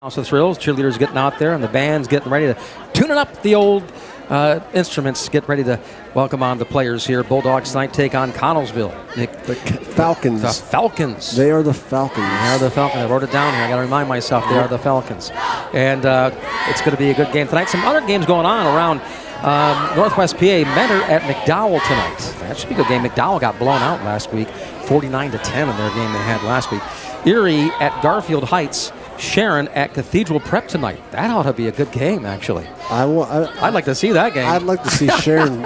House of Thrills, cheerleaders getting out there, and the band's getting ready to tune up the old instruments, get ready to welcome on the players here. Bulldogs tonight take on Connellsville. The Falcons. The Falcons. They are the Falcons. They are the Falcons. I wrote it down here. I got to remind myself they are the Falcons. And it's going to be a good game tonight. Some other games going on around Northwest PA. Mentor at McDowell tonight. That should be a good game. McDowell got blown out last week, 49-10 in their game they had last week. Erie at Garfield Heights. Sharon at Cathedral Prep tonight. That ought to be a good game, actually. I'd like to see that game. I'd like to see Sharon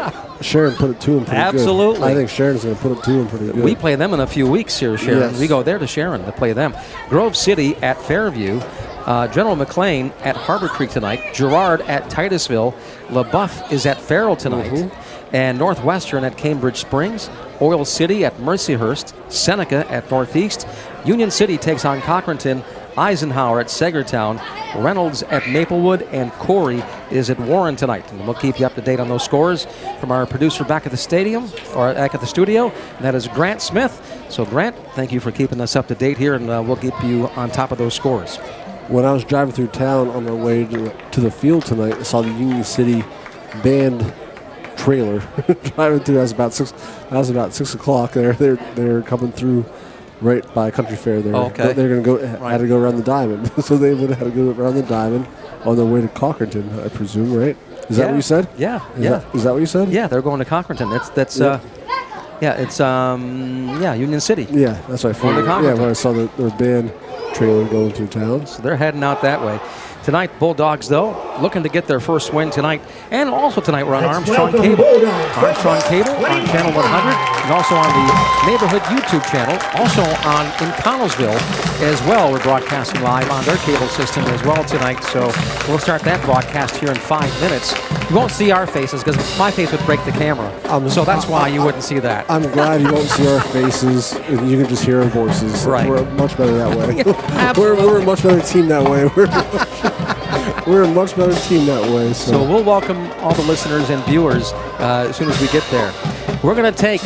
put it to them pretty Absolutely. good. I think Sharon's going to put it to them pretty good. We play them in a few weeks here, Sharon. Yes. We go there to Sharon to play them. Grove City at Fairview. General McLean at Harbor Creek tonight. Girard at Titusville. LaBeouf is at Farrell tonight. And Northwestern at Cambridge Springs. Oil City at Mercyhurst. Seneca at Northeast. Union City takes on Cochranton. Eisenhower at Sagertown, Reynolds at Maplewood, and Corey is at Warren tonight. And we'll keep you up to date on those scores from our producer back at the stadium, or back at the studio, and that is Grant Smith. So Grant, thank you for keeping us up to date here, and we'll keep you on top of those scores. When I was driving through town on our way to the field tonight, I saw the Union City band trailer driving through. That was about 6 o'clock. They're coming through right by Country Fair there. Okay. They're going to go. Had to go around the diamond, so they would have had to go around the diamond on their way to Cochranton, I presume. Right? Is that what you said? Yeah. Is that what you said? Yeah, they're going to Cochranton. Union City. Yeah, that's what I figured. Yeah, when I saw the band trailer going through town. So they're heading out that way. Tonight, Bulldogs, though, looking to get their first win tonight. And also tonight, we're on Armstrong Cable. Armstrong Cable on Channel 100, and also on the Neighborhood YouTube channel. Also in Connellsville as well. We're broadcasting live on their cable system as well tonight. So we'll start that broadcast here in 5 minutes. You won't see our faces because my face would break the camera. So that's why you wouldn't see that. I'm glad you won't see our faces and you can just hear our voices. Right. We're much better that way. Yeah, we're a much better team that way. We're a much better team that way. So we'll welcome all the listeners and viewers as soon as we get there. We're going to take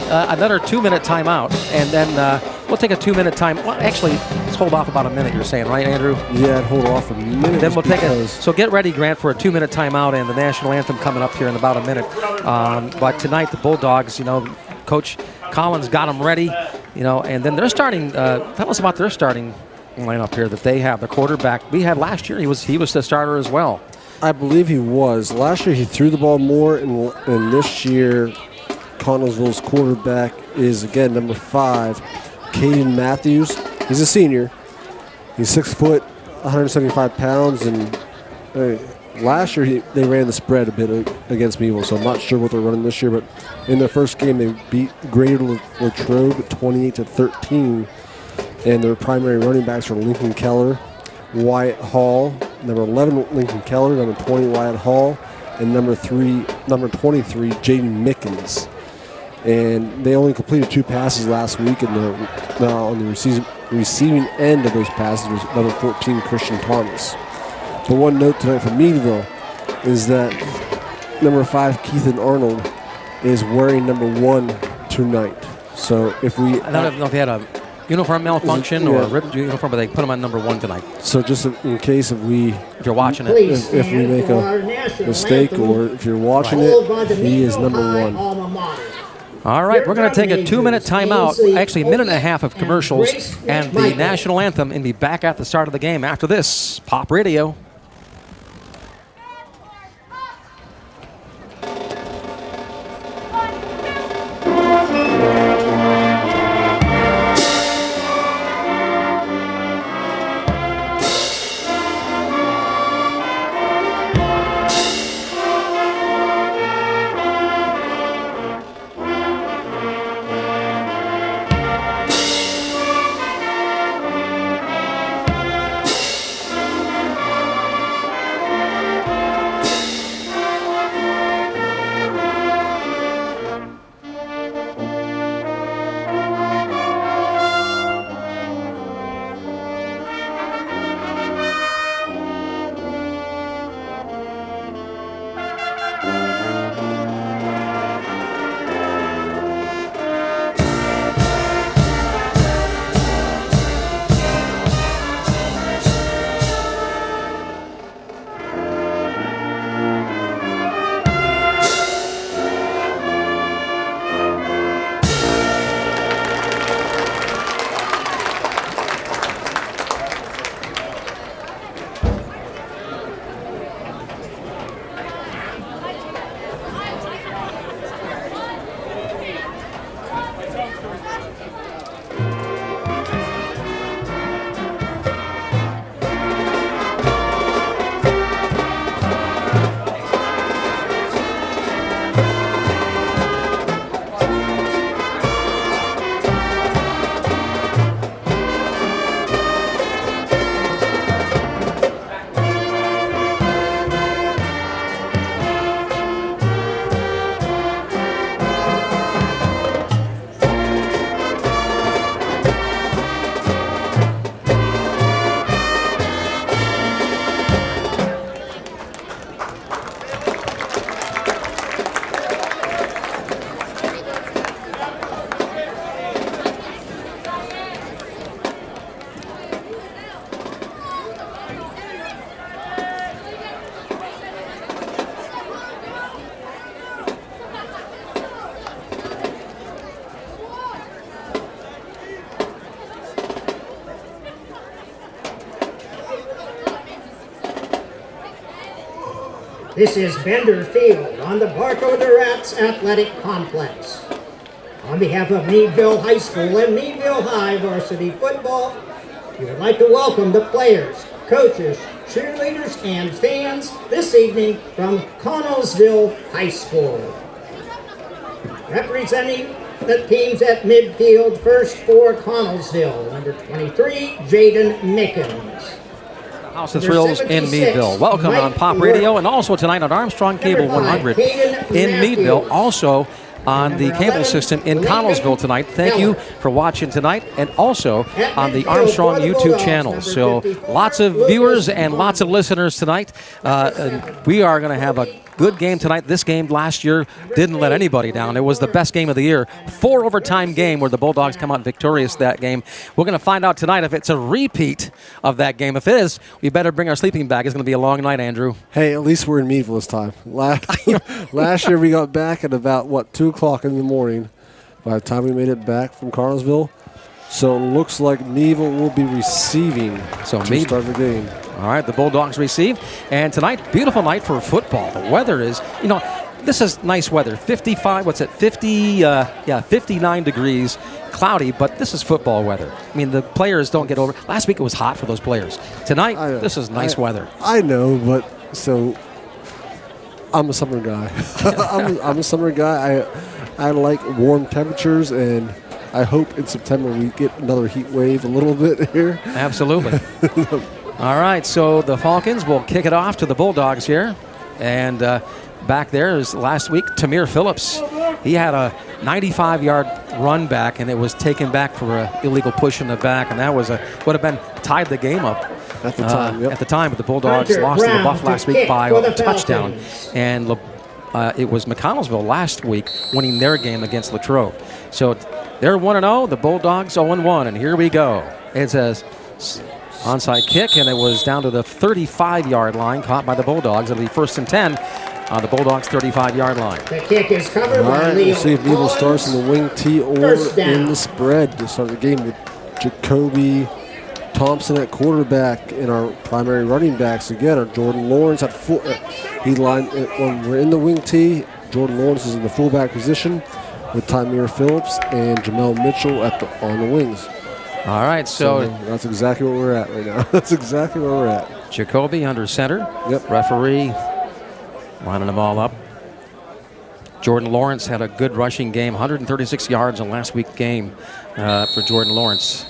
another 2-minute timeout, and then we'll take a 2-minute time. Well, actually, let's hold off about a minute, you're saying, right, Andrew? Yeah, hold off a minute. Then we'll take it. So get ready, Grant, for a 2-minute timeout and the national anthem coming up here in about a minute. But tonight, the Bulldogs, Coach Collins got them ready, and then they're starting. Tell us about their starting lineup here that they have. The quarterback we had last year, he was the starter as well. I believe he was. Last year he threw the ball more, and this year Connellsville's quarterback is, again, number 5, Caden Matthews. He's a senior. He's 6 foot, 175 pounds, and last year they ran the spread a bit against Meadville, so I'm not sure what they're running this year, but in their first game they beat Greater Latrobe 28-13. And their primary running backs are Lincoln Keller, Wyatt Hall, number 11 Lincoln Keller, number 20 Wyatt Hall, and number 23 Jaden Mickens. And they only completed 2 passes last week, and on the receiving end of those passes was number 14 Christian Thomas. The one note tonight from Meadville is that number 5 Keithan Arnold is wearing number 1 tonight. So if we... I don't know if they had a uniform malfunction or a ripped uniform, but they put him on number 1 tonight. So just in case if you're watching it, if we make a mistake, or if you're watching it, he is number 1. All right, we're going to take a 2-minute timeout, actually a minute and a half of commercials and the national anthem, and be back at the start of the game after this. Pop Radio. This is Bender Field on the Barco de Rats Athletic Complex. On behalf of Meadville High School and Meadville High Varsity Football, we would like to welcome the players, coaches, cheerleaders, and fans this evening from Connellsville High School. Representing the teams at midfield, first for Connellsville, number 23, Jaden Mickens. House of Thrills in Meadville. Welcome on Pop Radio and also tonight on Armstrong Cable 100 in Meadville. Also on the cable system in Connellsville tonight. Thank you for watching tonight, and also on the Armstrong YouTube channel. So lots of viewers and lots of listeners tonight. We are going to have a good game tonight. This game last year didn't let anybody down. It was the best game of the year. 4 overtime game where the Bulldogs come out victorious that game. We're going to find out tonight if it's a repeat of that game. If it is, we better bring our sleeping bag. It's going to be a long night, Andrew. Hey, at least we're in Meadville this time. Last year we got back at about, 2 o'clock in the morning by the time we made it back from Connellsville. So it looks like Meadville will be receiving to start the game. All right, the Bulldogs receive. And tonight, beautiful night for football. The weather is, this is nice weather. 55, 59 degrees, cloudy, but this is football weather. I mean, the players don't get over. Last week it was hot for those players. Tonight, this is nice weather. I know, but so I'm a summer guy. I'm a summer guy. I like warm temperatures, and I hope in September we get another heat wave a little bit here. Absolutely. All right, so the Falcons will kick it off to the Bulldogs here. And back there is last week, Tamir Phillips. He had a 95-yard run back, and it was taken back for an illegal push in the back, and that would have been tied the game up. At the time, At the time, but the Bulldogs lost to LaBeouf last week by a touchdown. And it was McConnellsville last week winning their game against Latrobe. So they're 1-0, the Bulldogs 0-1, and here we go. It's a onside kick, and it was down to the 35-yard line, caught by the Bulldogs. It'll be 1st and 10 on the Bulldogs' 35-yard line. The kick is covered by by we'll see if Meadville starts in the wing T or in the spread to start the game with Jacoby Thompson at quarterback, and our primary running backs again are Jordan Lawrence at full. When we're in the wing T, Jordan Lawrence is in the fullback position with Tamir Phillips and Jamel Mitchell on the wings. All right, so that's exactly where we're at right now. That's exactly where we're at. Jacoby under center. Yep. Referee lining them all up. Jordan Lawrence had a good rushing game, 136 yards in last week's game for Jordan Lawrence.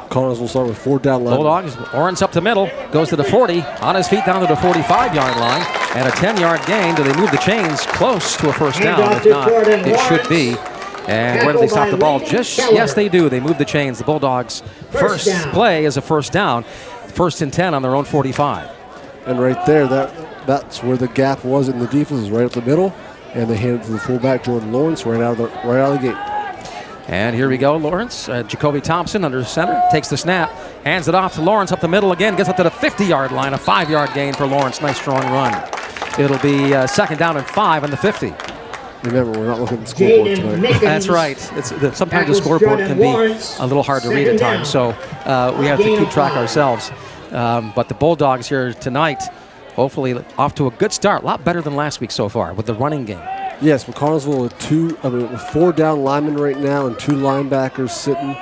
Connors will start with 4 down line. Bulldogs, Lawrence up the middle, goes to the 40, on his feet down to the 45-yard line, and a 10-yard gain. Do they move the chains close to a first down? If not, it should be. And where do they stop the ball? Yes, they do. They move the chains. The Bulldogs' first play is a first down. 1st and 10 on their own 45. And right there, that's where the gap was in the defense, is right up the middle. And they hand it to the fullback, Jordan Lawrence, right out of the gate. And here we go, Lawrence. Jacoby Thompson under center, takes the snap, hands it off to Lawrence up the middle again, gets up to the 50-yard line, a 5-yard gain for Lawrence. Nice strong run. It'll be 2nd down and 5 on the 50. Remember, we're not looking at the scoreboard tonight. That's right. Sometimes the scoreboard can be a little hard to read at times, so we have to keep track ourselves. But the Bulldogs here tonight, hopefully off to a good start. A lot better than last week so far with the running game. Yes, McConnellsville with 4 down linemen right now and 2 linebackers sitting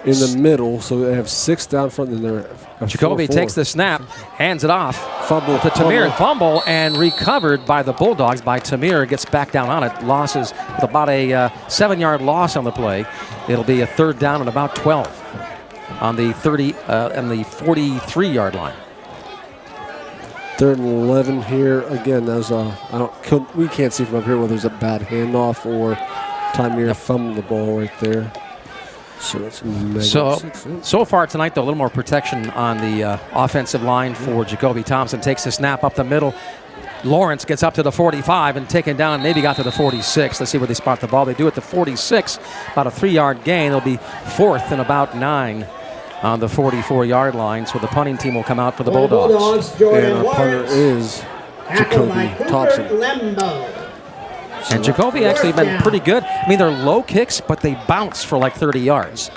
in the middle, so they have 6 down front. And they're Jacoby takes the snap, hands it off. Fumble to Tamir. Fumble and recovered by the Bulldogs by Tamir. Gets back down on it. Losses with about a 7-yard loss on the play. It'll be a 3rd down and about 12 on the 43-yard line. 3rd and 11 here. Again, we can't see from up here whether there's a bad handoff or Tamir fumbled the ball right there. So far tonight, though, a little more protection on the offensive line for Jacoby Thompson. Takes the snap up the middle. Lawrence gets up to the 45 and taken down, maybe got to the 46. Let's see where they spot the ball. They do it to 46, about a 3-yard gain. It'll be 4th and about 9 on the 44-yard line. So the punting team will come out for the Bulldogs. And our punter is Jacoby Thompson. And Jacoby actually been pretty good. I mean, they're low kicks, but they bounce for like 30 yards.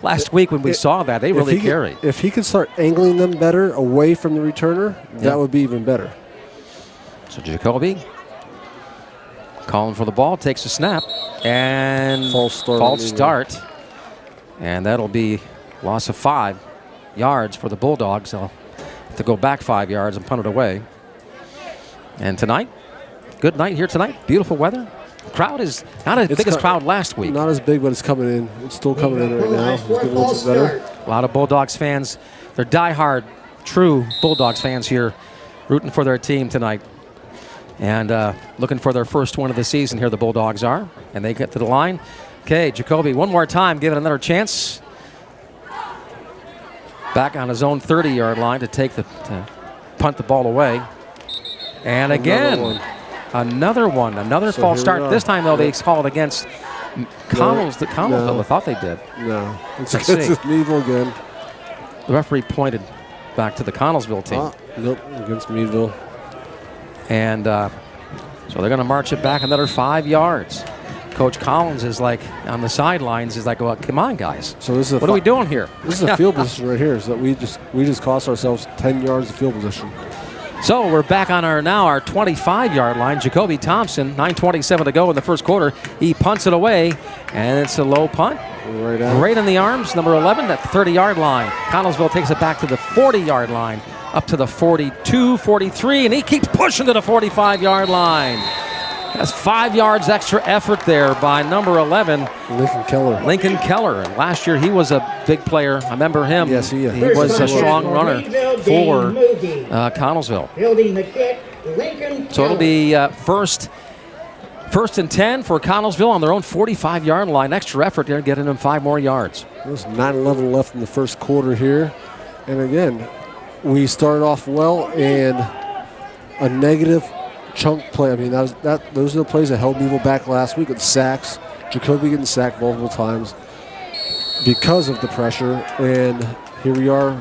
Last week when we saw that, they really carry. If he could start angling them better away from the returner, that would be even better. So Jacoby calling for the ball, takes a snap, and False start. And that'll be loss of 5 yards for the Bulldogs. They'll have to go back 5 yards and punt it away. And tonight, good night here tonight. Beautiful weather. Crowd is not as big as crowd last week. Not as big, but it's coming in. It's still coming in right now. It's getting a little bit better. A lot of Bulldogs fans. They're diehard, true Bulldogs fans here, rooting for their team tonight. And looking for their first win of the season here, the Bulldogs are. And they get to the line. Okay, Jacoby, one more time, give it another chance. Back on his own 30-yard line to punt the ball away. And again, another false start. This time, though, they call it against Connellsville. I thought they did. No, it's Meadville again. The referee pointed back to the Connellsville team. Nope, against Meadville. And so they're going to march it back another 5 yards. Coach Collins is like on the sidelines. He's like, well, come on, guys. So this is what are we doing here? This is a field position right here. So we just cost ourselves 10 yards of field position. So we're back on our 25-yard line. Jacoby Thompson, 9:27 to go in the first quarter. He punts it away, and it's a low punt. Right in the arms, number 11 at the 30-yard line. Connellsville takes it back to the 40-yard line, up to the 42, 43, and he keeps pushing to the 45-yard line. That's 5 yards extra effort there by number 11, Lincoln Keller. And last year he was a big player. I remember him. Yes, he was a strong runner for Connellsville. Building the kick, Lincoln Keller. So it'll be first and 10 for Connellsville on their own 45-yard line. Extra effort there, getting them 5 more yards. There's 9:11 left in the first quarter here. And again, we started off well and a negative chunk play. I mean, those are the plays that held Meadville back last week with sacks. Jacoby getting sacked multiple times because of the pressure. And here we are.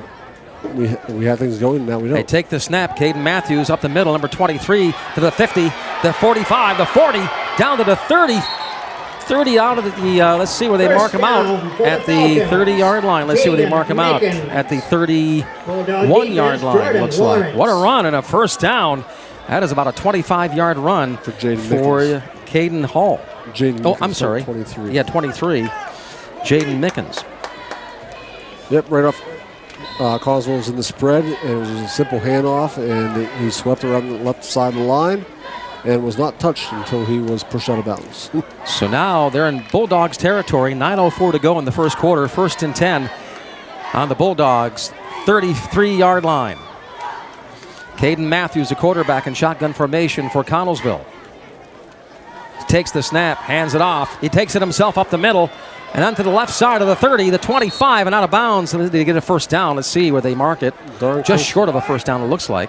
We have things going, now we don't. They take the snap. Caden Matthews up the middle, number 23 to the 50, the 45, the 40, down to the 30. 30 out of the, let's see where they mark him out at the 30-yard line. Let's see where they mark him out at the 31-yard line, looks like. What a run and a first down. That is about a 25-yard run for Caden Hall. I'm sorry. 23. Yeah, 23. Jaden Mickens. Yep, right off. Connellsville was in the spread, and it was a simple handoff, and he swept around the left side of the line and was not touched until he was pushed out of bounds. So now they're in Bulldogs territory. 9:04 to go in the first quarter. First and 10 on the Bulldogs' 33-yard line. Caden Matthews, the quarterback, in shotgun formation for Connellsville. Takes the snap, hands it off. He takes it himself up the middle and onto the left side of the 30, the 25, and out of bounds. So they get a first down. Let's see where they mark it. Just short of a first down, it looks like.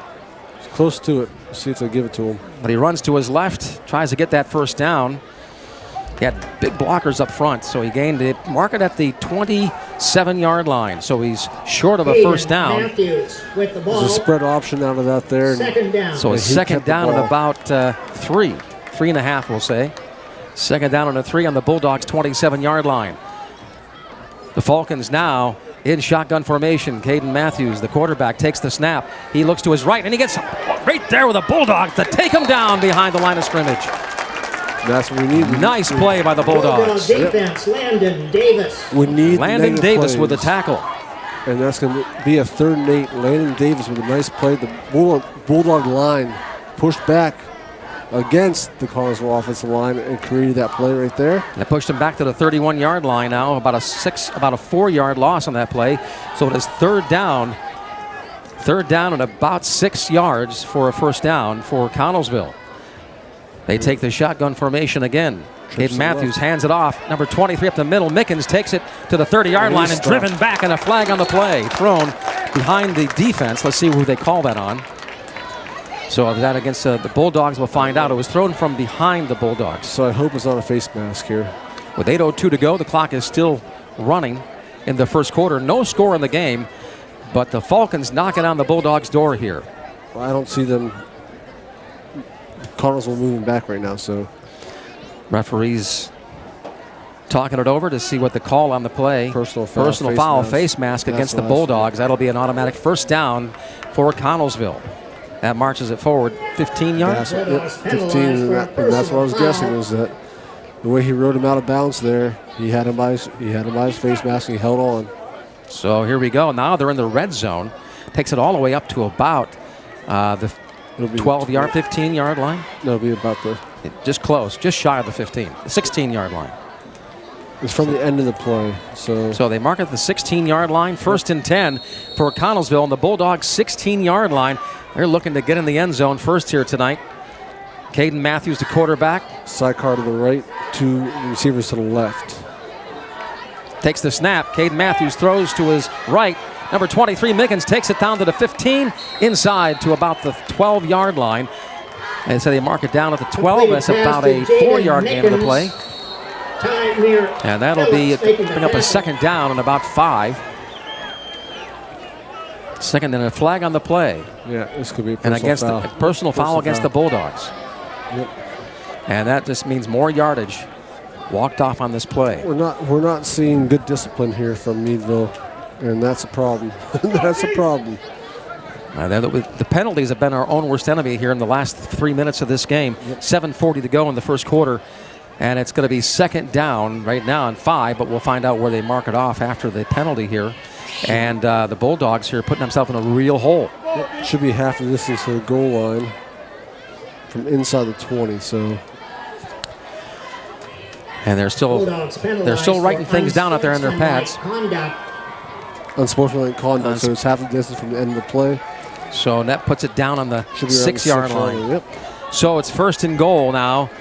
It's close to it. Let's see if they give it to him. But he runs to his left, tries to get that first down. He had big blockers up front, so he gained it. Mark it at the 27-yard line. So he's short of a first down. Matthews with the ball. There's a spread option out of that there. Second down. So a second down at about 3.5, we'll say. Second down and a 3 on the Bulldogs' 27-yard line. The Falcons now in shotgun formation. Caden Matthews, the quarterback, takes the snap. He looks to his right, and he gets right there with the Bulldogs to take him down behind the line of scrimmage. That's what we need. Nice play by the Bulldogs. Defense, Landon Davis. We need Landon Davis with the tackle. And that's going to be a 3rd and 8. Landon Davis with a nice play. The Bulldog line pushed back against the Connellsville offensive line and created that play right there. And it pushed him back to the 31-yard line now, about a 4-yard loss on that play. So it is third down and about 6 yards for a first down for Connellsville. They take the shotgun formation again. Caden Matthews hands it off. Number 23 up the middle. Mickens takes it to the 30-yard line and driven back, and a flag on the play. Thrown behind the defense. Let's see who they call that on. So that against the Bulldogs, we'll find out. It was thrown from behind the Bulldogs. So I hope it's not a face mask here. With 8:02 to go, the clock is still running in the first quarter. No score in the game, but the Falcons knocking on the Bulldogs' door here. Well, I don't see them. Connellsville moving back right now, so. Referees talking it over to see what the call on the play. Personal foul, face mask against the Bulldogs. That'll be an automatic first down for Connellsville. That marches it forward 15 yards. Yep, 15, and that's what I was guessing, was that the way he rode him out of bounds there, he had him by his face mask, and he held on. So here we go. Now they're in the red zone. Takes it all the way up to about the 12-yard, 15-yard line. That'll be about the... Just close, just shy of the 16-yard line. It's from the end of the play. So they mark it at the 16-yard line. 1st and 10 for Connellsville, and the Bulldogs' 16-yard line. They're looking to get in the end zone first here tonight. Caden Matthews, the quarterback. Sidecar to the right, 2 receivers to the left. Takes the snap. Caden Matthews throws to his right. Number 23, Mickens, takes it down to the 15, inside to about the 12-yard line. And so they mark it down at the 12. That's about a 4-yard gain of the play. And that'll bring up a second down and about 5. Second and a flag on the play. Yeah, this could be a personal foul against the Bulldogs. Yep. And that just means more yardage walked off on this play. We're not seeing good discipline here from Meadville, and that's a problem. That's a problem. The penalties have been our own worst enemy here in the last 3 minutes of this game. Yep. 7:40 to go in the first quarter. And it's going to be second down right now on 5, but we'll find out where they mark it off after the penalty here. And the Bulldogs here putting themselves in a real hole. Yep. Should be half the distance to the goal line from inside the 20. So, and they're still writing things down out there in their pads. Unsportsmanlike conduct. So it's half the distance from the end of the play. So that puts it down on the 6-yard line. Yep. So it's 1st and goal now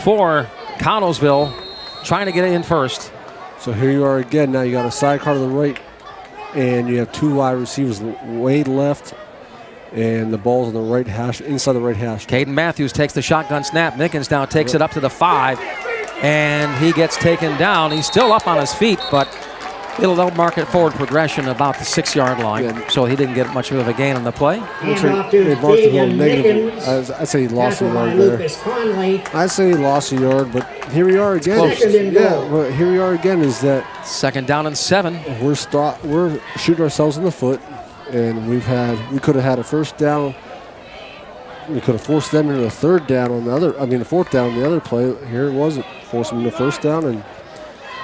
for Connellsville, trying to get it in first. So here you are again. Now you got a sidecar to the right, and you have 2 wide receivers way left, and the ball's on the right hash, inside the right hash. Caden Matthews takes the shotgun snap. Mickens now takes it up to the 5, and he gets taken down. He's still up on his feet, but it'll mark it forward progression about the 6-yard line. Yeah. So he didn't get much of a gain on the play. They marked it a little negative. I'd say he lost a yard there. I'd say he lost a yard, but here we are again. Yeah, but here we are again is that 2nd down and 7. We're shooting ourselves in the foot, and we could have had a first down. We could have forced them into a 3rd down on the other. The 4th down on the other play. Here it wasn't. Forced them into 1st down, and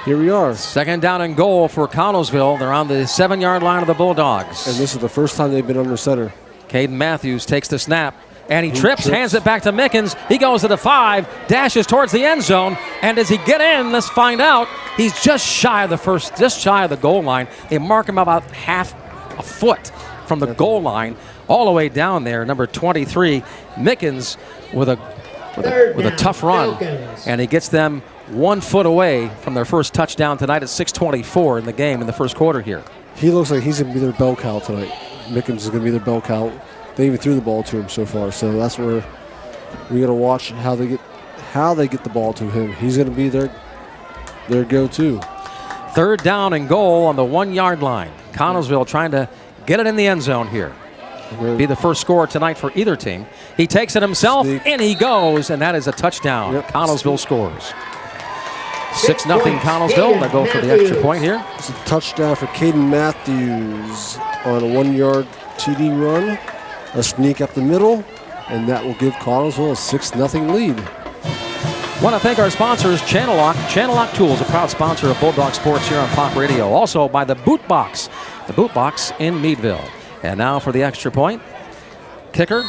here we are. 2nd down and goal for Connellsville. They're on the 7-yard line of the Bulldogs. And this is the first time they've been under center. Caden Matthews takes the snap, and he trips, hands it back to Mickens. He goes to the 5, dashes towards the end zone, and does he get in? Let's find out. He's just shy of the goal line. They mark him about half a foot from the goal line, all the way down there. Number 23, Mickens, with a tough run, and he gets them 1 foot away from their first touchdown tonight at 6:24 in the game in the first quarter here. He looks like he's going to be their bell cow tonight. Mickens is going to be their bell cow. They even threw the ball to him so far, so that's where we got to watch how they get the ball to him. He's going to be their go-to. 3rd down and goal on the 1-yard line. Connellsville trying to get it in the end zone here. Be the first score tonight for either team. He takes it himself, and he goes, and that is a touchdown. Yep. Connellsville scores. 6-0 Connellsville. They go for the extra point here. It's a touchdown for Caden Matthews on a 1-yard TD run. A sneak up the middle, and that will give Connellsville a 6-0 lead. Want to thank our sponsors, Channel Lock. Channel Lock Tools, a proud sponsor of Bulldog Sports here on Pop Radio. Also by the Boot Box in Meadville. And now for the extra point. Kicker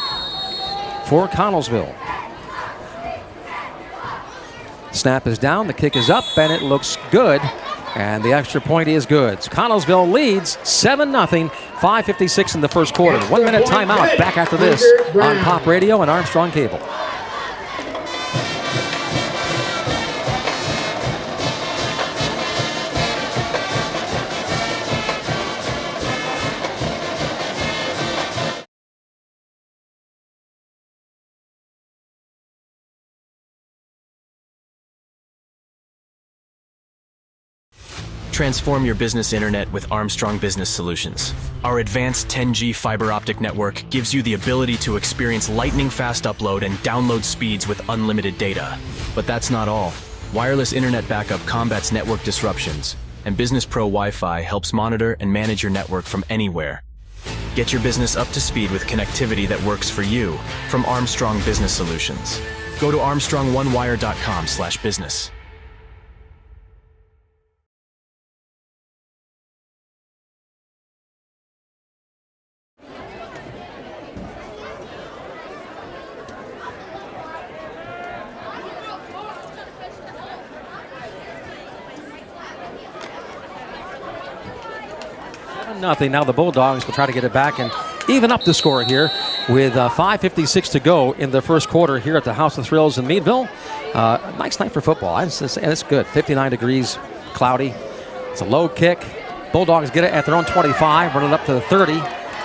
for Connellsville. Snap is down, the kick is up, and it looks good. And the extra point is good. So Connellsville leads 7-0, 5:56 in the first quarter. 1 minute timeout back after this on Pop Radio and Armstrong Cable. Transform your business internet with Armstrong Business Solutions. Our advanced 10G fiber optic network gives you the ability to experience lightning-fast upload and download speeds with unlimited data. But that's not all. Wireless internet backup combats network disruptions, and Business Pro Wi-Fi helps monitor and manage your network from anywhere. Get your business up to speed with connectivity that works for you from Armstrong Business Solutions. Go to armstrongonewire.com/business. Nothing. Now the Bulldogs will try to get it back and even up the score here with 5:56 to go in the first quarter here at the House of Thrills in Meadville. Nice night for football. It's good. 59 degrees, cloudy. It's a low kick. Bulldogs get it at their own 25, run it up to the 30.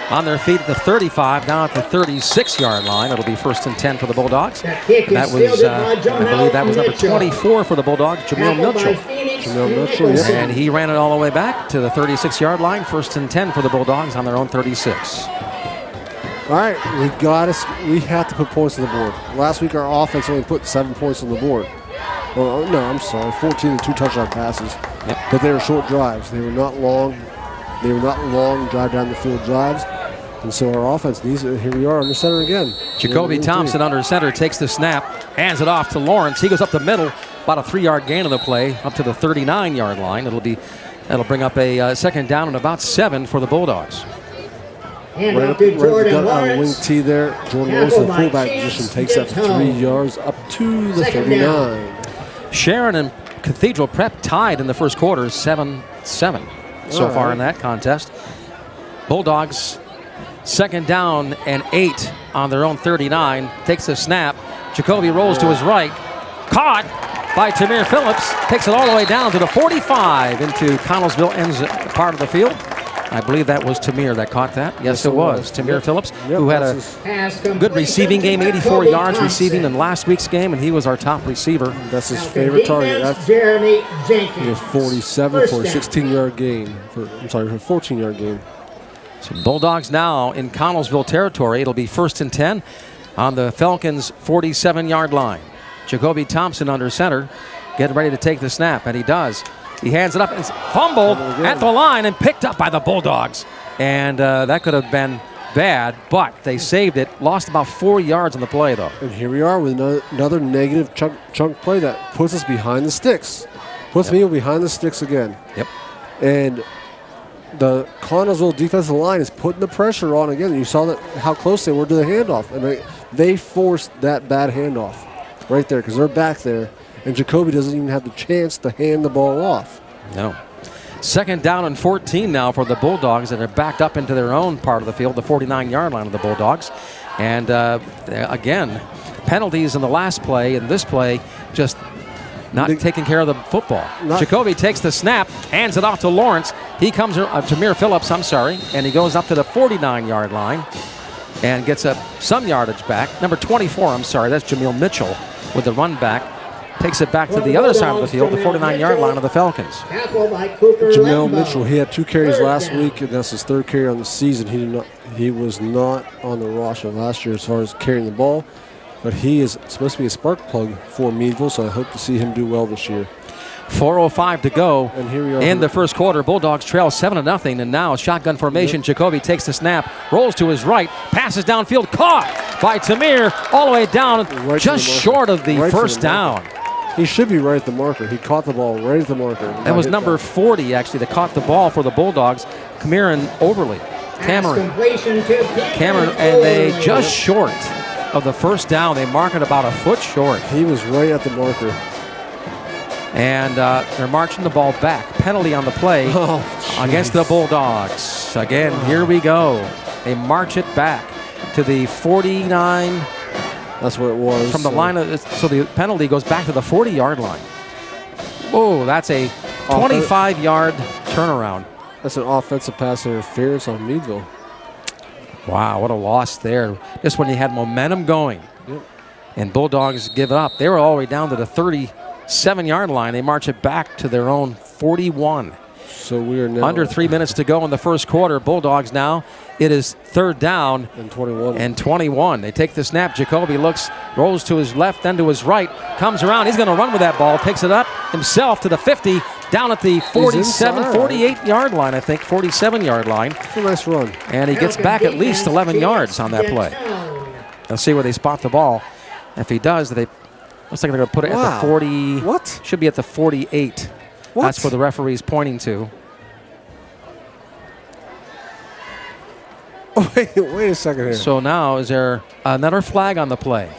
On their feet at the 35, down at the 36-yard line. It'll be 1st and 10 for the Bulldogs. That kick is That was, fielded by I believe that was number Mitchell. 24 for the Bulldogs, Jamil Mitchell. Jamil Mitchell, yes. And he ran it all the way back to the 36-yard line. 1st and 10 for the Bulldogs on their own 36. All right, we have to put points on the board. Last week our offense only put 7 points on the board. Well, no, I'm sorry, 14 and 2 touchdown passes. Yep. But they were short drives. They were not long. They were not long drive down the field drives. And so our offense needs it. Here we are under center again. Jacoby Thompson under center takes the snap, hands it off to Lawrence. He goes up the middle, about a 3-yard gain of the play, up to the 39-yard line. That'll bring up a second down and about 7 for the Bulldogs. And Right up up to the Jordan gut on wing Lawrence. T there. Jordan Lawrence in the fullback position takes that for 3 yards up to the 39. Sharon and Cathedral Prep tied in the first quarter, 7-7 so All far right. in that contest. Bulldogs, 2nd down and 8 on their own 39. Takes the snap. Jacoby rolls to his right. Caught by Tamir Phillips. Takes it all the way down to the 45 into Connellsville ends part of the field. I believe that was Tamir that caught that. Yes, it was. Tamir Yep. Phillips, Yep, who had a Pass good completion receiving game, to 84 Jacoby yards Thompson. receiving in last week's game, and he was our top receiver. That's his After favorite target. defense, That's Jeremy Jenkins. 47 First for a down. 16-yard gain. For a 14-yard gain. So Bulldogs now in Connellsville territory. It'll be 1st and 10 on the Falcons' 47-yard line. Jacoby Thompson under center, getting ready to take the snap, and he does. He hands it up and fumbled at the line and picked up by the Bulldogs. And that could have been bad, but they saved it. Lost about 4 yards on the play, though. And here we are with another negative chunk play that puts us behind the sticks. Puts me behind the sticks again. Yep. And the Connellsville defensive line is putting the pressure on again. You saw that how close they were to the handoff. And they forced that bad handoff right there because they're back there. And Jacoby doesn't even have the chance to hand the ball off. No. 2nd down and 14 now for the Bulldogs, and they're backed up into their own part of the field, the 49-yard line of the Bulldogs. And again, penalties in the last play, and this play just not taking care of the football. Jacoby takes the snap, hands it off to Lawrence. He comes to Tamir Phillips, and he goes up to the 49-yard line and gets some yardage back. Number 24, that's Jamil Mitchell with the run back. Takes it back to the other side of the field, the 49-yard line of the Falcons. Tackled by Cooper Jamel Lembo. Mitchell, he had 2 carries Third last down. week, and that's his 3rd carry on the season. He was not on the roster last year as far as carrying the ball, but he is supposed to be a spark plug for Meadville, so I hope to see him do well this year. 4:05 to go And here we are. in the first quarter. Bulldogs trail 7-0, and now shotgun formation. Jacoby takes the snap, rolls to his right, passes downfield, caught by Tamir all the way down, Right to just the marker. short of the Right to the first down. marker. He should be right at the marker. He caught the ball right at the marker. That was number 40, actually, that caught the ball for the Bulldogs, Cameron Overly. Cameron, and they just short of the first down. They mark it about a foot short. He was right at the marker. And they're marching the ball back. Penalty on the play against the Bulldogs. Again, here we go. They march it back to the 49. That's where it was. From the line of, so the penalty goes back to the 40-yard line. Oh, that's a 25-yard turnaround. That's an offensive pass interference on Meadville. Wow, what a loss there. Just when you had momentum going. Yep. And Bulldogs give it up. They were all the way down to the 37-yard line. They march it back to their own 41. So we are now Under 3 minutes to go in the first quarter. Bulldogs now, it is 3rd down and 21. and 21. They take the snap. Jacoby looks, rolls to his left, then to his right, comes around. He's going to run with that ball, takes it up himself to the 50, down at the 47, inside. 48-yard line, I think, 47-yard line. It's a nice run. And he gets back at least 11 yards on that play. Let's see where they spot the ball. If he does, looks like they're going to put it at the 40. What? Should be at the 48. What? That's where the referee's pointing to. Oh, wait a second here. So now is there another flag on the play?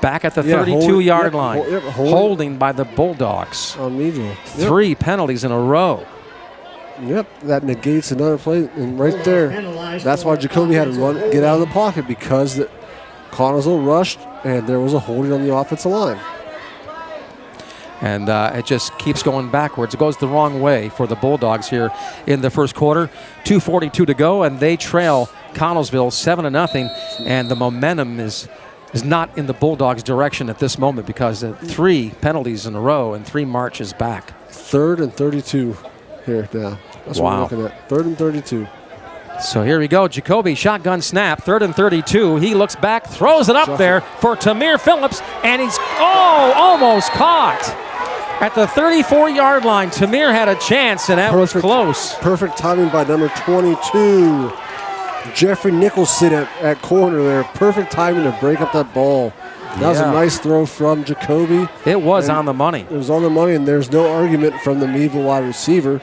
Back at the Yeah, 32-yard hold- line. yep, holding by the Bulldogs. On Meadville. Yep. 3 penalties in a row. Yep, that negates another play. And right there, that's why Jacoby had to get out of the pocket, because Connellsville rushed and there was a holding on the offensive line. And it just keeps going backwards. It goes the wrong way for the Bulldogs here in the first quarter. 2:42 to go, and they trail Connellsville 7-0. And the momentum is not in the Bulldogs' direction at this moment, because 3 penalties in a row and 3 marches back. 3rd and 32 here now. That's what we're looking at. 3rd and 32. So here we go. Jacoby, shotgun snap, 3rd and 32. He looks back, throws it up there for Tamir Phillips, and he's almost caught. At the 34-yard line, Tamir had a chance, and that was close. Perfect timing by number 22. Jeffrey Nicholson at corner there. Perfect timing to break up that ball. That was a nice throw from Jacoby. It was on the money. It was on the money, and there's no argument from the Meadville wide receiver.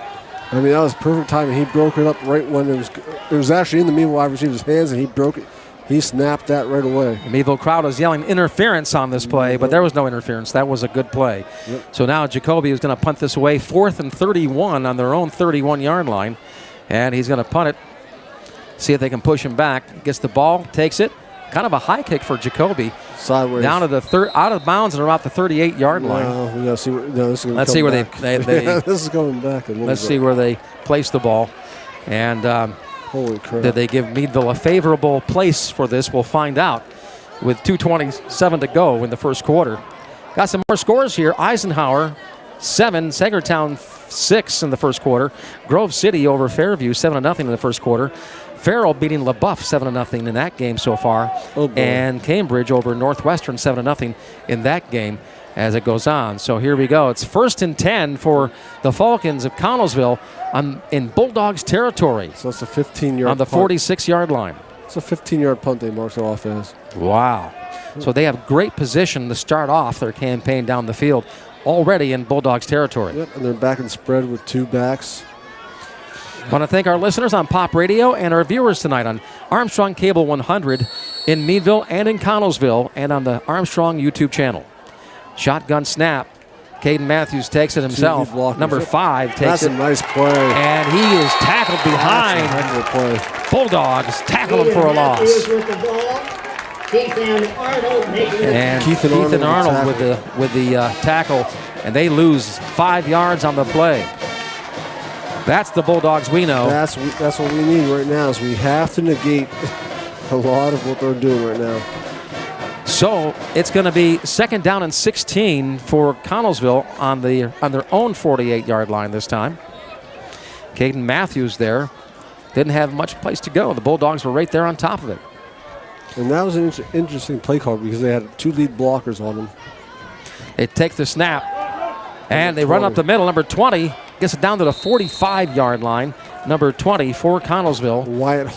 I mean, that was perfect timing. He broke it up right when it was actually in the Meadville wide receiver's hands, and he broke it. He snapped that right away. The Meadville crowd was yelling interference on this play, but there was no interference. That was a good play. Yep. So now Jacoby is going to punt this away, 4th and 31 on their own 31-yard line, and he's going to punt it. See if they can push him back. Gets the ball, takes it. Kind of a high kick for Jacoby. Sideways. Down to the out of bounds and about the 38-yard line. No, we gotta see. Let's see where they this is going back. Let's see where they place the ball. And holy crap! did they give Meadville a favorable place for this? We'll find out. With 2:27 to go in the first quarter. Got some more scores here. Eisenhower 7, Sagertown 6 in the first quarter. Grove City over Fairview 7-0 in the first quarter. Farrell beating LaBeouf 7-0 in that game so far. Oh boy. And Cambridge over Northwestern 7-0 in that game as it goes on. So here we go. It's 1st and 10 for the Falcons of Connellsville in Bulldogs territory. So it's a 15-yard on the 46-yard line. It's a 15-yard punt they marked it off as. Wow. So they have great position to start off their campaign down the field already in Bulldogs territory. Yep, and they're back and spread with 2 backs. Want to thank our listeners on Pop Radio and our viewers tonight on Armstrong Cable 100 in Meadville and in Connellsville, and on the Armstrong YouTube channel. Shotgun snap. Caden Matthews takes it himself. Number 5 takes That's it. a nice play. And he is tackled behind. That's a heck of a play. Bulldogs tackle him for a loss. With the ball. Keith and Arnold making the And Keith Keith and and Arnold Arnold with the tackle, and they lose 5 yards on the play. That's the Bulldogs we know. That's what we need right now. Is we have to negate a lot of what they're doing right now. So it's going to be 2nd down and 16 for Connellsville on their own 48-yard line this time. Caden Matthews there didn't have much place to go. The Bulldogs were right there on top of it. And that was an interesting play call because they had 2 lead blockers on them. They take the snap, and they run up the middle. Number 20 gets it down to the 45-yard line. Number 20 for Connellsville. Wyatt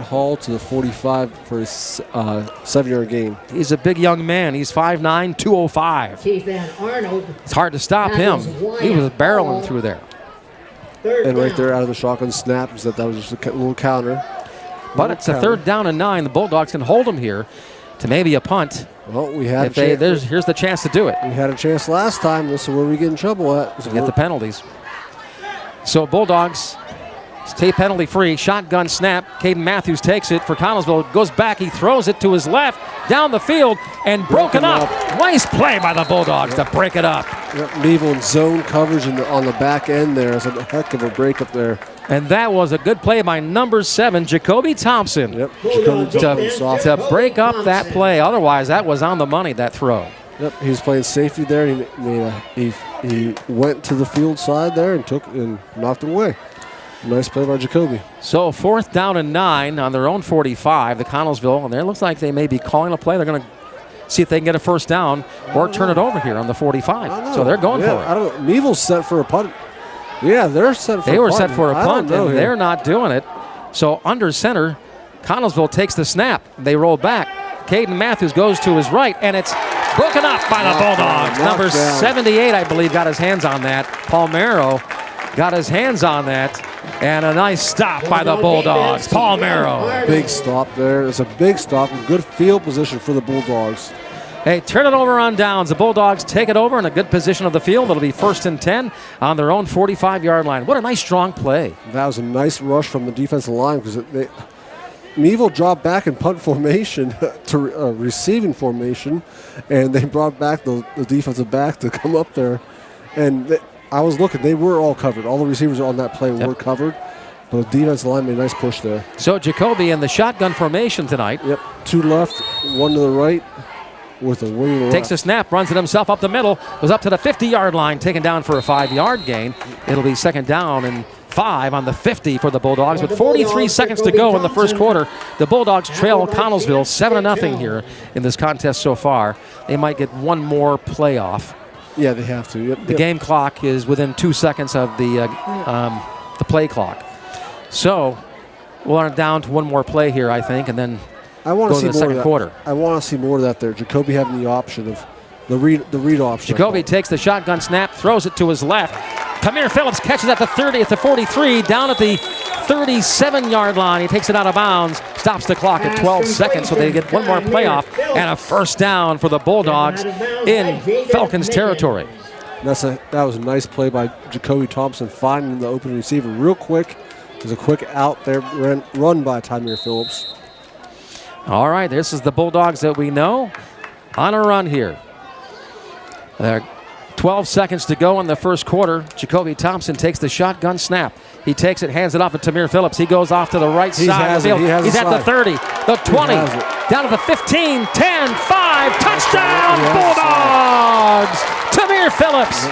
Hall to the 45 for his 7-yard gain. He's a big young man. He's 5'9", 205. Keith and Arnold. It's hard to stop him. He was barreling through there. And right there out of the shotgun snap, that was just a little counter. But it's a 3rd down and 9. The Bulldogs can hold him here to maybe a punt. Well, we had here's the chance to do it. We had a chance last time. This is where we get in trouble at. To get the penalties. So Bulldogs stay penalty free. Shotgun snap. Caden Matthews takes it for Connellsville. Goes back. He throws it to his left down the field and broken up. Nice play by the Bulldogs to break it up. Yep, Meadville in zone coverage on the back end there. It's a heck of a break up there. And that was a good play by number 7, Jacoby Thompson. Yep, Jacoby Thompson to break up that play. Otherwise, that was on the money, that throw. Yep, he was playing safety there. He went to the field side there and knocked it away. Nice play by Jacoby. So 4th down and 9 on their own 45, the Connellsville. And there looks like they may be calling a play. They're going to see if they can get a first down or turn it over here on the 45. So they're going for it. I don't know. Meadville's set for a punt. Yeah, they're set for a punt. They were set for a punt, and here. they're not doing it. So under center, Connellsville takes the snap. They roll back. Caden Matthews goes to his right, and it's broken up by the Bulldogs. Number 78, I believe, got his hands on that. Palmero got his hands on that. And a nice stop by the Bulldogs. Palmero. Big stop there. It's a big stop. Good field position for the Bulldogs. Hey, turn it over on downs. The Bulldogs take it over in a good position of the field. It'll be 1st and 10 on their own 45-yard line. What a nice, strong play. That was a nice rush from the defensive line because Meadville dropped back in punt formation to receiving formation, and they brought back the defensive back to come up there. And I was looking. They were all covered. All the receivers on that play were covered. But the defensive line made a nice push there. So Jacoby in the shotgun formation tonight. Yep. 2 left, 1 to the right. With a wing takes a snap, runs it himself up the middle, goes up to the 50-yard line, taken down for a 5-yard gain. It'll be 2nd down and 5 on the 50 for the Bulldogs. With 43 seconds to go in the first quarter, the Bulldogs trail Connellsville 7-0 here in this contest so far. They might get one more playoff. Yeah, they have to. Yep. The game clock is within 2 seconds of the play clock. So we'll run it down to one more play here, I think, and then I want to see the second quarter. I want to see more of that there. Jacoby having the option of the read option. Jacoby takes the shotgun snap, throws it to his left. Tamir Phillips catches at the 30, at the 43, down at the 37-yard line. He takes it out of bounds, stops the clock at 12 seconds, so they get one more playoff and a first down for the Bulldogs in Falcons territory. That was a nice play by Jacoby Thompson, finding the open receiver real quick. There's a quick out there run by Tamir Phillips. All right, this is the Bulldogs that we know on a run here. There are 12 seconds to go in the first quarter. Jacoby Thompson takes the shotgun snap. He takes it, hands it off to Tamir Phillips. He goes off to the right side of the field. He's at the 30, the 20, down to the 15, 10, 5, touchdown Bulldogs! Tamir Phillips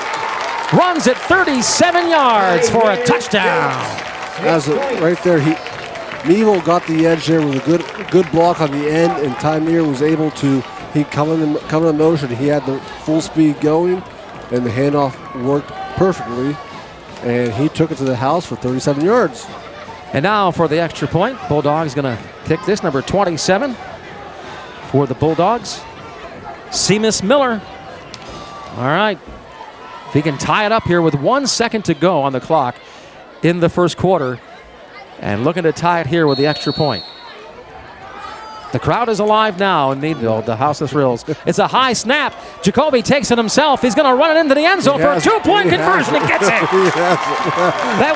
runs it 37 yards for a touchdown. Right there, Meadville got the edge there with a good block on the end, and Tamir was able to, he coming in motion, he had the full speed going, and the handoff worked perfectly, and he took it to the house for 37 yards. And now for the extra point, Bulldogs going to kick this, number 27 for the Bulldogs. Seamus Miller. All right. If he can tie it up here with 1 second to go on the clock in the first quarter, and looking to tie it here with the extra point. The crowd is alive now in Meadville, the House of Thrills. It's a high snap. Jacoby takes it himself. He's going to run it into the end zone for a 2-point conversion and gets it. That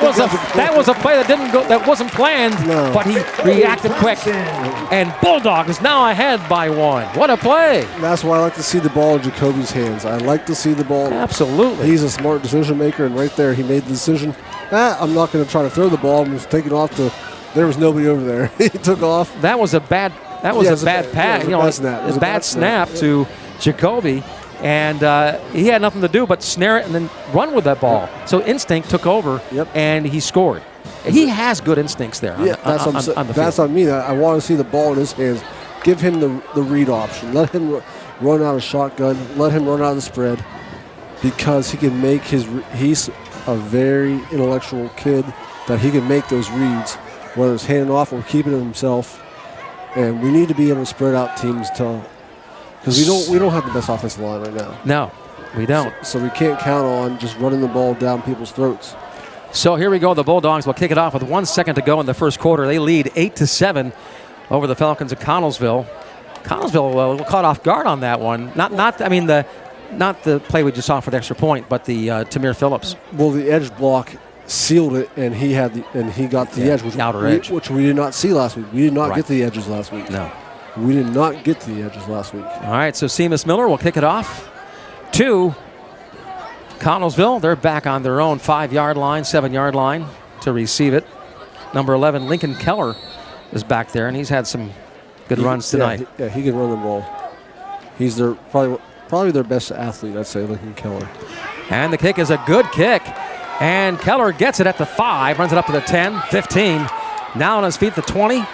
was a play that didn't go, that wasn't planned, but he reacted quick. And Bulldogs now ahead by 1. What a play! That's why I like to see the ball in Jacoby's hands. I like to see the ball. Absolutely. He's a smart decision maker, and right there he made the decision. I'm not going to try to throw the ball. I'm just taking off to. There was nobody over there. He took off. That was a bad. That was a bad pass. A bad snap to Jacoby, and he had nothing to do but snare it and then run with that ball. So instinct took over, and he scored. He has good instincts there. That's on me. I want to see the ball in his hands. Give him the read option. Let him run out of shotgun. Let him run out of the spread, because he can make he's a very intellectual kid that he can make those reads, whether it's handing off or keeping it himself. And we need to be able to spread out teams because we don't have the best offensive line right now. No, we don't. So we can't count on just running the ball down people's throats. So here we go. The Bulldogs will kick it off with 1 second to go in the first quarter. They lead 8-7 over the Falcons of Connellsville. Connellsville caught off guard on that one. Not the play we just saw for the extra point, but the Tamir Phillips. Well, the edge block sealed it, and he got the edge, which we did not see last week. We did not get the edges last week. No, we did not get the edges last week. All right, so Seamus Miller will kick it off to Connellsville. They're back on their own 5-yard line, 7-yard line to receive it. Number 11, Lincoln Keller, is back there, and he's had some good runs tonight. He can run the ball. He's their probably their best athlete, I'd say, Lincoln Keller. And the kick is a good kick. And Keller gets it at the 5, runs it up to the 10, 15. Now on his feet, the 20.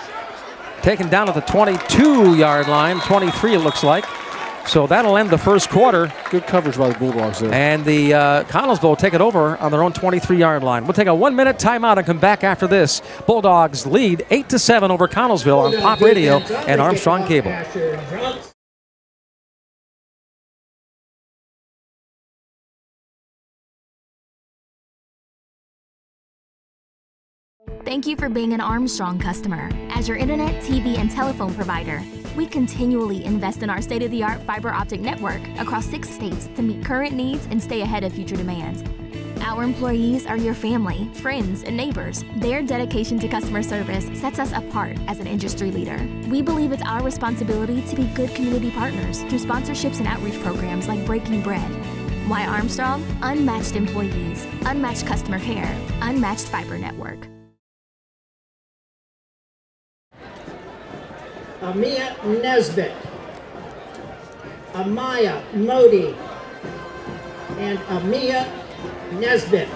Taken down at the 22-yard line, 23 it looks like. So that'll end the first quarter. Good coverage by the Bulldogs there. And the Connellsville will take it over on their own 23-yard line. We'll take a 1-minute timeout and come back after this. Bulldogs lead 8-7 over Connellsville on Pop Radio and Armstrong Cable. Thank you for being an Armstrong customer. As your internet, TV, and telephone provider, we continually invest in our state-of-the-art fiber optic network across 6 states to meet current needs and stay ahead of future demands. Our employees are your family, friends, and neighbors. Their dedication to customer service sets us apart as an industry leader. We believe it's our responsibility to be good community partners through sponsorships and outreach programs like Breaking Bread. Why Armstrong? Unmatched employees, unmatched customer care, unmatched fiber network. Amia Nesbitt, Amaya Modi, and Amia Nesbitt.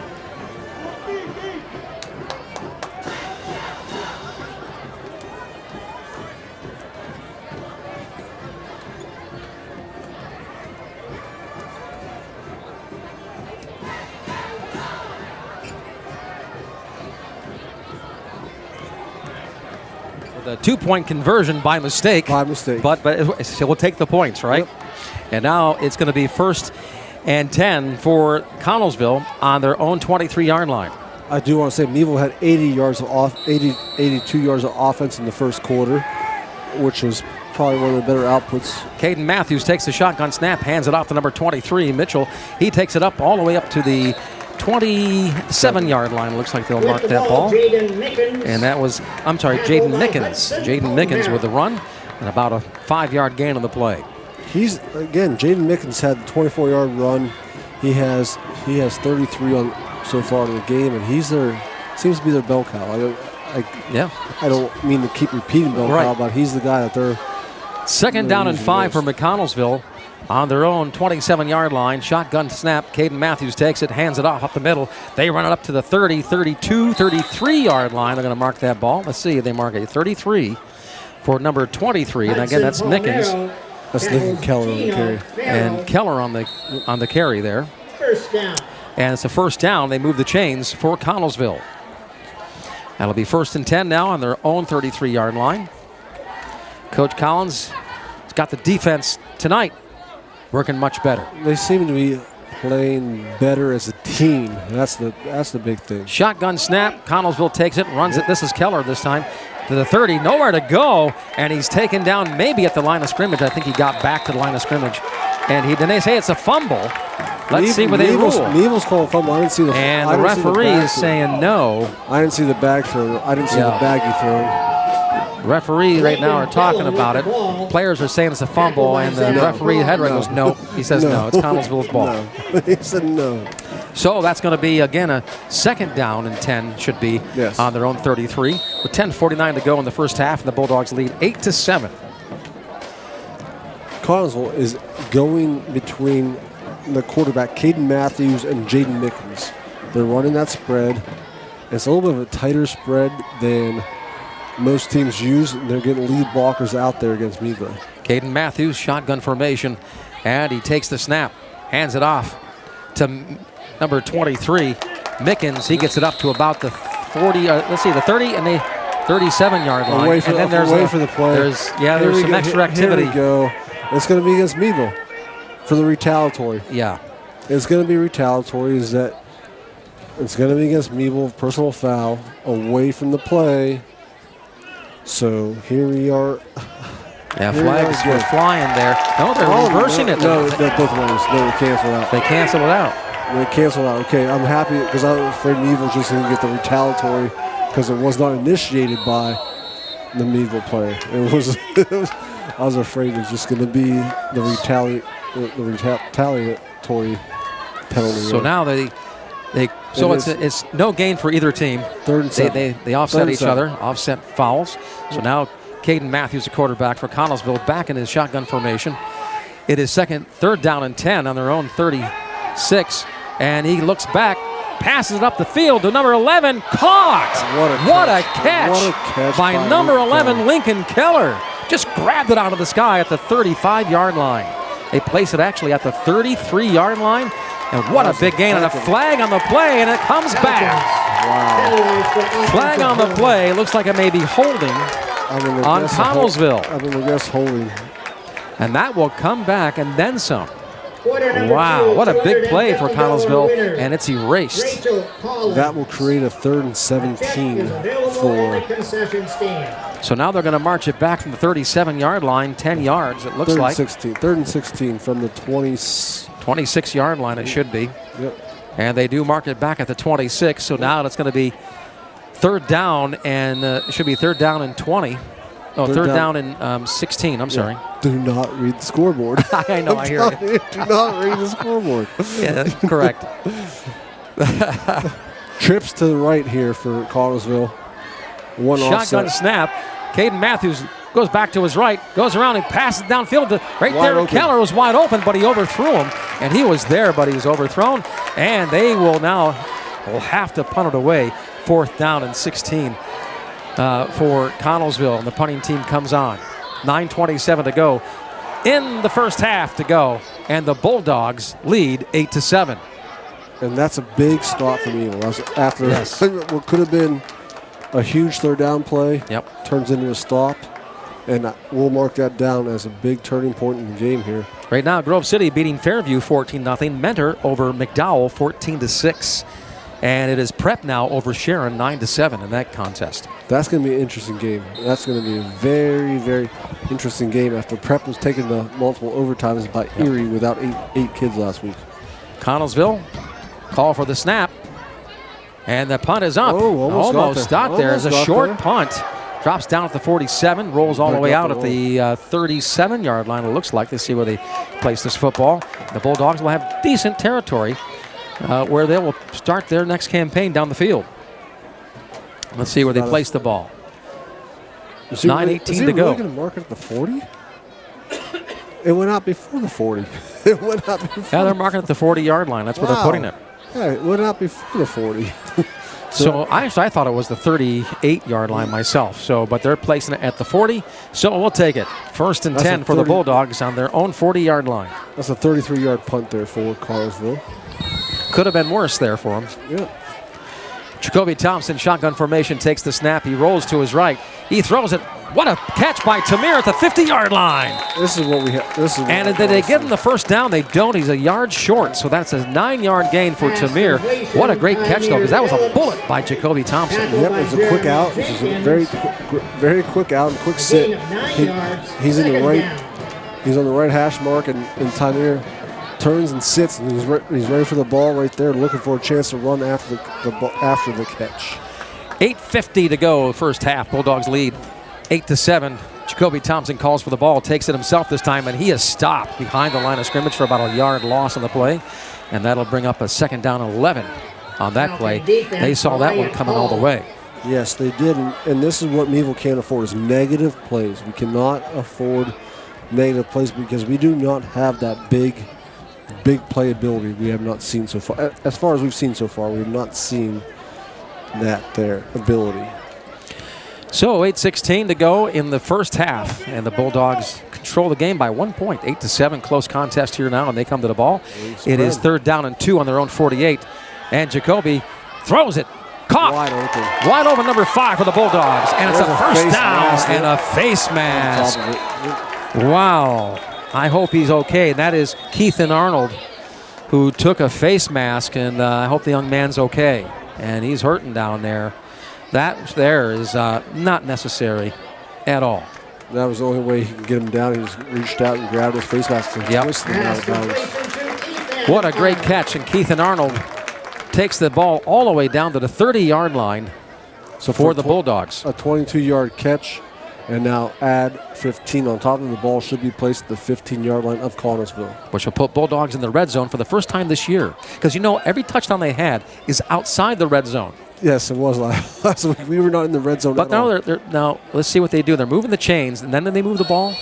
The 2-point conversion by mistake. By mistake. But we'll take the points, right? Yep. And now it's going to be 1st and 10 for Connellsville on their own 23-yard line. I do want to say Meadville had 82 yards of offense in the first quarter, which was probably one of the better outputs. Caden Matthews takes the shotgun snap, hands it off to number 23, Mitchell. He takes it up all the way up to the 27-yard line. Looks like they'll mark that ball. And that was, Jaden Mickens. Jaden Mickens with the run and about a 5-yard gain on the play. Jaden Mickens had the 24-yard run. He has 33 on so far in the game, and seems to be their bell cow. I don't mean to keep repeating bell cow, but he's the guy that they're 2nd down and 5 for McConnellsville. On their own 27-yard line, shotgun snap. Caden Matthews takes it, hands it off up the middle. They run it up to the 30, 32, 33-yard line. They're going to mark that ball. Let's see if they mark a 33 for number 23. And again, that's Mickens. That's Lincoln Keller on the carry. And Keller on the carry there. First down. And it's a first down. They move the chains for Connellsville. That'll be 1st and 10 now on their own 33-yard line. Coach Collins has got the defense tonight working much better. They seem to be playing better as a team. That's the big thing. Shotgun snap. Connellsville takes it, runs it. This is Keller this time to the 30. Nowhere to go, and he's taken down maybe at the line of scrimmage. I think he got back to the line of scrimmage, and then they say it's a fumble. Let's see what they rule. Meadville's calling fumble. I didn't see the. And the referee is saying no. I didn't see the bag throw. I didn't see the baggy throw. Referee right now are talking about it. Players are saying it's a fumble, and the referee head right goes no. He says no. It's Connellsville's ball. No. He said no. So that's going to be, again, a 2nd down and 10 should be on their own 33. With 10:49 to go in the first half, and the Bulldogs lead 8-7. Connellsville is going between the quarterback, Caden Matthews, and Jaden Mickens. They're running that spread. It's a little bit of a tighter spread than most teams use. They're getting lead blockers out there against Meadville. Caden Matthews, shotgun formation, and he takes the snap, hands it off to number 23, Mickens. He gets it up to about the 40, the 30 and the 37-yard line. Away for the play. There's some extra activity. Here we go. It's going to be against Meadville for the retaliatory. Yeah. It's going to be retaliatory. It's going to be against Meadville, personal foul, away from the play. So here we are. Yeah, flags were flying there. No, they're reversing it. No, both ways. No, they canceled out. They canceled it out. They canceled out. Okay, I'm happy because I was afraid Meadville just didn't get the retaliatory because it was not initiated by the Meadville player. It was I was afraid it was just going to be the retaliatory penalty. So now it's no gain for either team. 3rd and 7. They offset each other, offset fouls. So now Caden Matthews, the quarterback for Connellsville, back in his shotgun formation. It is 3rd down and 10 on their own 36. And he looks back, passes it up the field to number 11, caught. What a catch by number 11, Lincoln Keller. Just grabbed it out of the sky at the 35-yard line. They place it actually at the 33-yard line. And what a big gain, and a flag on the play, and it comes back. Wow. Flag on the play. Looks like it may be holding on Connellsville. I'm going to guess holding. And that will come back and then some. Wow, what a big play for Connellsville, and it's erased. That will create a 3rd and 17 for. So now they're going to march it back from the 37-yard line, 10 yards, it looks like. 3rd and 16 from the 26-yard line, it should be. Yep. And they do mark it back at the 26, so now it's going to be 3rd down, and it should be 3rd down and 20. Oh, third down and 16, I'm sorry. Do not read the scoreboard. I know, I hear you. Do not read the scoreboard. Yeah, that's correct. Trips to the right here for Connellsville. One Shotgun offset. snap. Caden Matthews goes back to his right, goes around and passes downfield. Right Wide there, open. Keller was wide open, but he overthrew him. And he was there, but he was overthrown. And they will have to punt it away. 4th down and 16 for Connellsville. And the punting team comes on. 9:27 to go. In the first half to go. And the Bulldogs lead 8-7. And that's a big stop from Meadville. After Yes. what could have been a huge 3rd down play, Yep. turns into a stop. And we'll mark that down as a big turning point in the game here. Right now, Grove City beating Fairview 14-0. Mentor over McDowell 14-6. And it is Prep now over Sharon 9-7 in that contest. That's going to be an interesting game. That's going to be a very, very interesting game after Prep was taken to multiple overtimes by Erie without eight kids last week. Connellsville call for the snap. And the punt is up. Oh, almost got there. there. It's a Almost got short there. punt. Drops down at the 47, rolls all the way Got out the at the 37-yard line, it looks like. Let's see where they place this football. The Bulldogs will have decent territory where they will start their next campaign down the field. Let's see where they place the ball. 9:18 to go. Is he really going to mark it at the 40? It went out before the 40. It went out before. Yeah, they're marking at the 40-yard line. That's where they're putting it. Yeah, it went out before the 40. So I thought it was the 38-yard line myself. But they're placing it at the 40. So we'll take it. 1st and 10 for the Bulldogs on their own 40-yard line. That's a 33-yard punt there for Connellsville. Could have been worse there for them. Yeah. Jacoby Thompson, shotgun formation, takes the snap. He rolls to his right. He throws it. What a catch by Tamir at the 50-yard line. This is what we have. And did they give him the first down? They don't. He's a yard short. So that's a 9-yard gain for Tamir. What a great catch, though, because that was a bullet by Jacoby Thompson. Yep, it was a quick out. It was a very quick out and quick sit. He's in the right. He's on the right hash mark, and Tamir turns and sits, and he's ready for the ball right there, looking for a chance to run after the catch. 8:50 to go, first half. Bulldogs lead 8-7. Jacoby Thompson calls for the ball, takes it himself this time, and he is stopped behind the line of scrimmage for about a yard loss on the play. And that'll bring up a 2nd down and 11 on that play. They saw that one coming all the way. Yes, they did, and this is what Meadville can't afford, is negative plays. We cannot afford negative plays because we do not have that big playability we have not seen so far. As far as we've seen so far, we have not seen their ability. So 8:16 to go in the first half, and the Bulldogs control the game by 1 point. 8-7, close contest here now, and they come to the ball. It is 3rd down and 2 on their own 48, and Jacoby throws it. Caught. Wide open number 5 for the Bulldogs, and it's a first down and a face mask. Wow. I hope he's okay. And that is Keithan Arnold, who took a face mask, and I hope the young man's okay. And he's hurting down there. That there is not necessary at all. That was the only way he could get him down. He just reached out and grabbed his face mask and twisted him out of bounds. What a great catch. And Keithan Arnold takes the ball all the way down to the 30-yard line for the Bulldogs. A 22-yard catch, and now add 15 on top of the ball should be placed at the 15-yard line of Connellsville. Which will put Bulldogs in the red zone for the first time this year. Because, every touchdown they had is outside the red zone. Yes, it was last week. We were not in the red zone at all. But now, let's see what they do. They're moving the chains, and then they move the ball?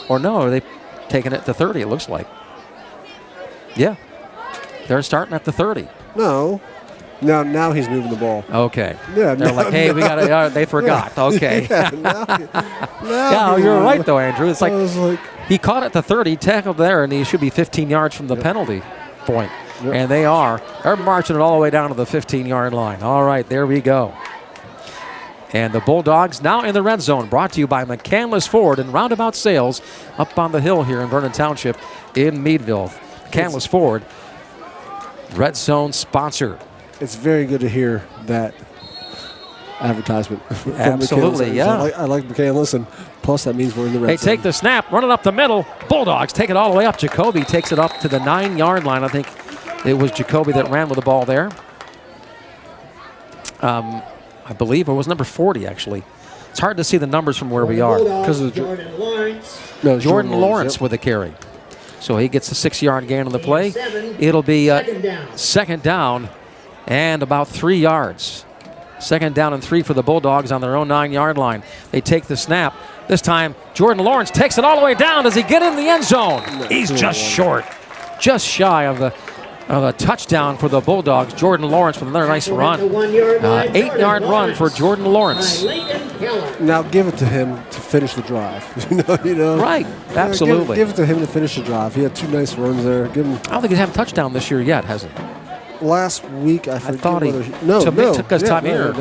Or no, are they taking it to 30, it looks like? Yeah. They're starting at the 30. No. Now he's moving the ball. Okay. Yeah. They're like, hey, we got to. They forgot. Okay. Yeah, now you're right though, Andrew. It's like He caught at the 30, tackled there, and he should be 15 yards from the penalty point. Yep. And they are. They're marching it all the way down to the 15-yard line. All right, there we go. And the Bulldogs now in the red zone, brought to you by McCandless Ford and Roundabout Sales up on the hill here in Vernon Township in Meadville. McCandless Ford, red zone sponsor. It's very good to hear that advertisement. From Absolutely, McCandless. yeah. I like McCandless, and plus that means we're in the red They zone. take the snap, run it up the middle. Bulldogs take it all the way up. Jacoby takes it up to the 9-yard line. I think it was Jacoby that ran with the ball there. I believe it was number 40, actually. It's hard to see the numbers from where we are. Because of Jordan Lawrence. No, Jordan Lawrence yep. with the carry. So he gets a 6-yard gain on the play. 7, It'll be second down. and about 3 yards. 2nd down and 3 for the Bulldogs on their own 9-yard line. They take the snap. This time, Jordan Lawrence takes it all the way down. Does he get in the end zone? He's just short. Just shy of a touchdown for the Bulldogs. Jordan Lawrence with another nice run. 8-yard run for Jordan Lawrence. Now give it to him to finish the drive. you know? Right, Yeah, absolutely. give it to him to finish the drive. He had 2 nice runs there. Give him. I don't think he's had a touchdown this year yet, has he? Last week, I thought he took his time here.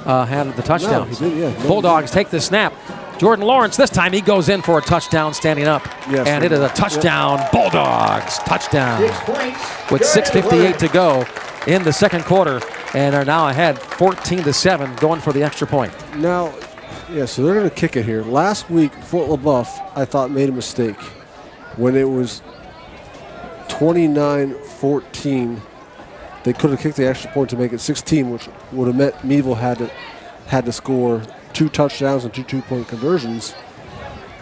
Had the touchdown. No, he did, yeah. No, Bulldogs take the snap. Jordan Lawrence, this time he goes in for a touchdown standing up. Yes, and it is a touchdown. Bulldogs, touchdown. 6 points. With Jordan 6:58 Lawrence. to go in the second quarter, and are now ahead 14-7, going for the extra point. Now, yeah, so they're going to kick it here. Last week, Fort LaBeouf, I thought, made a mistake when it was 29-14. They could have kicked the extra point to make it 16, which would have meant Meadville had to score 2 touchdowns and 2 two-point conversions,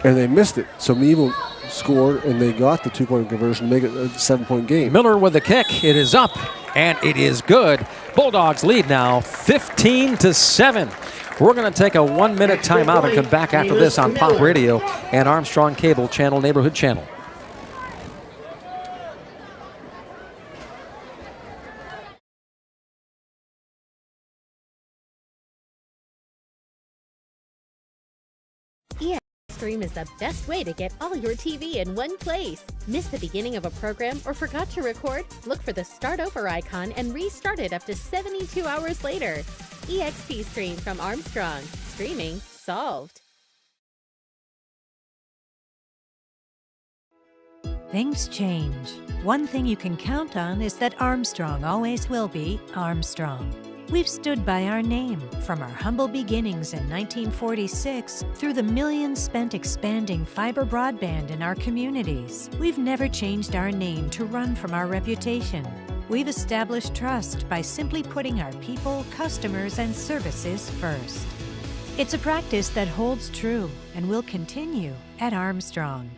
and they missed it. So Meadville scored, and they got the 2-point conversion, make it a 7-point game. Miller with the kick. It is up, and it is good. Bulldogs lead now 15-7. We're going to take a 1-minute timeout and come back after this on Pop Radio and Armstrong Cable Channel, Neighborhood Channel. Stream is the best way to get all your TV in one place. Miss the beginning of a program or forgot to record? Look for the Start Over icon and restart it up to 72 hours later. EXP Stream from Armstrong. Streaming solved. Things change. One thing you can count on is that Armstrong always will be Armstrong. We've stood by our name, from our humble beginnings in 1946 through the millions spent expanding fiber broadband in our communities. We've never changed our name to run from our reputation. We've established trust by simply putting our people, customers, and services first. It's a practice that holds true and will continue at Armstrong.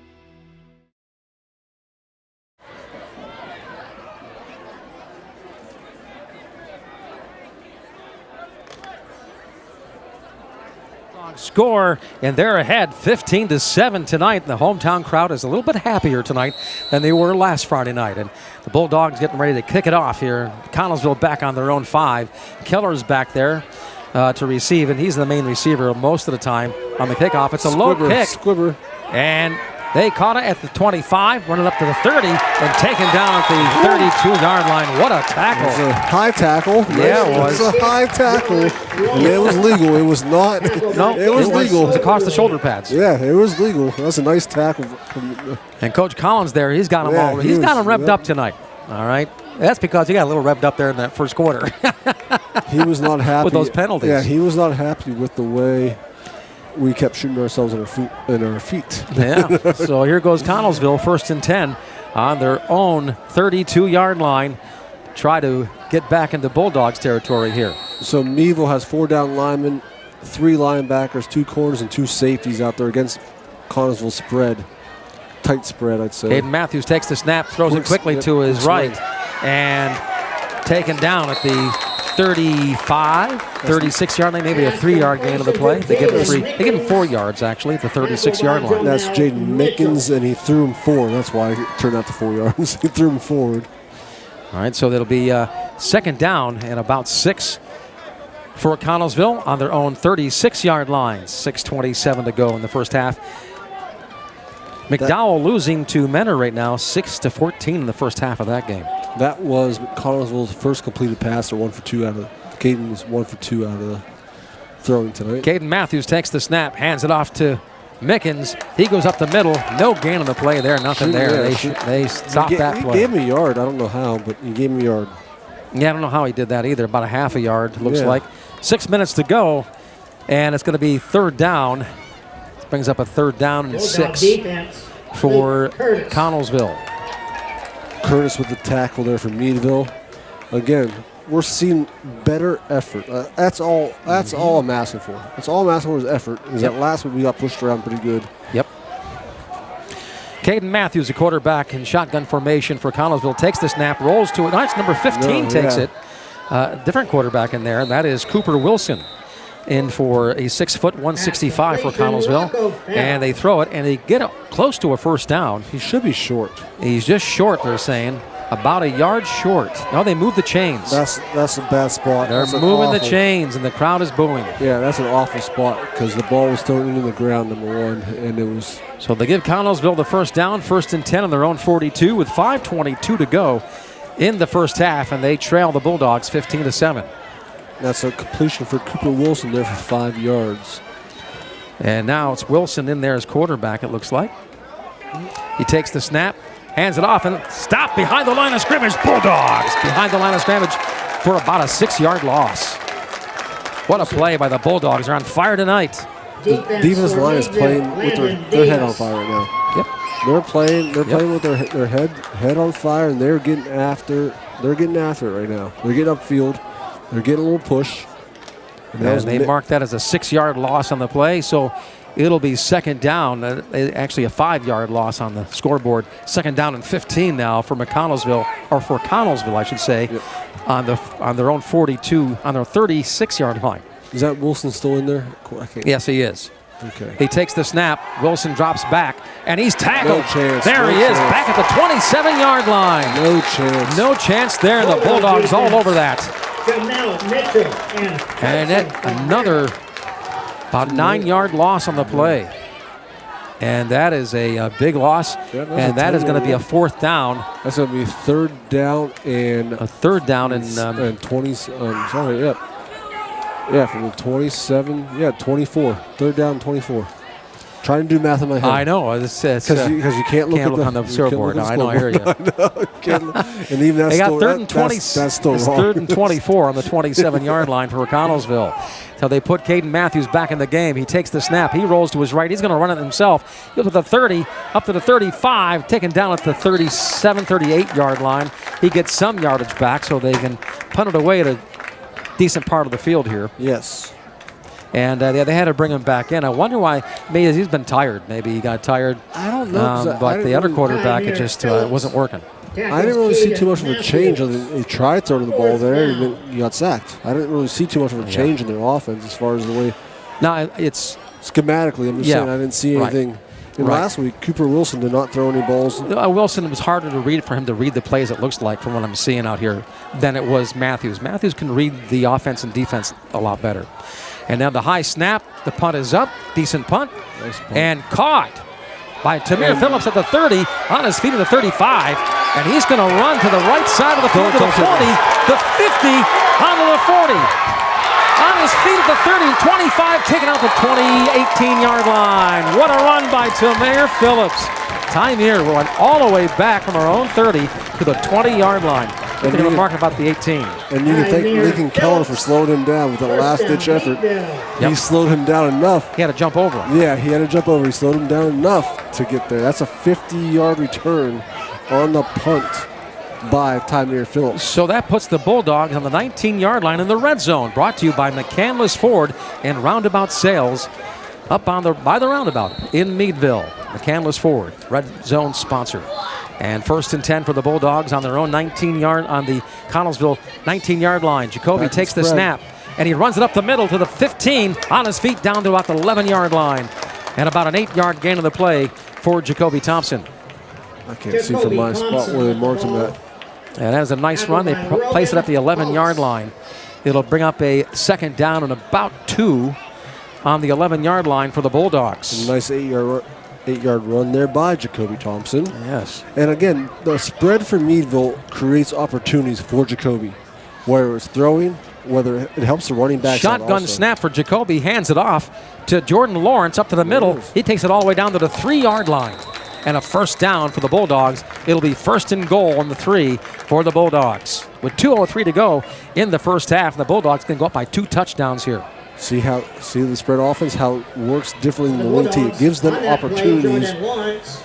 Score, and they're ahead 15-7 tonight. The hometown crowd is a little bit happier tonight than they were last Friday night, and the Bulldogs getting ready to kick it off here. Connellsville back on their own 5. Keller's back there to receive, and he's the main receiver most of the time on the kickoff. It's a low kick, Squibber. and they caught it at the 25, running up to the 30, and taken down at the 32-yard line. What a tackle. It was a high tackle. Yeah, it was. It was a high tackle. And it was legal. It was not. No, it was legal. It was across the shoulder pads. Yeah, it was legal. That's a nice tackle. And Coach Collins there, he's got him Yeah, all. he He's got was- him revved yep. up tonight. All right. That's because he got a little revved up there in that first quarter. He was not happy. With those penalties. Yeah, he was not happy with the way we kept shooting ourselves in our feet. Yeah. So here goes Connellsville, 1st and 10 on their own 32-yard line. Try to get back into Bulldogs territory here. So Meadville has 4 down linemen, 3 linebackers, 2 corners, and 2 safeties out there against Connellsville spread. Tight spread, I'd say. Aiden Matthews takes the snap, throws it quickly to his quick right, swing. and taken down at the 35, 36-yard line, maybe a 3-yard gain of the play. They give him 3. They give him 4 yards actually at the 36-yard line. That's Jaden Mickens, and he threw him 4. That's why it turned out to 4 yards. He threw him forward. All right, so that'll be 2nd down and about 6 for Connellsville on their own 36-yard line. 6:27 to go in the first half. McDowell losing to Menor right now, 6-14 in the first half of that game. That was Connellsville's first completed pass. They're 1 for 2 out of. Caden is 1 for 2 out of the throwing tonight. Caden Matthews takes the snap, hands it off to Mickens. He goes up the middle. No gain on the play there. Nothing there. They stopped that play. He gave him a yard. I don't know how, but he gave him a yard. Yeah, I don't know how he did that either. About a half a yard, looks like. 6 minutes to go, and it's going to be third down. This brings up a third down and 6 for Connellsville. Curtis with the tackle there for Meadville. Again, we're seeing better effort. That's all I'm asking for. That's all I'm asking for is effort. Is that last week we got pushed around pretty good. Yep. Caden Matthews, the quarterback in shotgun formation for Connellsville, takes the snap, rolls to it. Nice, number 15 takes it. Different quarterback in there, and that is Cooper Wilson in for a 6 foot 165 for Connellsville. And they throw it, and they get it close to a first down. He should be short. He's just short, they're saying. About a yard short. No, they moved the chains. That's a bad spot. They're moving the chains, and the crowd is booing. Yeah, that's an awful spot because the ball was thrown into the ground, number one, and it was. So they give Connellsville the first down, 1st and 10 on their own 42 with 5:22 to go in the first half, and they trail the Bulldogs 15-7. That's a completion for Cooper Wilson there for 5 yards. And now it's Wilson in there as quarterback, it looks like. He takes the snap, hands it off, and stop behind the line of scrimmage. Bulldogs behind the line of scrimmage for about a 6-yard loss. What a play by the Bulldogs. They're on fire tonight. The defense line is playing with their head on fire right now. Yep. They're playing with their head on fire, and they're getting after it right now. They're getting upfield. They're getting a little push. And they mark that as a 6-yard loss on the play, so it'll be second down, actually a 5-yard loss on the scoreboard. Second down and 15 now for Connellsville, I should say, on their own 42, on their 36-yard line. Is that Wilson still in there? Yes, he is. Okay. He takes the snap. Wilson drops back, and he's tackled. No chance. There he is, back at the 27-yard line. No chance. No chance there. The Bulldogs all over that. And another about 9-yard loss on the play. And that is a big loss. And that is going to be a 4th down. That's going to be 3rd down and a 3rd down and 20. Yeah, from the 27. Yeah, 24. 3rd down, 24. Trying to do math in my head. I know. Because you can't look on the scoreboard. I know. I hear you. And even that's they got still, 3rd and 20. That's still wrong. 3rd and 24 on the 27-yard line for Connellsville. So they put Caden Matthews back in the game. He takes the snap. He rolls to his right. He's going to run it himself. He goes to the 30, up to the 35, taken down at the 37, 38-yard line. He gets some yardage back so they can punt it away at a decent part of the field here. Yes. And they had to bring him back in. I wonder why. Maybe he's been tired. Maybe he got tired. I don't know. But the other quarterback, it just wasn't working. I didn't really see too much of a change. He tried throwing the ball there, and then he got sacked. I didn't really see too much of a change in their offense as far as the way. Now, it's schematically, I'm just saying I didn't see anything. And last week, Cooper Wilson did not throw any balls. Wilson, it was harder to read for him to read the plays, it looks like, from what I'm seeing out here, than it was Matthews. Matthews can read the offense and defense a lot better. And now the high snap, the punt is up, decent punt, nice punt. And caught by Tamir Phillips at the 30, on his feet at the 35, and he's going to run to the right side of the field to the 40, the 50, onto the 40. On his feet at the 30, 25, taken out the 18-yard line. What a run by Tamir Phillips. Tamir went all the way back from our own 30 to the 20-yard line. They're going to mark about the 18. And you can thank Lincoln Keller for slowing him down with that last-ditch effort. He slowed him down enough. He had to jump over him. Yeah, he had to jump over. He slowed him down enough to get there. That's a 50-yard return on the punt by Tamir Phillips. So that puts the Bulldogs on the 19-yard line in the red zone. Brought to you by McCandless Ford and Roundabout Sales up by the roundabout in Meadville. McCandless Ford, red zone sponsor. And 1st and 10 for the Bulldogs on their own 19-yard, on the Connellsville 19-yard line. Jacoby takes the snap, and he runs it up the middle to the 15, on his feet down to about the 11-yard line. And about an 8-yard gain of the play for Jacoby Thompson. I can't see from my spot where they marked him at. And that was a nice run. They place it at the 11-yard line. It'll bring up a 2nd down and about 2 on the 11-yard line for the Bulldogs. A nice 8-yard 8-yard run there by Jacoby Thompson. Yes. And again, the spread for Meadville creates opportunities for Jacoby, whether it's throwing, whether it helps the running back. Shotgun snap for Jacoby, hands it off to Jordan Lawrence up to the middle. He takes it all the way down to the 3-yard line. And a first down for the Bulldogs. It'll be first and goal on the 3 for the Bulldogs. With 2:03 to go in the first half, the Bulldogs can go up by 2 touchdowns here. See the spread offense, how it works differently than the wing team. It gives them opportunities,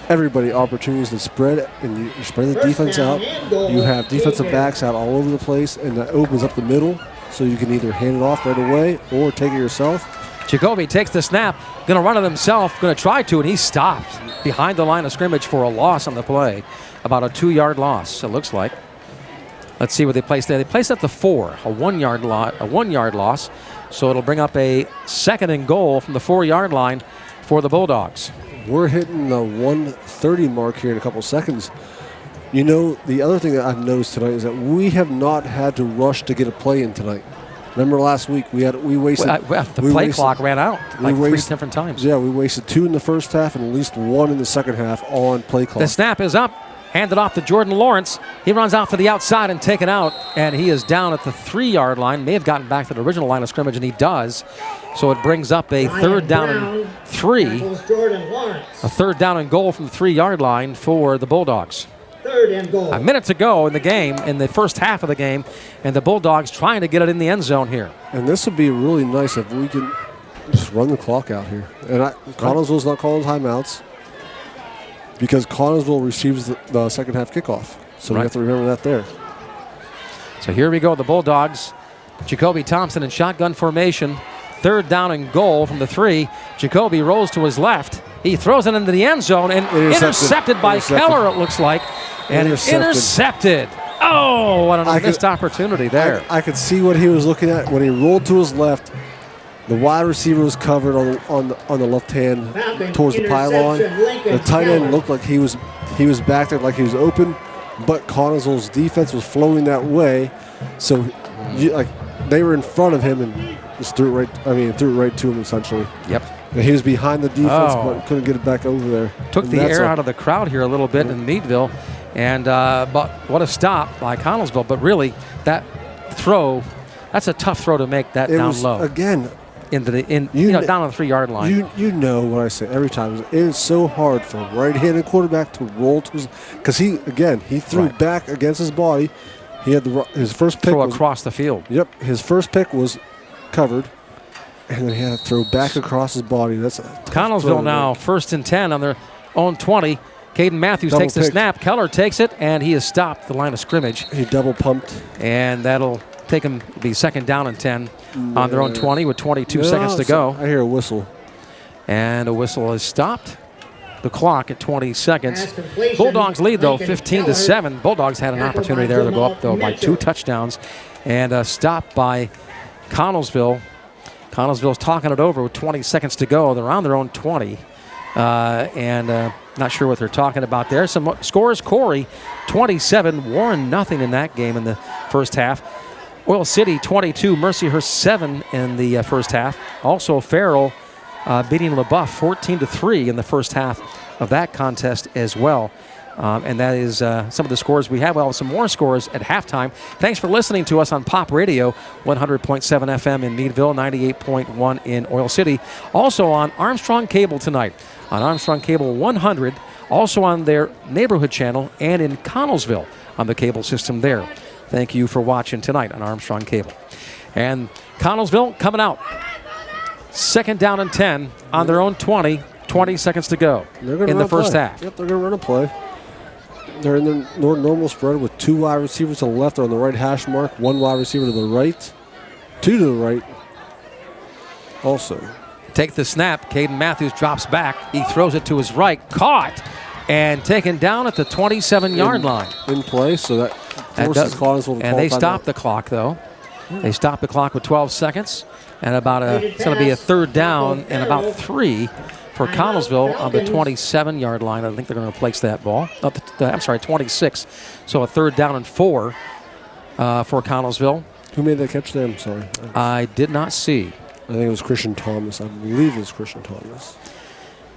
everybody opportunities to spread, and you spread the defense out. You have defensive backs out all over the place, and that opens up the middle, so you can either hand it off right away or take it yourself. Jacoby takes the snap, going to run it himself, going to try to, and he stopped behind the line of scrimmage for a loss on the play. About a 2-yard loss, it looks like. Let's see what they placed there. They placed at the 4, a 1-yard loss. So it'll bring up a second and goal from the 4-yard line for the Bulldogs. We're hitting the 1:30 mark here in a couple seconds. You know, the other thing that I've noticed tonight is that we have not had to rush to get a play in tonight. Remember last week we wasted the play clock ran out like 3 different times. Yeah, we wasted 2 in the first half and at least 1 in the second half on play clock. The snap is up, handed off to Jordan Lawrence. He runs out to the outside and taken out, and he is down at the 3-yard line. May have gotten back to the original line of scrimmage, and he does. So it brings up a third down and 3. A third down and goal from the 3-yard line for the Bulldogs. Third and goal. A minute to go in the game, in the first half of the game, and the Bulldogs trying to get it in the end zone here. And this would be really nice if we can just run the clock out here. And Connellsville's not calling timeouts because Connellsville receives the second half kickoff. So we have to remember that there. So here we go, the Bulldogs. Jacoby Thompson in shotgun formation. Third down and goal from the 3. Jacoby rolls to his left. He throws it into the end zone and intercepted by Keller, it looks like. And intercepted. Oh, what a missed opportunity there. I could see what he was looking at. When he rolled to his left, the wide receiver was covered on the left hand towards the pylon. The tight end looked like he was back there like he was open, but Connellsville's defense was flowing that way. So they were in front of him and just threw it right to him essentially. Yep. And he was behind the defense, but couldn't get it back over there. Took the air out of the crowd here a little bit in Meadville. And but what a stop by Connellsville. But really, that throw, that's a tough throw to make that down low. Again, down on the 3-yard line. You know what I say every time. It is so hard for a right-handed quarterback to roll to his, because he threw back against his body. He had his first pick throw across the field. Yep, his first pick was covered, and then he had to throw back across his body. That's Connellsville now first and 10 on their own 20. Caden Matthews takes the snap. Keller takes it, and he has stopped the line of scrimmage. He double pumped. And that'll take him to be second down and 10 on their own 20 with 22 seconds to go. I hear a whistle. And a whistle has stopped the clock at 20 seconds. Bulldogs lead, though, 15-7. Bulldogs had an opportunity there to go up, though, by 2 touchdowns. And stopped by Connellsville. Connellsville's talking it over with 20 seconds to go. They're on their own 20. Not sure what they're talking about there. Some scores: Corey 27, Warren nothing in that game in the first half. Oil City 22, Mercyhurst 7 in the first half. Also Farrell beating LaBeouf 14-3 in the first half of that contest as well. And that is some of the scores we have. We'll have some more scores at halftime. Thanks for listening to us on Pop Radio, 100.7 FM in Meadville, 98.1 in Oil City. Also on Armstrong Cable tonight, on Armstrong Cable 100, also on their neighborhood channel, and in Connellsville on the cable system there. Thank you for watching tonight on Armstrong Cable. And Connellsville coming out. Second down and 10 on their own 20. 20 seconds to go in the first half. Yep, they're going to run a play. They're in the normal spread with 2 wide receivers to the left or on the right hash mark, 1 wide receiver to the right, 2 to the right also. Take the snap. Caden Matthews drops back. He throws it to his right. Caught and taken down at the 27-yard line. In play, so that forces Connellsville to and they stop the clock, though. They stop the clock with 12 seconds. And it's going to be a third down and about 3 for Connellsville on the 27-yard line. I think they're going to place that ball. 26. So a third down and 4 for Connellsville. Who made that catch there? I'm sorry. I did not see. I think it was Christian Thomas. I believe it was Christian Thomas.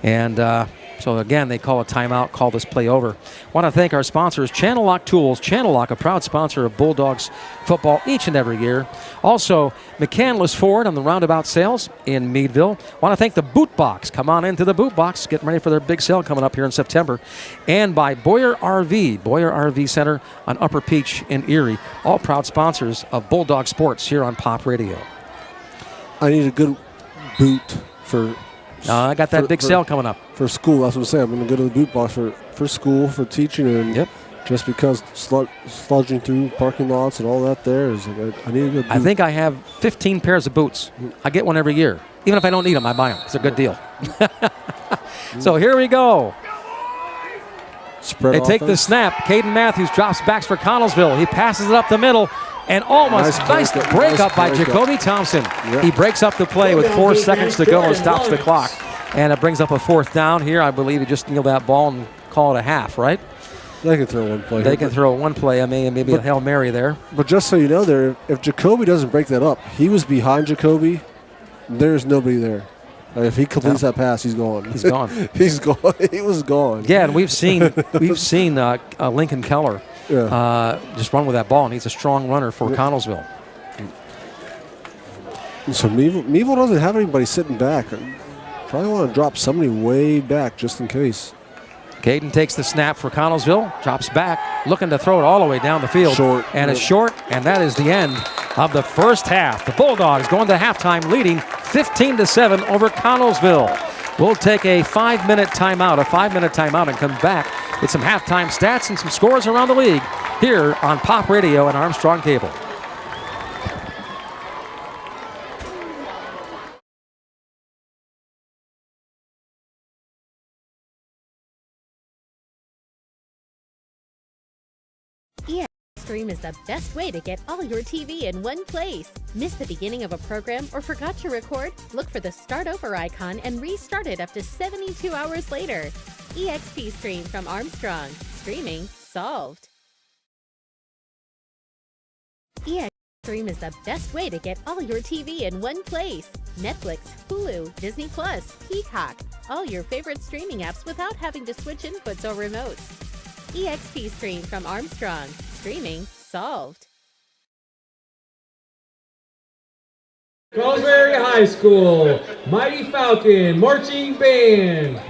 And so again, they call a timeout, call this play over. Want to thank our sponsors, Channel Lock Tools. Channel Lock, a proud sponsor of Bulldogs football each and every year. Also, McCandless Ford on the roundabout sales in Meadville. Want to thank the Boot Box. Come on into the Boot Box, getting ready for their big sale coming up here in September. And by Boyer RV Center on Upper Peach in Erie. All proud sponsors of Bulldog Sports here on Pop Radio. I need a good boot for... I got that big sale coming up. For school, that's what I'm saying. I'm going to go to the boot box for school, for teaching, and just because sludging through parking lots and all that there is, I need a good boot. I think I have 15 pairs of boots. I get one every year. Even if I don't need them, I buy them. It's a good deal. So here we go. They take the snap. Caden Matthews drops backs for Connellsville. He passes it up the middle. And almost nice break up by Jacoby Thompson. Yep. He breaks up the play with 4 seconds to go and stops the clock. And it brings up a 4th down here. I believe he just kneeled that ball and call it a half, right? They can throw one play. They can throw one play. I mean, maybe a Hail Mary there. But just so you know there, if Jacoby doesn't break that up, he was behind Jacoby. There's nobody there. If he completes that pass, he's gone. He's gone. He's gone. He was gone. Yeah, and we've seen Lincoln Keller just run with that ball, and he's a strong runner for Connellsville. So Meadville doesn't have anybody sitting back. Probably want to drop somebody way back just in case. Caden takes the snap for Connellsville, drops back, looking to throw it all the way down the field. Short. And it's short, and that is the end of the first half. The Bulldogs going to halftime leading 15-7 over Connellsville. We'll take a 5-minute timeout, and come back with some halftime stats and some scores around the league here on Pop Radio and Armstrong Cable. Stream is the best way to get all your TV in one place. Miss the beginning of a program or forgot to record? Look for the Start Over icon and restart it up to 72 hours later. EXP Stream from Armstrong. Streaming solved. EXP Stream is the best way to get all your TV in one place. Netflix, Hulu, Disney Plus, Peacock. All your favorite streaming apps without having to switch inputs or remotes. EXP Stream from Armstrong. Streaming solved. Connellsville High School, Mighty Falcon Marching Band.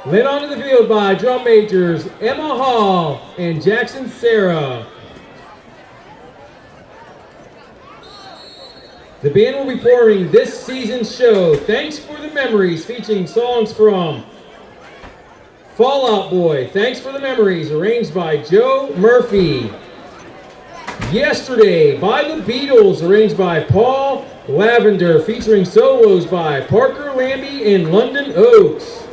Led onto the field by drum majors Emma Hall and Jackson Sarah. The band will be performing this season's show, Thanks for the Memories, featuring songs from Fall Out Boy, Thanks for the Memories, arranged by Joe Murphy. Yesterday by the Beatles, arranged by Paul Lavender, featuring solos by Parker Lambie and London Oaks.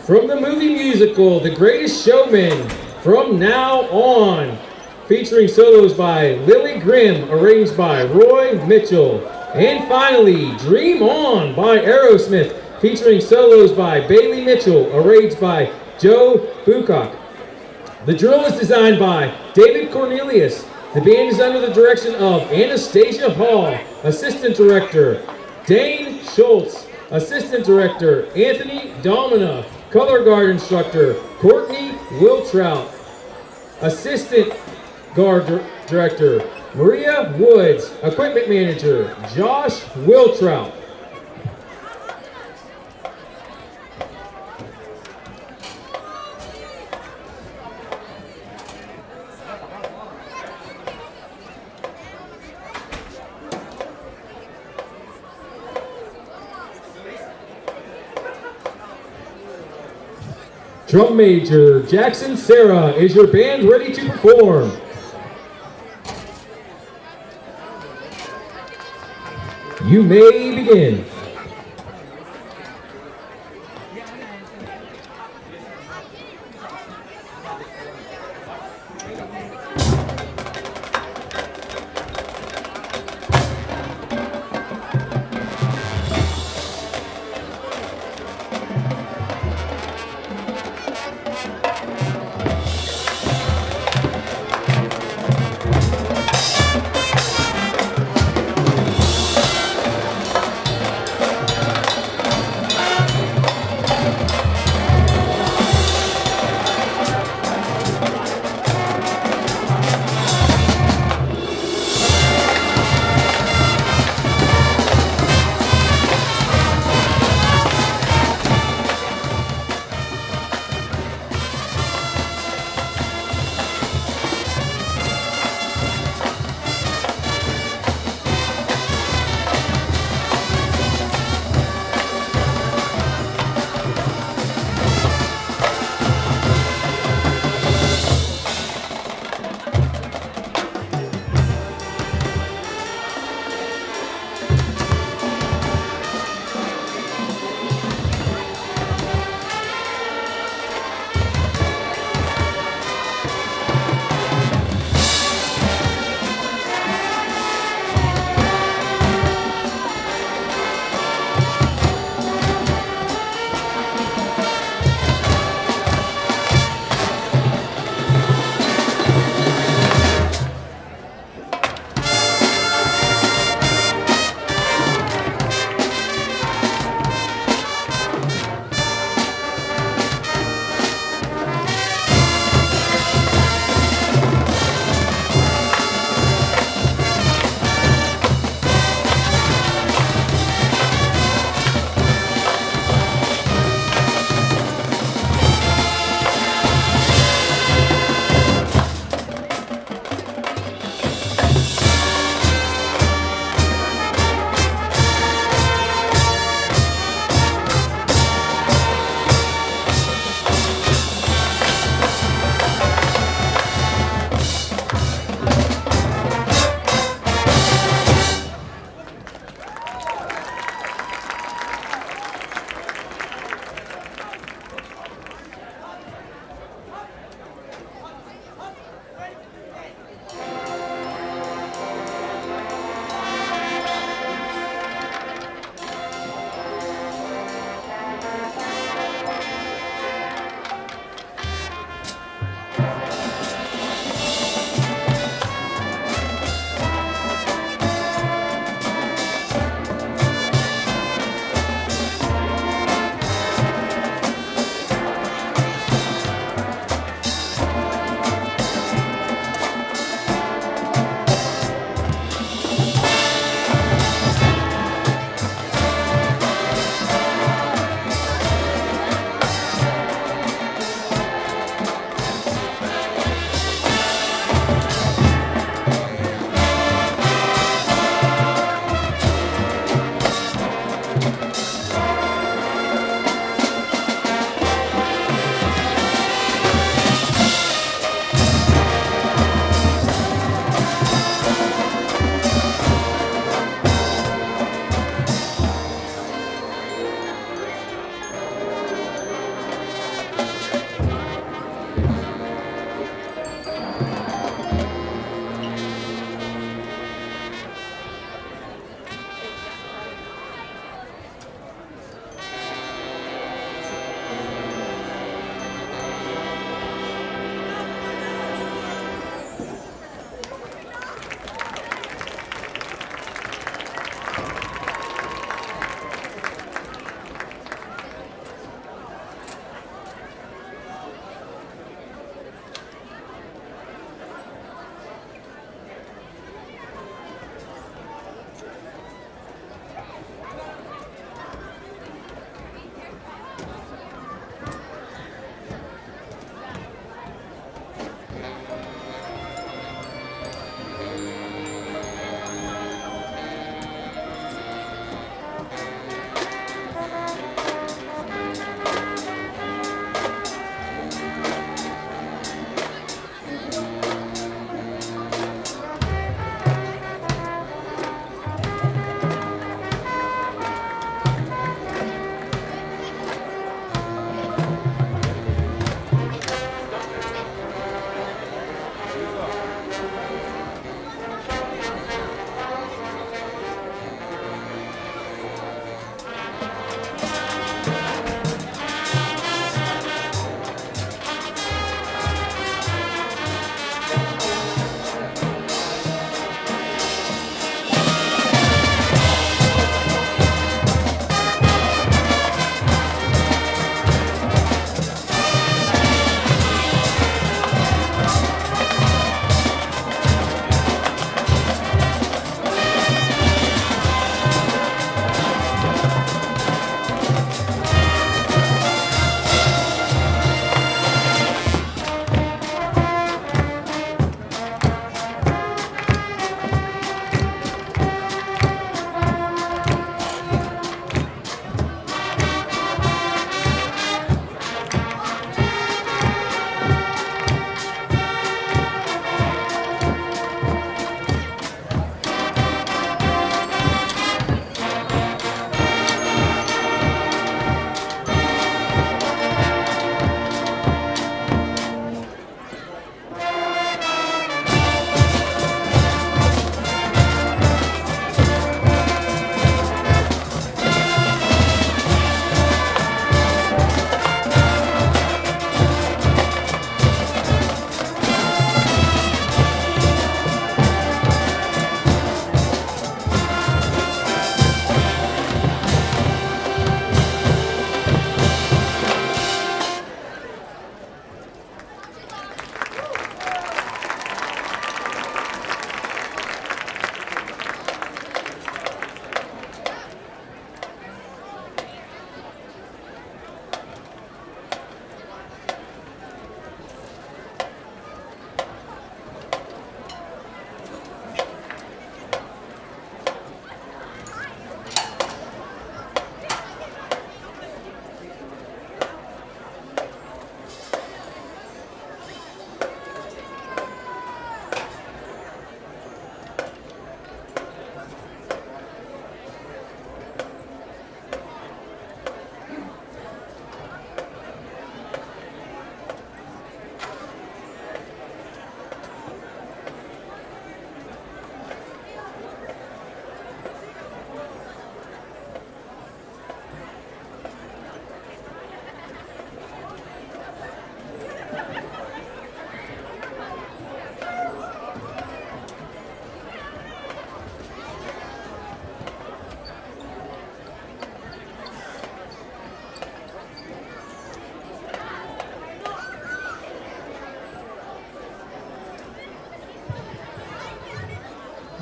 From the movie musical, The Greatest Showman, From Now On, featuring solos by Lily Grimm, arranged by Roy Mitchell. And finally, Dream On by Aerosmith, featuring solos by Bailey Mitchell, arranged by Joe Bucock. The drill was designed by David Cornelius. The band is under the direction of Anastasia Hall, Assistant Director, Dane Schultz, Assistant Director, Anthony Domina, Color Guard Instructor, Courtney Wiltrout, Assistant Guard Director, Maria Woods, Equipment Manager, Josh Wiltrout. Drum major Jackson Sarah, is your band ready to perform? You may begin.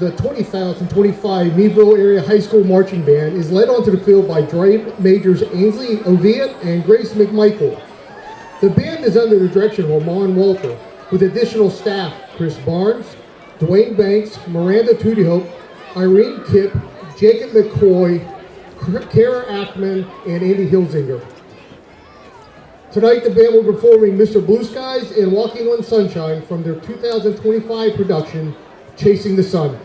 The 2025 Meadville Area High School Marching Band is led onto the field by Drum Majors Ainsley Oviatt and Grace McMichael. The band is under the direction of Ramon Walter, with additional staff Chris Barnes, Dwayne Banks, Miranda Tudihope, Irene Kipp, Jacob McCoy, Kara Ackman, and Andy Hilzinger. Tonight, the band will be performing Mr. Blue Skies and Walking on Sunshine from their 2025 production, Chasing the Sun.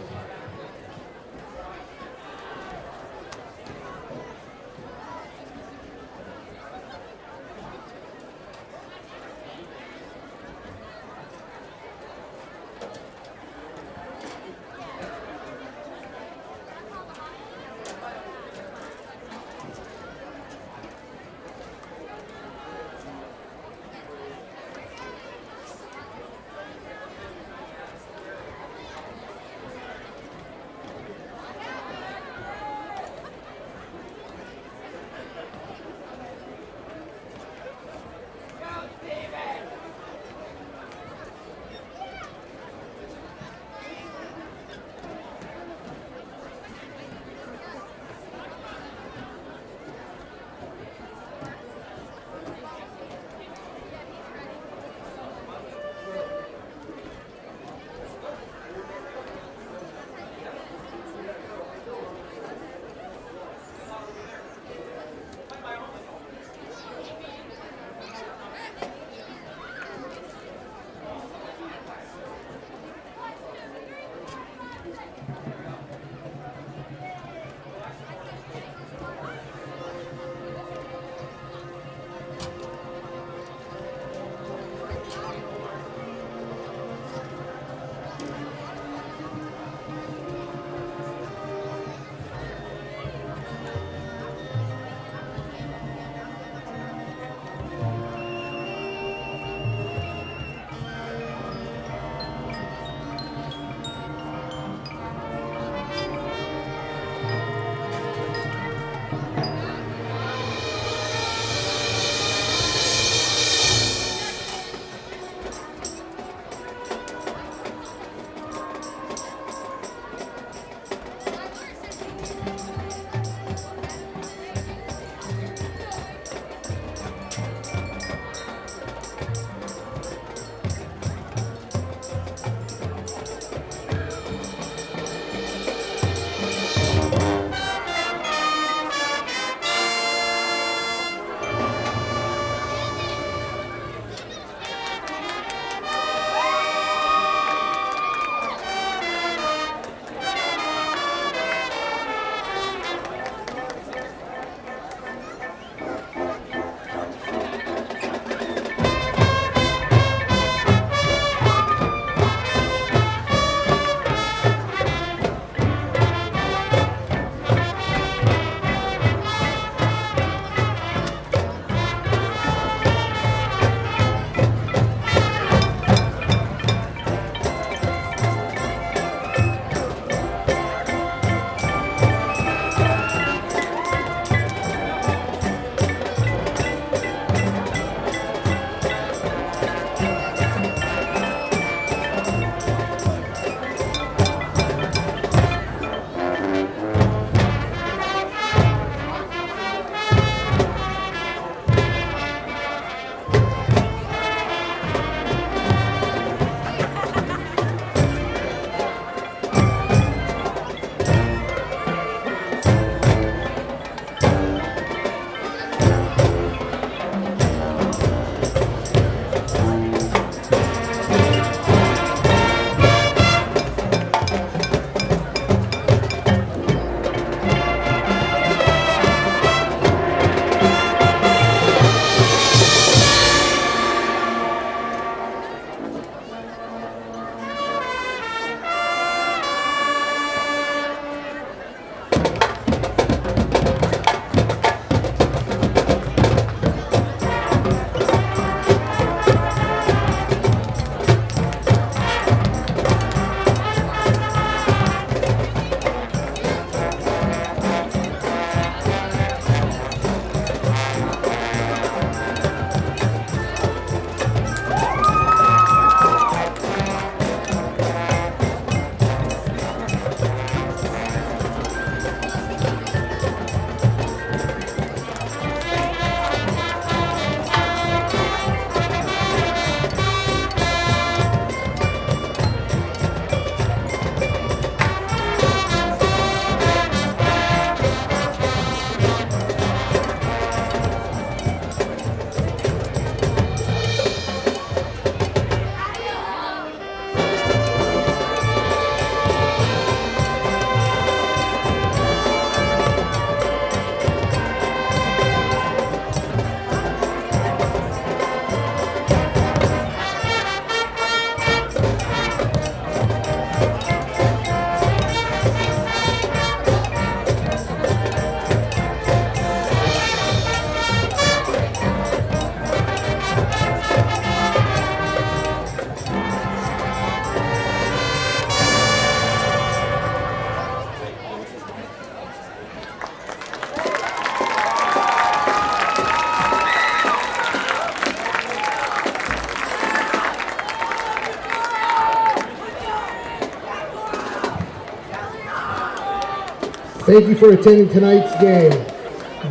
Thank you for attending tonight's game.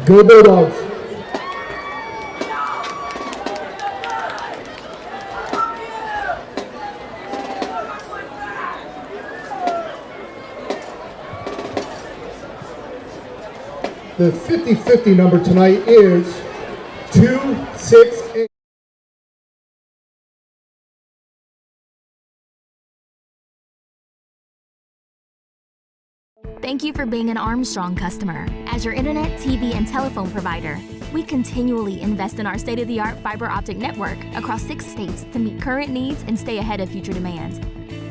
Go Bulldogs! The 50-50 number tonight is 268. Thank you for being an Armstrong customer. As your internet, TV, and telephone provider, we continually invest in our state-of-the-art fiber optic network across 6 states to meet current needs and stay ahead of future demands.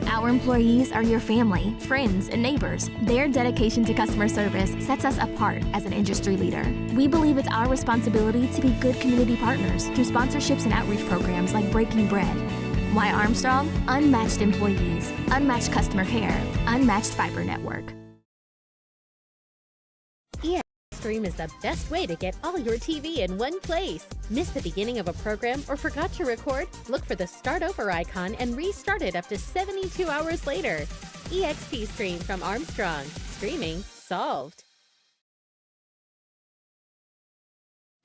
Our employees are your family, friends, and neighbors. Their dedication to customer service sets us apart as an industry leader. We believe it's our responsibility to be good community partners through sponsorships and outreach programs like Breaking Bread. Why Armstrong? Unmatched employees, unmatched customer care, unmatched fiber network. Stream is the best way to get all your TV in one place. Miss the beginning of a program or forgot to record? Look for the Start Over icon and restart it up to 72 hours later. EXP Stream from Armstrong. Streaming solved.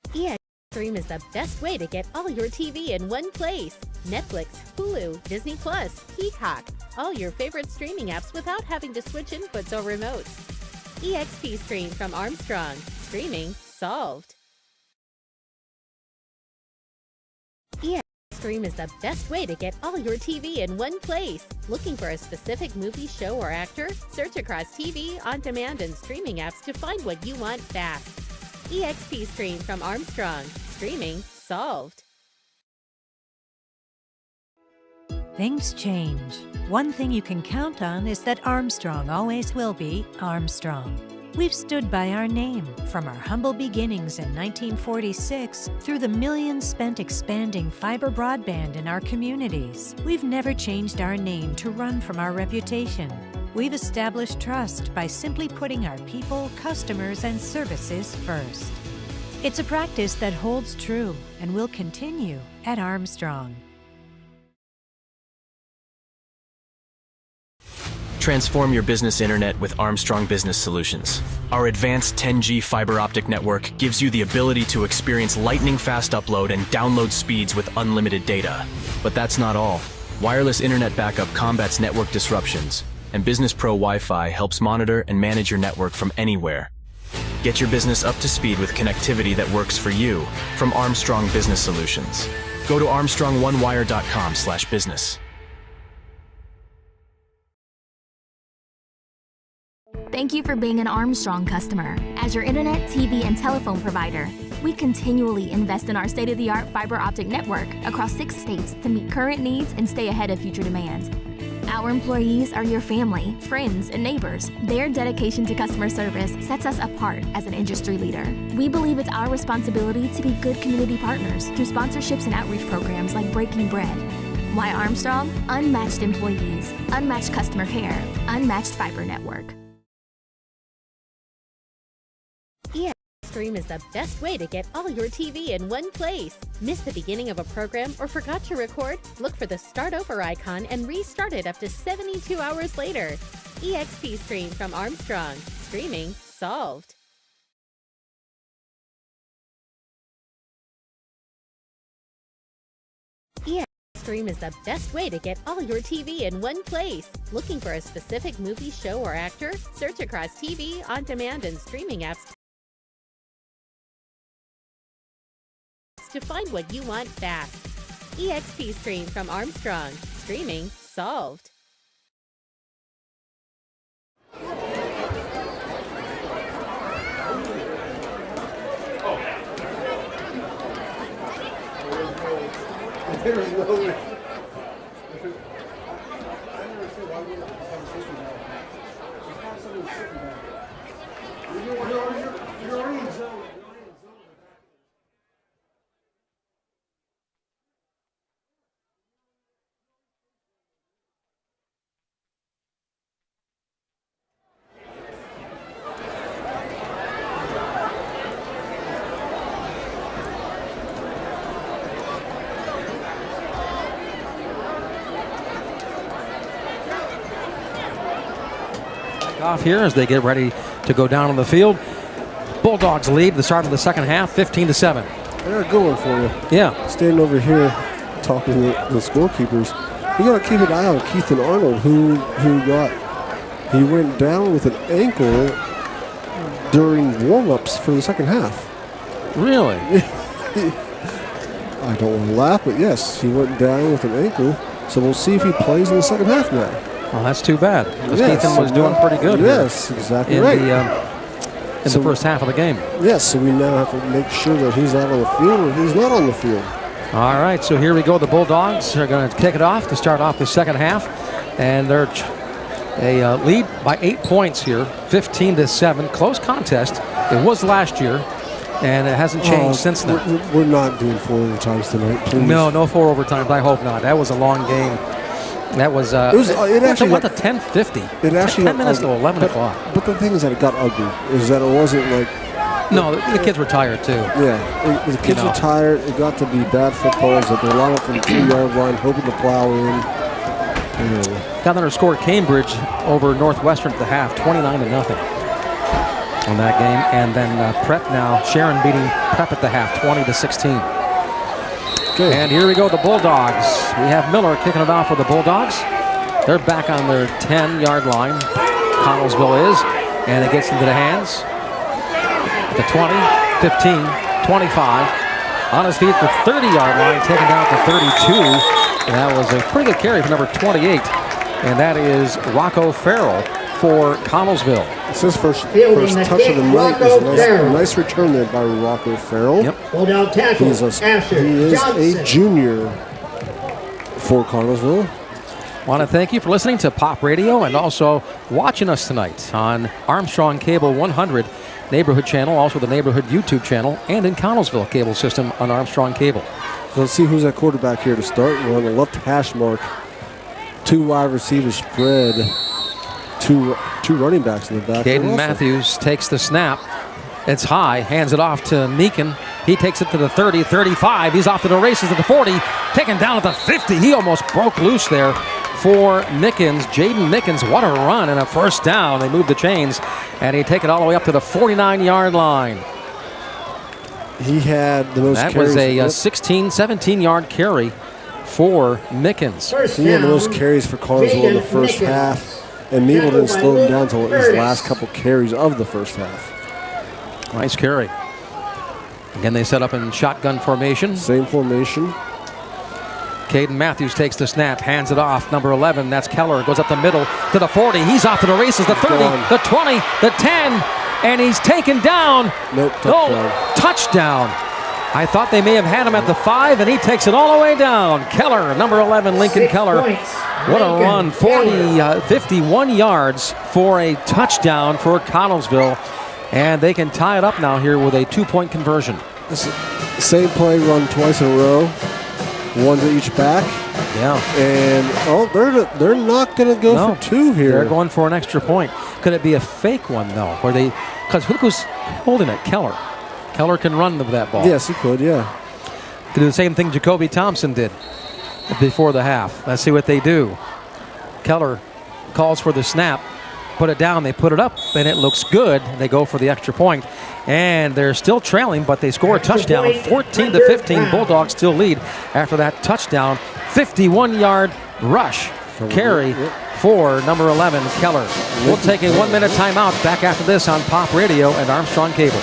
EXP Stream is the best way to get all your TV in one place. Netflix, Hulu, Disney Plus, Peacock, all your favorite streaming apps without having to switch inputs or remotes. EXP Stream from Armstrong. Streaming solved. EXP Stream is the best way to get all your TV in one place. Looking for a specific movie, show, or actor? Search across TV, on-demand, and streaming apps to find what you want fast. EXP Stream from Armstrong. Streaming solved. Things change. One thing you can count on is that Armstrong always will be Armstrong. We've stood by our name from our humble beginnings in 1946 through the millions spent expanding fiber broadband in our communities. We've never changed our name to run from our reputation. We've established trust by simply putting our people, customers, and services first. It's a practice that holds true and will continue at Armstrong. Transform your business internet with Armstrong Business Solutions. Our advanced 10G fiber optic network gives you the ability to experience lightning-fast upload and download speeds with unlimited data. But that's not all. Wireless internet backup combats network disruptions, and Business Pro Wi-Fi helps monitor and manage your network from anywhere. Get your business up to speed with connectivity that works for you from Armstrong Business Solutions. Go to armstrongonewire.com/business. Thank you for being an Armstrong customer. As your internet, TV, and telephone provider, we continually invest in our state-of-the-art fiber optic network across 6 states to meet current needs and stay ahead of future demands. Our employees are your family, friends, and neighbors. Their dedication to customer service sets us apart as an industry leader. We believe it's our responsibility to be good community partners through sponsorships and outreach programs like Breaking Bread. Why Armstrong? Unmatched employees, unmatched customer care, unmatched fiber network. Stream is the best way to get all your TV in one place. Miss the beginning of a program or forgot to record? Look for the Start Over icon and restart it up to 72 hours later. EXP Stream from Armstrong. Streaming solved. EXP Stream is the best way to get all your TV in one place. Looking for a specific movie, show, or actor? Search across TV, on-demand, and streaming apps to find what you want fast. EXP Stream from Armstrong. Streaming solved. Off here as they get ready to go down on the field. Bulldogs lead the start of the second half, 15-7. I got a good one for you. Yeah. Standing over here talking to the scorekeepers, we got to keep an eye on Keith and Arnold, he went down with an ankle during warm-ups for the second half. Really? I don't want to laugh, but yes, he went down with an ankle. So we'll see if he plays in the second half now. Well, that's too bad. Because Yes, Keithan was doing pretty good. Yes, exactly in right. In the first half of the game. Yes, so we now have to make sure that he's out on the field or he's not on the field. All right, so here we go. The Bulldogs are going to kick it off to start off the second half. And they're a lead by 8 points here, 15-7. Close contest. It was last year, and it hasn't changed since then. We're not doing 4 overtimes tonight, please. No 4 overtimes. I hope not. That was a long game. That was. It actually went to 10:50. It actually 10 minutes to 11 o'clock. But the thing is that it got ugly. Is that it wasn't like. No, the kids were tired too. Yeah, the kids were tired. It got to be bad footballs. That they line up from the 3-yard line, hoping to plow in. Got another score. Cambridge over Northwestern at the half, 29-0 on that game, and then Prep now. Sharon beating Prep at the half, 20-16. Good. And here we go, the Bulldogs. We have Miller kicking it off with the Bulldogs. They're back on their 10-yard line. Connellsville is, and it gets into the hands. The 20, 15, 25. On his feet at the 30-yard line, taken down to 32. And that was a pretty good carry for number 28. And that is Rocco Farrell for Connellsville. It's his first touch of the night. A nice return there by Rocco Farrell. Yep. Bulldog tackle. He is a junior for Connellsville. Want to thank you for listening to Pop Radio and also watching us tonight on Armstrong Cable 100 Neighborhood Channel, also the Neighborhood YouTube channel, and in Connellsville cable system on Armstrong Cable. Let's see who's at quarterback here to start. We're on the left hash mark. 2 wide receivers spread. Two running backs in the back. Caden Matthews takes the snap. It's high, hands it off to Meekin. He takes it to the 30, 35. He's off to the races at the 40, taken down at the 50. He almost broke loose there for Mickens. Jaden Mickens, what a run and a first down. They move the chains, and he take it all the way up to the 49-yard line. He had the most That carries. was a 16, 17-yard carry for Mickens. He had the most carries for Connellsville in the first half. And Meadville didn't slow him down until his last couple carries of the first half. Nice carry. Again, they set up in shotgun formation. Same formation. Caden Matthews takes the snap, hands it off. Number 11, that's Keller, goes up the middle to the 40. He's off to the races, the 30, the 20, the 10, and he's taken down. Nope, touchdown. Touchdown. I thought they may have had him at the 5, and he takes it all the way down. Keller, number 11, Lincoln Keller. What a run, 51 yards for a touchdown for Connellsville. And they can tie it up now here with a 2-point conversion. Same play run twice in a row. One to each back. Yeah. And, they're not going to go for 2 here. They're going for an extra point. Could it be a fake one, though? Because who's holding it? Keller. Keller can run with that ball. Yes, he could, yeah. Could do the same thing Jacoby Thompson did before the half. Let's see what they do. Keller calls for the snap, put it down, they put it up, and it looks good. They go for the extra point, and they're still trailing, but they score a touchdown, 14-15. Bulldogs still lead after that touchdown. 51-yard rush carry for number 11, Keller. We'll take a 1-minute timeout. Back after this on Pop Radio and Armstrong Cable.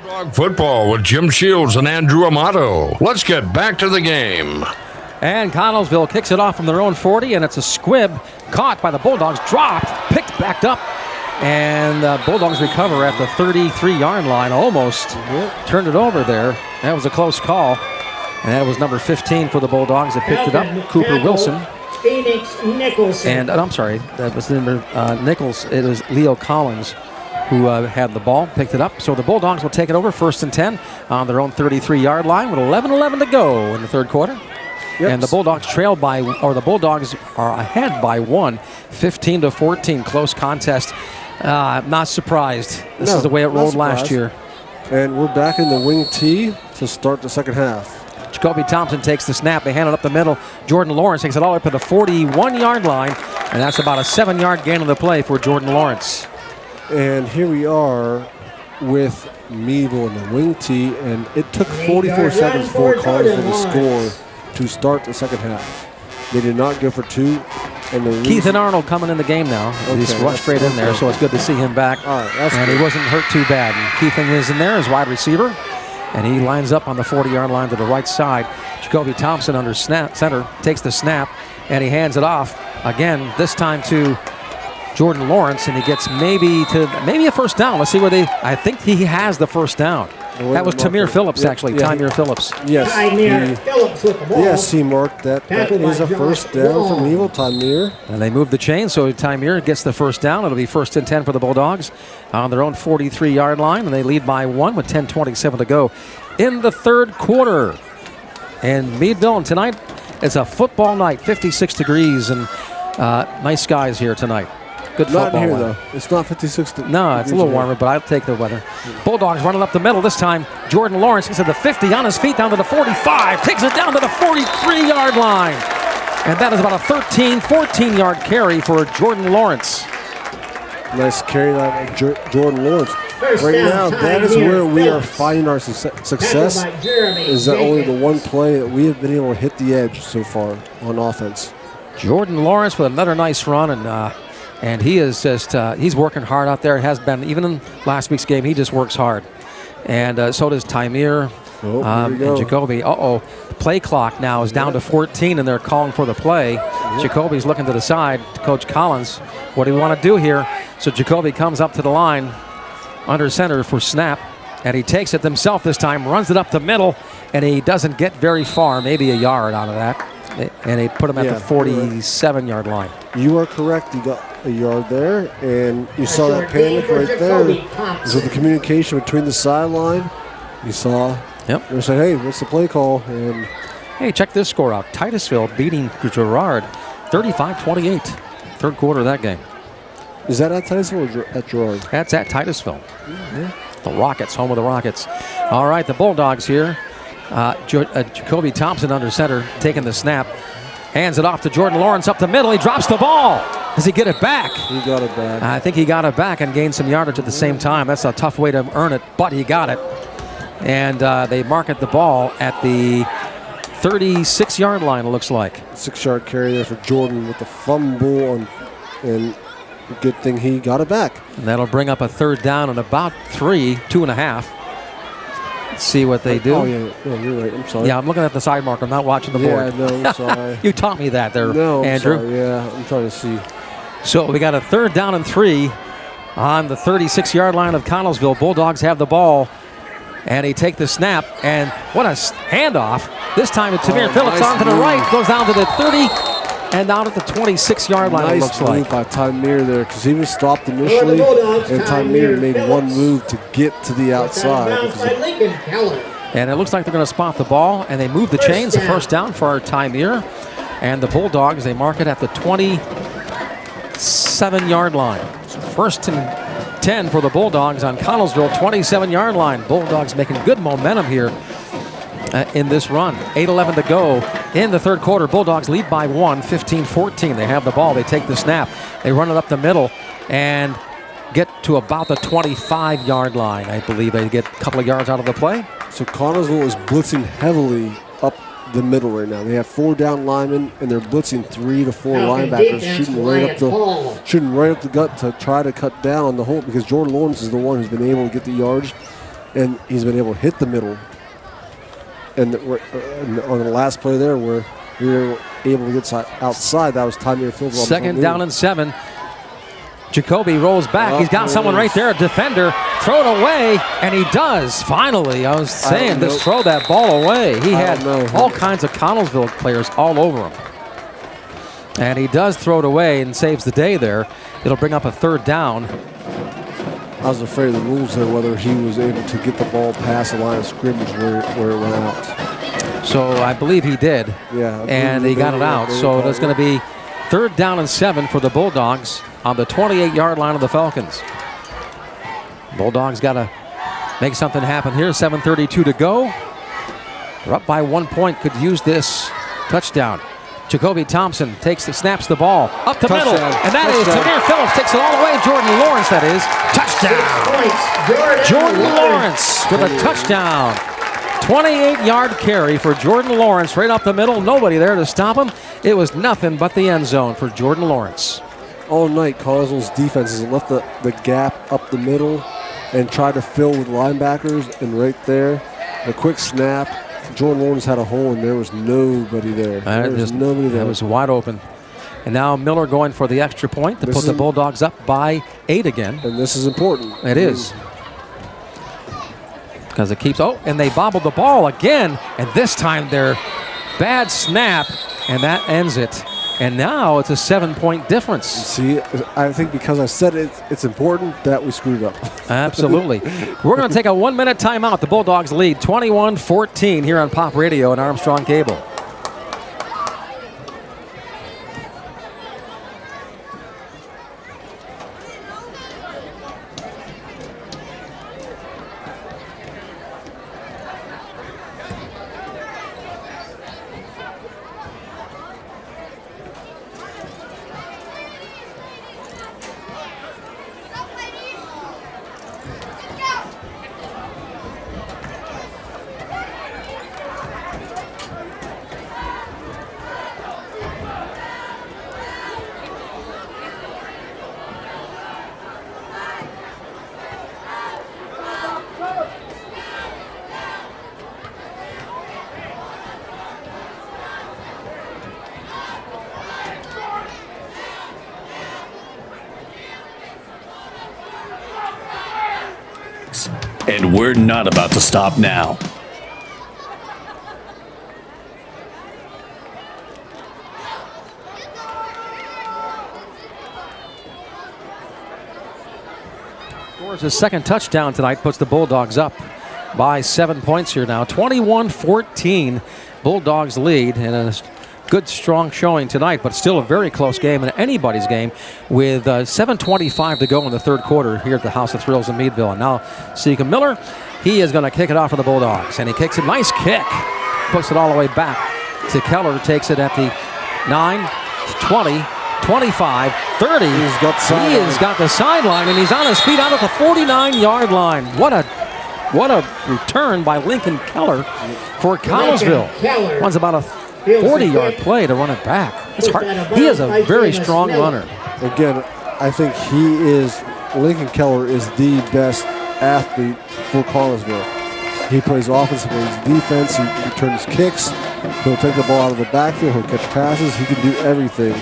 Bulldog football with Jim Shields and Andrew Amato. Let's get back to the game. And Connellsville kicks it off from their own 40, and it's a squib caught by the Bulldogs, dropped, picked back up, and the Bulldogs recover at the 33-yard line, almost turned it over there. That was a close call, and that was number 15 for the Bulldogs that picked it up, Cooper Wilson. Phoenix Nicholson. And I'm sorry, that was number Nichols. It was Leo Collins who had the ball, picked it up. So the Bulldogs will take it over, 1st and 10 on their own 33-yard line with 11:11 to go in the third quarter. Yep. And the Bulldogs the Bulldogs are ahead by 1, 15-14, close contest. Not surprised. This is the way it rolled last year. And we're back in the wing tee to start the second half. Jacoby Thompson takes the snap. They hand it up the middle. Jordan Lawrence takes it all the way up to the 41-yard line, and that's about a 7-yard gain on the play for Jordan Lawrence. And here we are with Meadville in the wing tee, and it took 44 seconds for Connellsville to score to start the second half. They did not go for 2. And Keith and Arnold coming in the game now. He's rushed straight in there, so it's good to see him back. And he wasn't hurt too bad. And Keith is in there as wide receiver, and he lines up on the 40-yard line to the right side. Jacoby Thompson under center takes the snap, and he hands it off again, this time to Jordan Lawrence, and he gets maybe a first down. Let's see where I think he has the first down. That was Tamir Phillips, actually. Tamir Phillips. Yes. Phillips with the ball. Yes, he marked that. That is a first down from Meadville, Tamir. And they move the chain, so Tamir gets the first down. It'll be 1st and 10 for the Bulldogs on their own 43-yard line, and they lead by 1 with 10:27 to go in the third quarter. And Meadville, and tonight it's a football night, 56 degrees, and nice skies here tonight. Good football. Not here, though. It's not 56 degrees. No, it's a little warmer, but I'll take the weather. Bulldogs running up the middle this time. Jordan Lawrence gets to the 50, on his feet, down to the 45, takes it down to the 43-yard line. And that is about a 14-yard carry for Jordan Lawrence. Nice carry by Jordan Lawrence. Right now, that is where we are finding our success, is that only the one play that we have been able to hit the edge so far on offense. Jordan Lawrence with another nice run, and he is just, he's working hard out there. It has been, even in last week's game, he just works hard. And so does Tamir and Jacoby. The play clock now is down to 14, and they're calling for the play. Jacoby's looking to the side to Coach Collins. What do we want to do here? So Jacoby comes up to the line under center for snap, and he takes it himself this time, runs it up the middle, and he doesn't get very far, maybe a yard out of that. And they put him at the 47-yard line. You are correct. You got a yard there, and you saw that panic right there. So the communication between the sideline, you saw. Yep. They said, "Hey, what's the play call?" And hey, check this score out. Titusville beating Girard 35-28. Third quarter of that game. Is that at Titusville or at Girard? That's at Titusville. The Rockets, home of the Rockets. All right, the Bulldogs here. Jacoby Thompson under center, taking the snap. Hands it off to Jordan Lawrence up the middle. He drops the ball. Does he get it back? He got it back. I think he got it back and gained some yardage at the same time. That's a tough way to earn it, but he got it. And they market the ball at the 36-yard line, it looks like. 6-yard carry there for Jordan with the fumble, and good thing he got it back. And that'll bring up a third down and about 2.5. Let's see what they do. Oh, yeah. No, you're right. I'm sorry. Yeah, I'm looking at the side marker. I'm not watching the board. Yeah, no, I'm sorry. You taught me that there, no, Andrew. Sorry. Yeah, I'm trying to see. So we got a third down and 3 on the 36-yard line of Connellsville. Bulldogs have the ball, and he take the snap, and what a handoff. This time it's Tamir Phillips nice onto the right, goes down to the 30, and down at the 26-yard line, it looks like. Nice move by Tamir there, because he was stopped initially, and Tamir made one move to get to the outside. And it looks like they're going to spot the ball, and they move the chains. A first down for our Tamir. And the Bulldogs, they mark it at the 27-yard line. So 1st and 10 for the Bulldogs on Connellsville, 27-yard line. Bulldogs making good momentum here in this run. 8:11 to go in the third quarter. Bulldogs lead by 1, 15-14. They have the ball. They take the snap. They run it up the middle and get to about the 25-yard line. I believe they get a couple of yards out of the play. So Connellsville is blitzing heavily up the middle right now. They have 4 down linemen, and they're blitzing 3 to 4 linebackers, shooting right up the gut to try to cut down on the hole, because Jordan Lawrence is the one who's been able to get the yards and he's been able to hit the middle. And on the last play there where we were able to get outside, that was time near field goal. Second down and 7. Jacoby rolls back. He's got someone right there, a defender. Throw it away, and he does. Finally, I was saying, just throw that ball away. He had all kinds of Connellsville players all over him. And he does throw it away and saves the day there. It'll bring up a 3rd down. I was afraid of the rules there, whether he was able to get the ball past the line of scrimmage where it went out. So I believe he did. Yeah. And he got it out. So there's going to be 3rd down and 7 for the Bulldogs on the 28-yard line of the Falcons. Bulldogs got to make something happen here. 7:32 to go. They're up by 1 point. Could use this touchdown. Jacoby Thompson snaps the ball up the middle, and that is Tamir Phillips takes it all the way. Jordan Lawrence, that is. Touchdown. Jordan Lawrence with a touchdown. 28-yard carry for Jordan Lawrence right up the middle. Nobody there to stop him. It was nothing but the end zone for Jordan Lawrence. All night, Connellsville's defense has left the gap up the middle and tried to fill with linebackers, and right there, a quick snap. Jordan Lawrence had a hole, and there was nobody there. Nobody there. It was wide open. And now Miller going for the extra point to put the Bulldogs up by 8 again. And this is important. It is. Because it keeps, and they bobbled the ball again. And this time they're bad snap, and that ends it. And now it's a 7-point difference. See, I think because I said it's important that we screwed up. Absolutely. We're going to take a 1-minute timeout. The Bulldogs lead 21-14 here on Pop Radio and Armstrong Cable. And we're not about to stop now. Scores his second touchdown tonight, puts the Bulldogs up by 7 points here now. 21-14, Bulldogs lead, and a good, strong showing tonight, but still a very close game and anybody's game with 7:25 to go in the 3rd quarter here at the House of Thrills in Meadville. And now Seacom Miller, he is going to kick it off for the Bulldogs, and he kicks it. Nice kick. Puts it all the way back to Keller. Takes it at the 9, 20, 25, 30. He has got the sideline, and he's on his feet out at the 49-yard line. What a return by Lincoln Keller for Connellsville. One's about a 40-yard play to run it back. It's hard. He is a very strong runner. Again, I think Lincoln Keller is the best athlete for Connellsville. He plays offense, he plays defense, he returns kicks, he'll take the ball out of the backfield, he'll catch passes, he can do everything.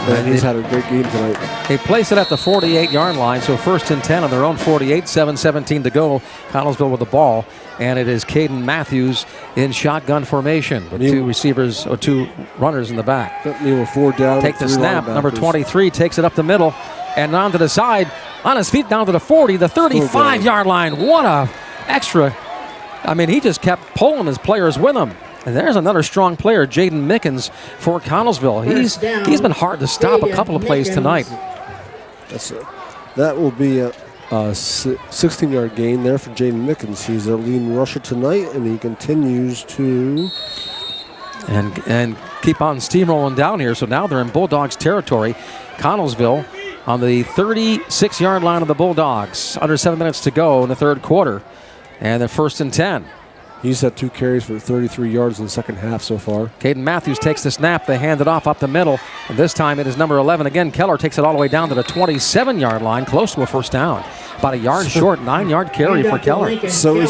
And he's had a great game tonight. They place it at the 48-yard line, so 1st and 10 on their own 48, 7:17 to go. Connellsville with the ball, and it is Caden Matthews in shotgun formation with two runners in the back. With 4 down. Take the snap. Number 23 takes it up the middle and onto the side, on his feet down to the 40, the 35-yard line. What a extra. I mean, he just kept pulling his players with him. And there's another strong player, Jaden Mickens, for Connellsville. He's been hard to stop a couple of plays tonight. That will be a 16-yard gain there for Jaden Mickens. He's their leading rusher tonight, and he continues to and keep on steamrolling down here. So now they're in Bulldogs territory. Connellsville on the 36-yard line of the Bulldogs. Under 7 minutes to go in the 3rd quarter, and they're 1st and 10. He's had 2 carries for 33 yards in the second half so far. Caden Matthews takes the snap. They hand it off up the middle. And this time it is number 11 again. Keller takes it all the way down to the 27-yard line, close to a first down. About a yard short, 9-yard carry for Keller. So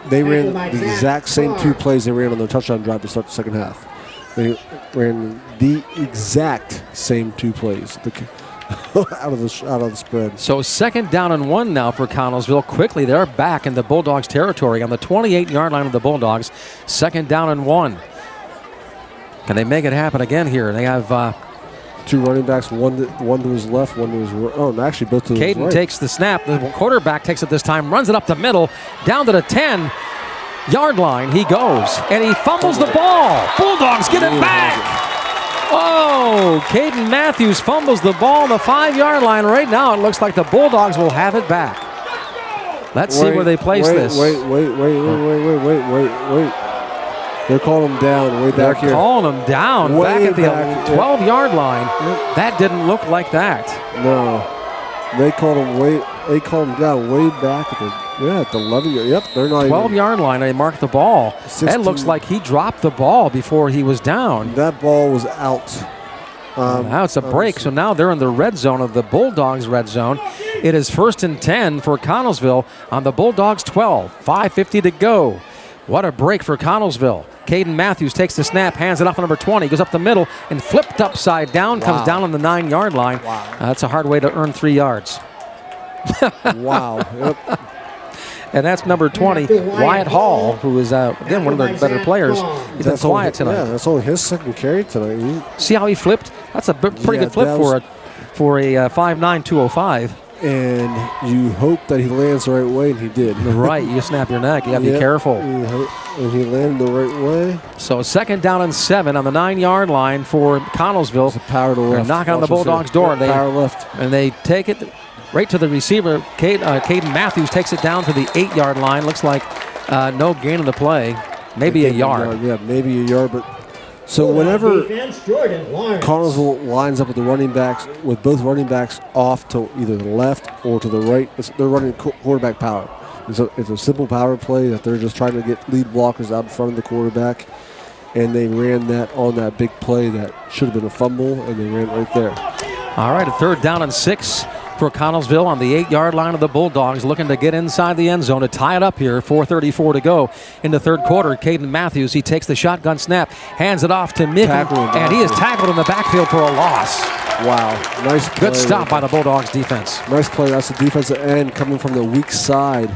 they ran the exact same 2 plays they ran on their touchdown drive to start the second half. They ran the exact same 2 plays out of the spread. So 2nd down and 1 now for Connellsville. Quickly, they're back in the Bulldogs territory on the 28-yard line of the Bulldogs. 2nd down and 1. Can they make it happen again here? They have 2 running backs, one to his left, one to his right. Oh, actually both to his right. Caden takes the snap. The quarterback takes it this time, runs it up the middle, down to the 10-yard line. He goes, and he fumbles the ball. Bulldogs get it back. Oh, Caden Matthews fumbles the ball on the 5-yard line. Right now, it looks like the Bulldogs will have it back. Let's see where they place this. Wait. They're calling him down way back here. They're calling him down back at the 12-yard line. Yep. That didn't look like that. No. They called him down way back at the 11. Yep, they're not 12-yard line. They marked the ball. 16. That looks like he dropped the ball before he was down. That ball was out. Now it's a break. So now they're in the red zone of the Bulldogs red zone. It is 1st and 10 for Connellsville on the Bulldogs 12. 5:50 to go. What a break for Connellsville. Caden Matthews takes the snap, hands it off to number 20, goes up the middle and flipped upside down, comes down on the 9-yard line. Wow. That's a hard way to earn 3 yards. Wow. Yep. And that's number 20, Wyatt Hall, who is, again, one of their better players. He's been quiet tonight. Yeah, that's only his 2nd carry tonight. See how he flipped? That's a pretty good flip for a 5'9", 205. And you hope that he lands the right way, and he did. Right, you snap your neck. You got to be careful. And he landed the right way. So 2nd down and 7 on the 9-yard line for Connellsville. It's a power to left. They're knocking on the Bulldogs' door. Power left. And they take it right to the receiver. Caden Matthews takes it down to the 8-yard line. Looks like no gain of the play. Maybe a yard. Yeah, maybe a yard, but... So whenever Connellsville lines up with the running backs, with both running backs off to either the left or to the right, they're running quarterback power. It's a simple power play that they're just trying to get lead blockers out in front of the quarterback, and they ran that on that big play that should have been a fumble, and they ran right there. All right, a 3rd down and 6 for Connellsville on the 8-yard line of the Bulldogs, looking to get inside the end zone to tie it up here. 4:34 to go in the 3rd quarter. Caden Matthews, he takes the shotgun snap, hands it off to Mickey, and he is tackled in the backfield for a loss. Wow, nice play. Good stop by the Bulldogs defense. Nice play. That's the defensive end coming from the weak side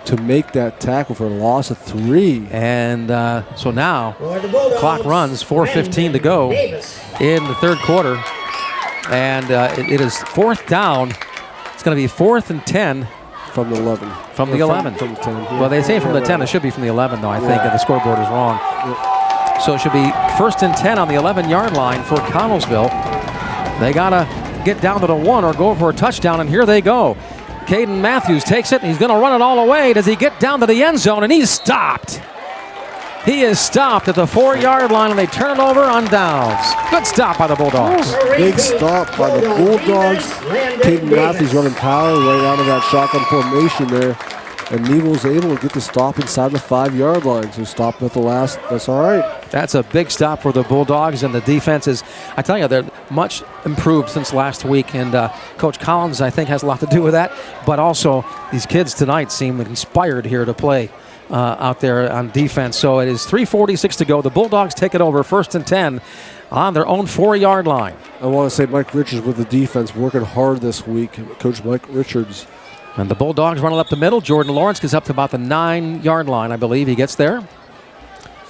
to make that tackle for a loss of 3. And so now the clock runs, 4:15 to go in the 3rd quarter. And it is 4th down. It's going to be 4th and 10. From the 11. From the 11. From the 10. Yeah. Well, they say from the 10. It should be from the 11, though, I think, and the scoreboard is wrong. Yeah. So it should be 1st and 10 on the 11-yard line for Connellsville. They got to get down to the 1 or go for a touchdown, and here they go. Caden Matthews takes it, and he's going to run it all the way. Does he get down to the end zone? And he's stopped. He is stopped at the 4-yard line, and they turn it over on downs. Good stop by the Bulldogs. Big stop by the Bulldogs. Caden Matthews running power right out of that shotgun formation there. And Meadville was able to get the stop inside the 5-yard line. So stopped at the last. That's all right. That's a big stop for the Bulldogs, and the defense is, I tell you, they're much improved since last week. And Coach Collins, I think, has a lot to do with that. But also, these kids tonight seem inspired here to play out there on defense. So it is 3:46 to go. The Bulldogs take it over, 1st and 10 on their own 4-yard line. I want to say Mike Richards with the defense working hard this week. Coach Mike Richards. And the Bulldogs running up the middle. Jordan Lawrence gets up to about the 9-yard line, I believe. He gets there.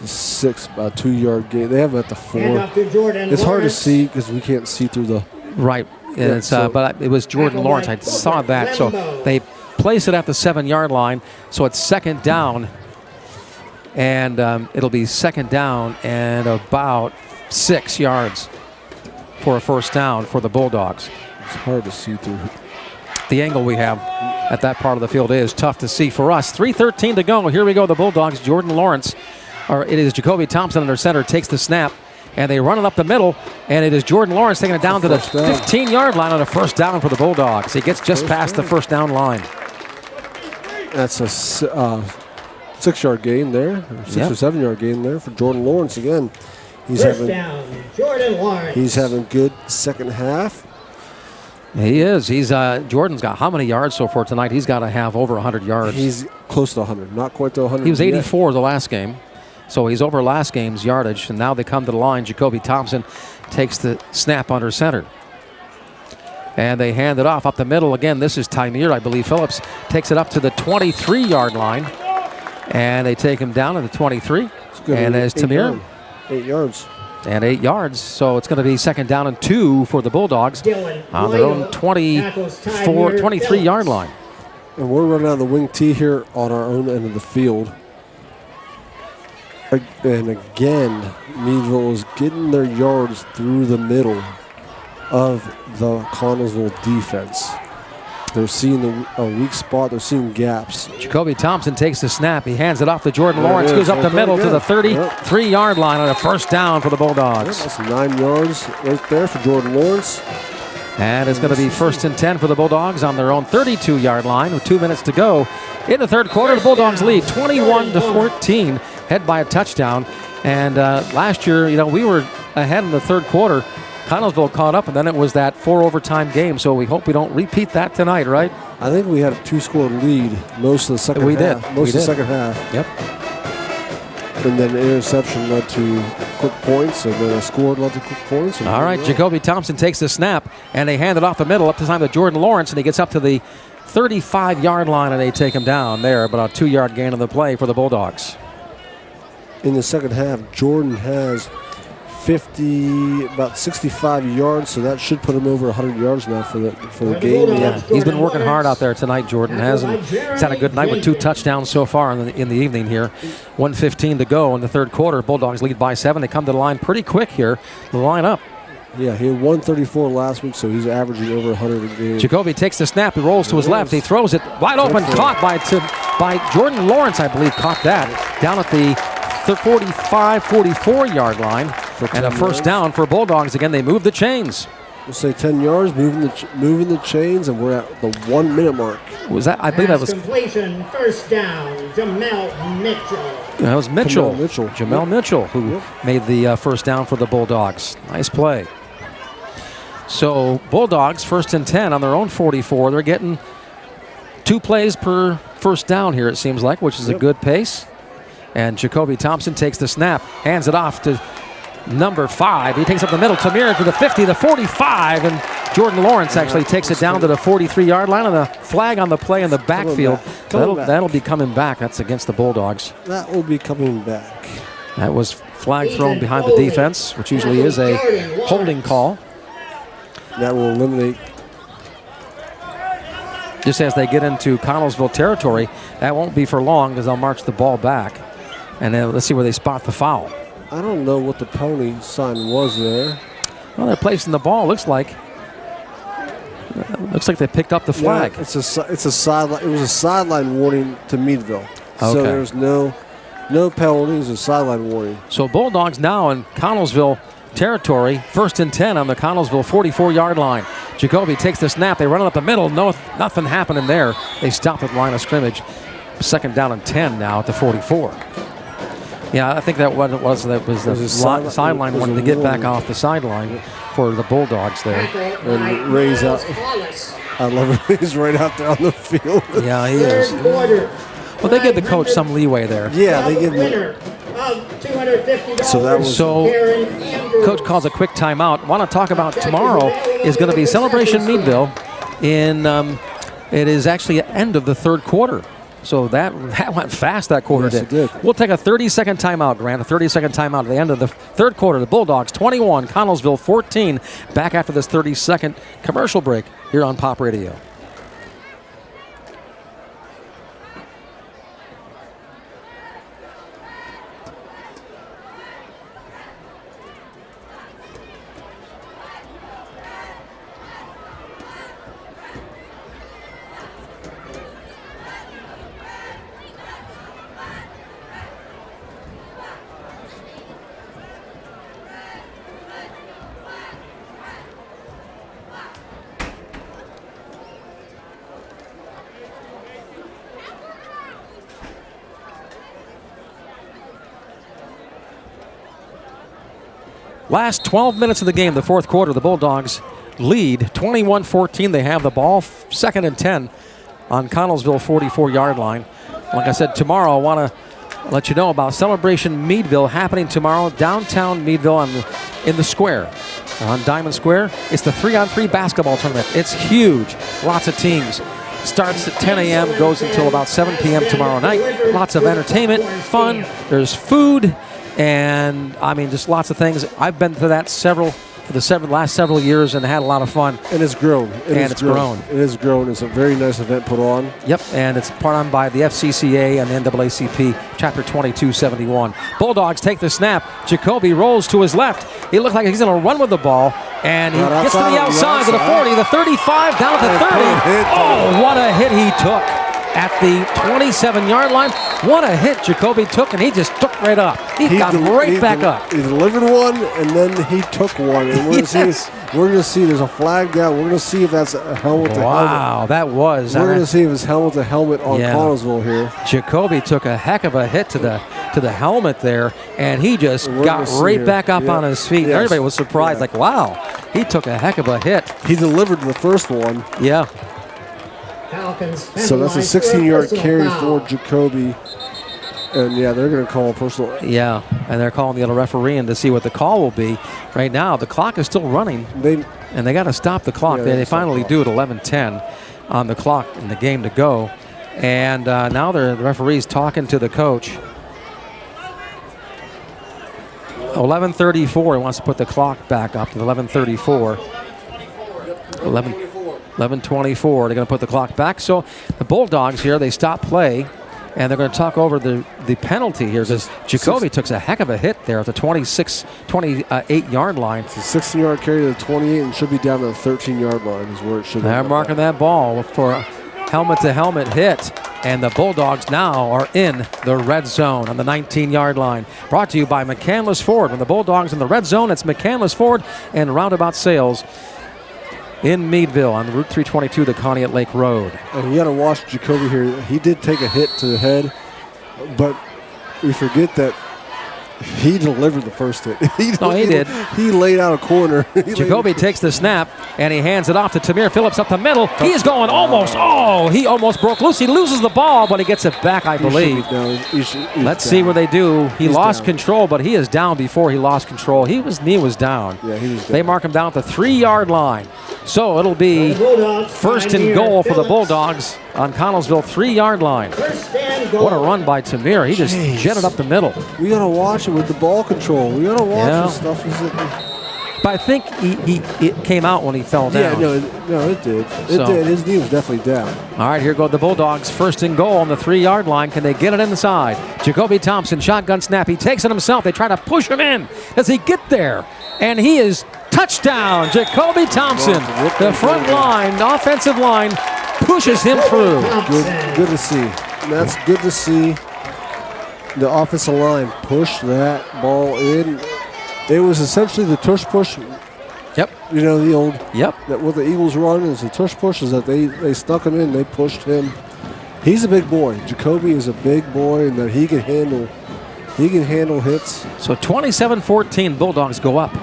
6, about 2-yard gain. They have him at the 4. It's hard to see because we can't see through the... Right. Yeah, but it was Jordan Lawrence. I saw that. So they place it at the 7-yard line. So it's 2nd down. And it'll be 2nd down and about 6 yards for a 1st down for the Bulldogs. It's hard to see through. The angle we have at that part of the field is tough to see for us. 3:13 to go. Here we go, the Bulldogs. Jordan Lawrence, or it is Jacoby Thompson under center, takes the snap, and they run it up the middle, and it is Jordan Lawrence taking it down to the 15-yard line on a 1st down for the Bulldogs. He gets just past the 1st down line. That's a 6-yard gain there, 6 or 7-yard gain there for Jordan Lawrence again. First down, Jordan Lawrence. He's having good second half. He is. He's Jordan's got how many yards so far tonight? He's got to have over 100 yards. He's close to 100, not quite to 100. He was 84 the last game, so he's over last game's yardage. And now they come to the line. Jacoby Thompson takes the snap under center. And they hand it off up the middle. Again, this is Tymir, I believe. Phillips takes it up to the 23-yard line. And they take him down at the 23. And there's Tamir. 8 yards. And 8 yards. So it's going to be second down and 2 for the Bulldogs on their own 23-yard line. And we're running out of the wing T here on our own end of the field. And again, Meadville is getting their yards through the middle of the Connellsville defense. They're seeing a weak spot. They're seeing gaps. Jacoby Thompson takes the snap. He hands it off to Jordan Lawrence. Goes up the middle to the 33-yard line on a first down for the Bulldogs. That's 9 yards right there for Jordan Lawrence. And it's going to be first and 10 for the Bulldogs on their own 32-yard line with 2 minutes to go. In the third quarter, the Bulldogs lead 21-14, head by a touchdown. And last year, we were ahead in the third quarter. Connellsville caught up, and then it was that 4 overtime game, so we hope we don't repeat that tonight, right? I think we had a 2-score lead most of the second half. We did. Most of the second half. Yep. And then an interception led to quick points, and then a score led to quick points. All right, Jacoby Thompson takes the snap, and they hand it off the middle up to time to Jordan Lawrence, and he gets up to the 35-yard line, and they take him down there, but a 2-yard gain on the play for the Bulldogs. In the second half, Jordan has about 65 yards, so that should put him over 100 yards now for the game. Yeah, he's been working hard out there tonight, Jordan has. And he's had a good night with 2 touchdowns so far in the evening here. 1:15 to go in the third quarter. Bulldogs lead by 7. They come to the line pretty quick here. The line up. Yeah, he had 134 last week, so he's averaging over 100 a game. Jacoby takes the snap. He rolls to his left. He throws it wide open. Caught by Jordan Lawrence, I believe, caught that. Down at the 44-yard line. And a first down for Bulldogs. Again, they move the chains. We'll say 10 yards, moving the chains, and we're at the 1-minute mark. Was that? I believe that was completion. First down, Jamel Mitchell. That was Mitchell. Jamel Mitchell, who made the first down for the Bulldogs. Nice play. So Bulldogs first and 10 on their own 44. They're getting 2 plays per first down here, it seems like, which is a good pace. And Jacoby Thompson takes the snap, hands it off to number 5. He takes up the middle. Tamir to the 50, the 45, and Jordan Lawrence actually takes it down to the 43-yard line, and a flag on the play in the backfield. That'll be coming back. That's against the Bulldogs. That will be coming back. That was flag thrown behind the defense, which usually is a holding call. That will eliminate. Just as they get into Connellsville territory, that won't be for long because they'll march the ball back. And then let's see where they spot the foul. I don't know what the penalty sign was there. Well, they're placing the ball. Looks like they picked up the flag. Yeah, it's a sideline. It was a sideline warning to Meadville. Okay. So there's no penalties. A sideline warning. So Bulldogs now in Connellsville territory. First and 10 on the Connellsville 44-yard line. Jacoby takes the snap. They run it up the middle. Nothing happening there. They stop at the line of scrimmage. Second down and 10 now at the 44. Yeah, I think that was the sideline wanting to get back off the sideline for the Bulldogs there. And Ray's out. I love it. He's right out there on the field. Yeah, he is. Well, they give the coach some leeway there. Yeah, they give him. So coach calls a quick timeout. Want to talk about tomorrow is going to be Celebration Meadville. It is actually the end of the third quarter. So that went fast, that quarter did. It did. We'll take a 30-second timeout, Grant. A 30-second timeout at the end of the third quarter. The Bulldogs 21, Connellsville 14. Back after this 30-second commercial break here on Pop Radio. Last 12 minutes of the game, the fourth quarter, the Bulldogs lead 21-14. They have the ball, 2nd and 10 on Connellsville 44-yard line. Like I said, tomorrow I want to let you know about Celebration Meadville happening tomorrow, downtown Meadville in the square. On Diamond Square, it's the 3-on-3 basketball tournament. It's huge. Lots of teams. Starts at 10 a.m., goes until about 7 p.m. tomorrow night. Lots of entertainment, fun. There's food, and I mean, just lots of things. I've been to that last several years and had a lot of fun. And it's grown. It's grown. It has grown. It's a very nice event put on. Yep, and it's put on by the FCCA and the NAACP, Chapter 2271. Bulldogs take the snap. Jacoby rolls to his left. He looks like he's going to run with the ball, and he gets to the outside to the 40, the 35, down to the 30. Oh, what a hit he took at the 27-yard line. What a hit Jacoby took, and he just took right up. He got right back up. He delivered one, and then he took one. And we're going to see there's a flag down. We're going to see if that's a helmet to helmet. Wow, that was. We're going to see if it's helmet to helmet on Connellsville here. Jacoby took a heck of a hit to the helmet there, and he just got right back up on his feet. Yes. Everybody was surprised, like, wow, he took a heck of a hit. He delivered the first one. Yeah. So that's a 16-yard carry for Jacoby. And, yeah, they're going to call a personal. Yeah, and they're calling the other referee in to see what the call will be. Right now, the clock is still running, and they got to stop the clock. They finally do at 11:10 on the clock in the game to go. And now the referee's talking to the coach. 11:34, he wants to put the clock back up to 11:34. 11:24, they're going to put the clock back. So the Bulldogs here, they stop play, and they're going to talk over the penalty here because Jacoby took a heck of a hit there at the 28-yard line. It's a 16-yard carry to the 28 and should be down to the 13-yard line is where it should be. They're marking that ball for a helmet-to-helmet hit, and the Bulldogs now are in the red zone on the 19-yard line. Brought to you by McCandless Ford. When the Bulldogs in the red zone, it's McCandless Ford and Roundabout Sales in Meadville on Route 322, the Conneaut Lake Road. And you got to watch Jacoby here. He did take a hit to the head, but we forget that he delivered the first hit. He did. He laid out a corner. Jacoby takes the snap, and he hands it off to Tamir Phillips up the middle. He is going almost. Oh, he almost broke loose. He loses the ball, but he gets it back, I believe. Let's see where they do. He lost control, but he is down before he lost control. His knee was down. Yeah, he was down. They mark him down at the 3-yard line. So it'll be first and goal for the Bulldogs on Connellsville 3-yard line. What a run by Tamir. He just jetted up the middle. We got to watch it with the ball control. We got to watch this stuff. But I think it came out when he fell down. Yeah, no, it did. It did. His knee was definitely down. All right, here go the Bulldogs. First and goal on the 3-yard line. Can they get it inside? Jacoby Thompson, shotgun snap. He takes it himself. They try to push him in. Does he get there? And he is touchdown. Jacoby Thompson, the front line, the offensive line, pushes him through. Good to see. And that's good to see. The offensive line push that ball in. It was essentially the tush push. Yep. You know, the old. Yep. That what the Eagles run is the tush push, is that they stuck him in, they pushed him. He's a big boy. Jacoby is a big boy, and that he can handle hits. So 27-14, Bulldogs go up.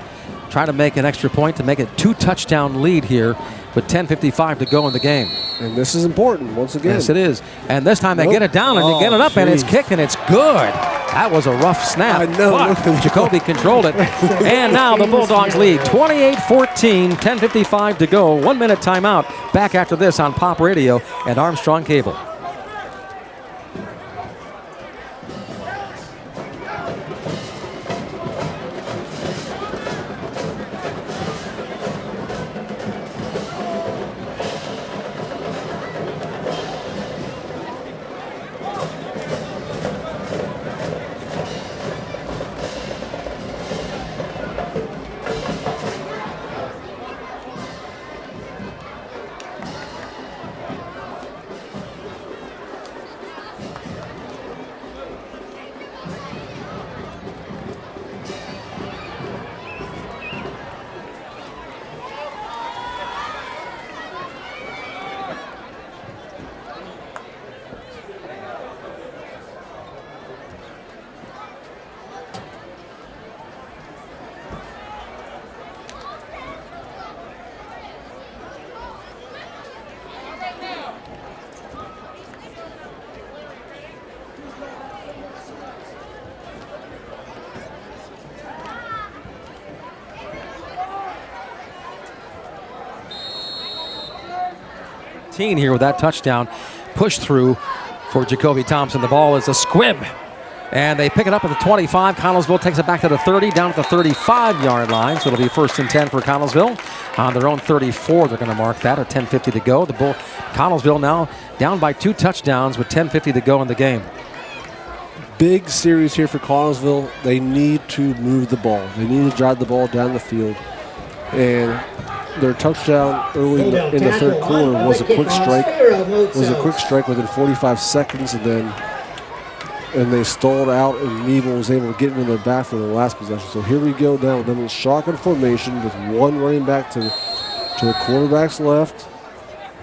Try to make an extra point to make it 2-touchdown lead here with 10:55 to go in the game. And this is important once again. Yes, it is. And this time they get it down and they get it up, and it's kicked and it's good. That was a rough snap. I know. But Jacoby controlled it. And now the Bulldogs lead 28-14, 10:55 to go. 1-minute timeout. Back after this on Pop Radio and Armstrong Cable. 14 here with that touchdown. Push through for Jacoby Thompson. The ball is a squib. And they pick it up at the 25. Connellsville takes it back to the 30, down at the 35-yard line. So it'll be 1st and 10 for Connellsville. On their own 34, they're going to mark that at 10:50 to go. Connellsville now down by 2 touchdowns with 10:50 to go in the game. Big series here for Connellsville. They need to move the ball. They need to drive the ball down the field. And their touchdown early in the third quarter was a quick strike. Within 45 seconds, and they stalled out, and Meadville was able to get into their back for the last possession. So here we go now with them in shotgun formation with one running back to the quarterback's left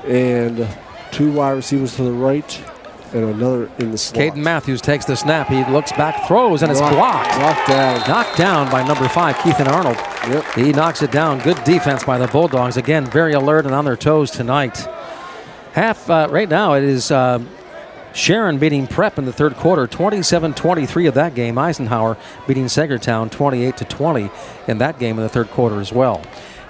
and 2 wide receivers to the right and another in the slot. Caden Matthews takes the snap. He looks back, throws, and it's blocked. Knocked down by number 5, Keithan Arnold. Yep. He knocks it down. Good defense by the Bulldogs. Again, very alert and on their toes tonight. Right now it is Sharon beating Prep in the third quarter, 27-23 of that game. Eisenhower beating Sagertown 28-20 in that game in the third quarter as well.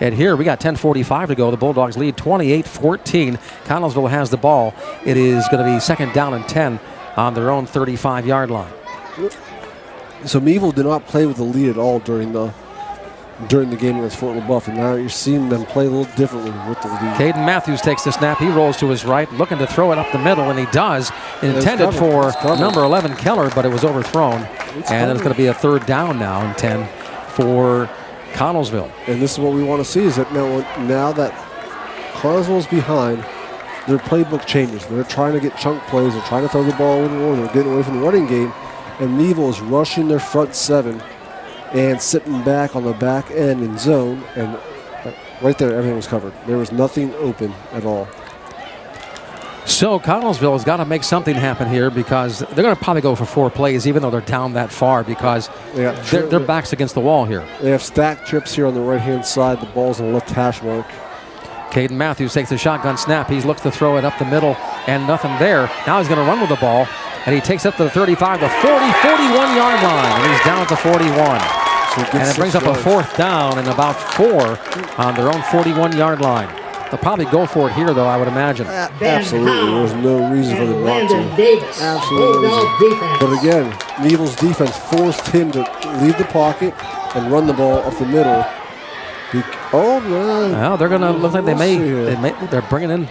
And here we got 10:45 to go. The Bulldogs lead 28-14. Connellsville has the ball. It is going to be 2nd down and 10 on their own 35-yard line. So Meadville did not play with the lead at all during the game against Fort LaBeouf, and now you're seeing them play a little differently with the lead. Caden Matthews takes the snap. He rolls to his right, looking to throw it up the middle, and he does. Intended for number 11 Keller, but it was overthrown. And it's going to be a 3rd down now and 10 for Connellsville. And this is what we want to see, is that now that Connellsville's behind, their playbook changes. They're trying to get chunk plays. They're trying to throw the ball a little more. They're getting away from the running game. And Meadville is rushing their front 7 and sitting back on the back end in zone. And right there, everything was covered. There was nothing open at all. So Connellsville has got to make something happen here, because they're going to probably go for 4 plays, even though they're down that far, because their back's against the wall here. They have stacked trips here on the right-hand side. The ball's on the left hash mark. Caden Matthews takes the shotgun snap. He looks to throw it up the middle, and nothing there. Now he's going to run with the ball, and he takes it up to the 35, the 41-yard line, and he's down at the 41. And it brings up a 4th down and about 4 on their own 41-yard line. They'll probably go for it here, though, I would imagine. Absolutely. There's no reason for them not to. Absolutely. But again, Meadville's defense forced him to leave the pocket and run the ball up the middle. Well, they're going to look like they're bringing in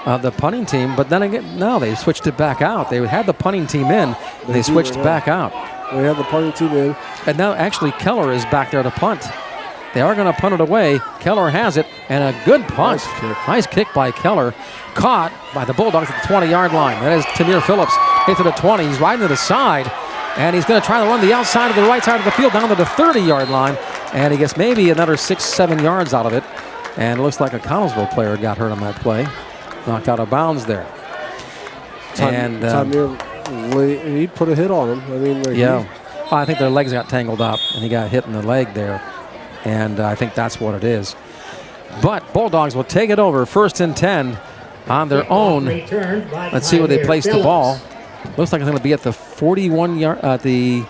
the punting team, but then again, no, they switched it back out. They had the punting team in, and they switched back out. They have the punting team in. And now actually Keller is back there to punt. They are going to punt it away. Keller has it, and a good punt. Nice kick by Keller. Caught by the Bulldogs at the 20-yard line. That is Tamir Phillips. Hit to the 20. He's riding to the side, and he's going to try to run the outside of the right side of the field down to the 30-yard line, and he gets maybe another 6-7 yards out of it. And it looks like a Connellsville player got hurt on that play. Knocked out of bounds there. Tamir, he put a hit on him. I think their legs got tangled up, and he got hit in the leg there. And I think that's what it is. But Bulldogs will take it over, 1st and 10 on their own. Let's see where they place the ball. Looks like it's going to be at the 41-yard, the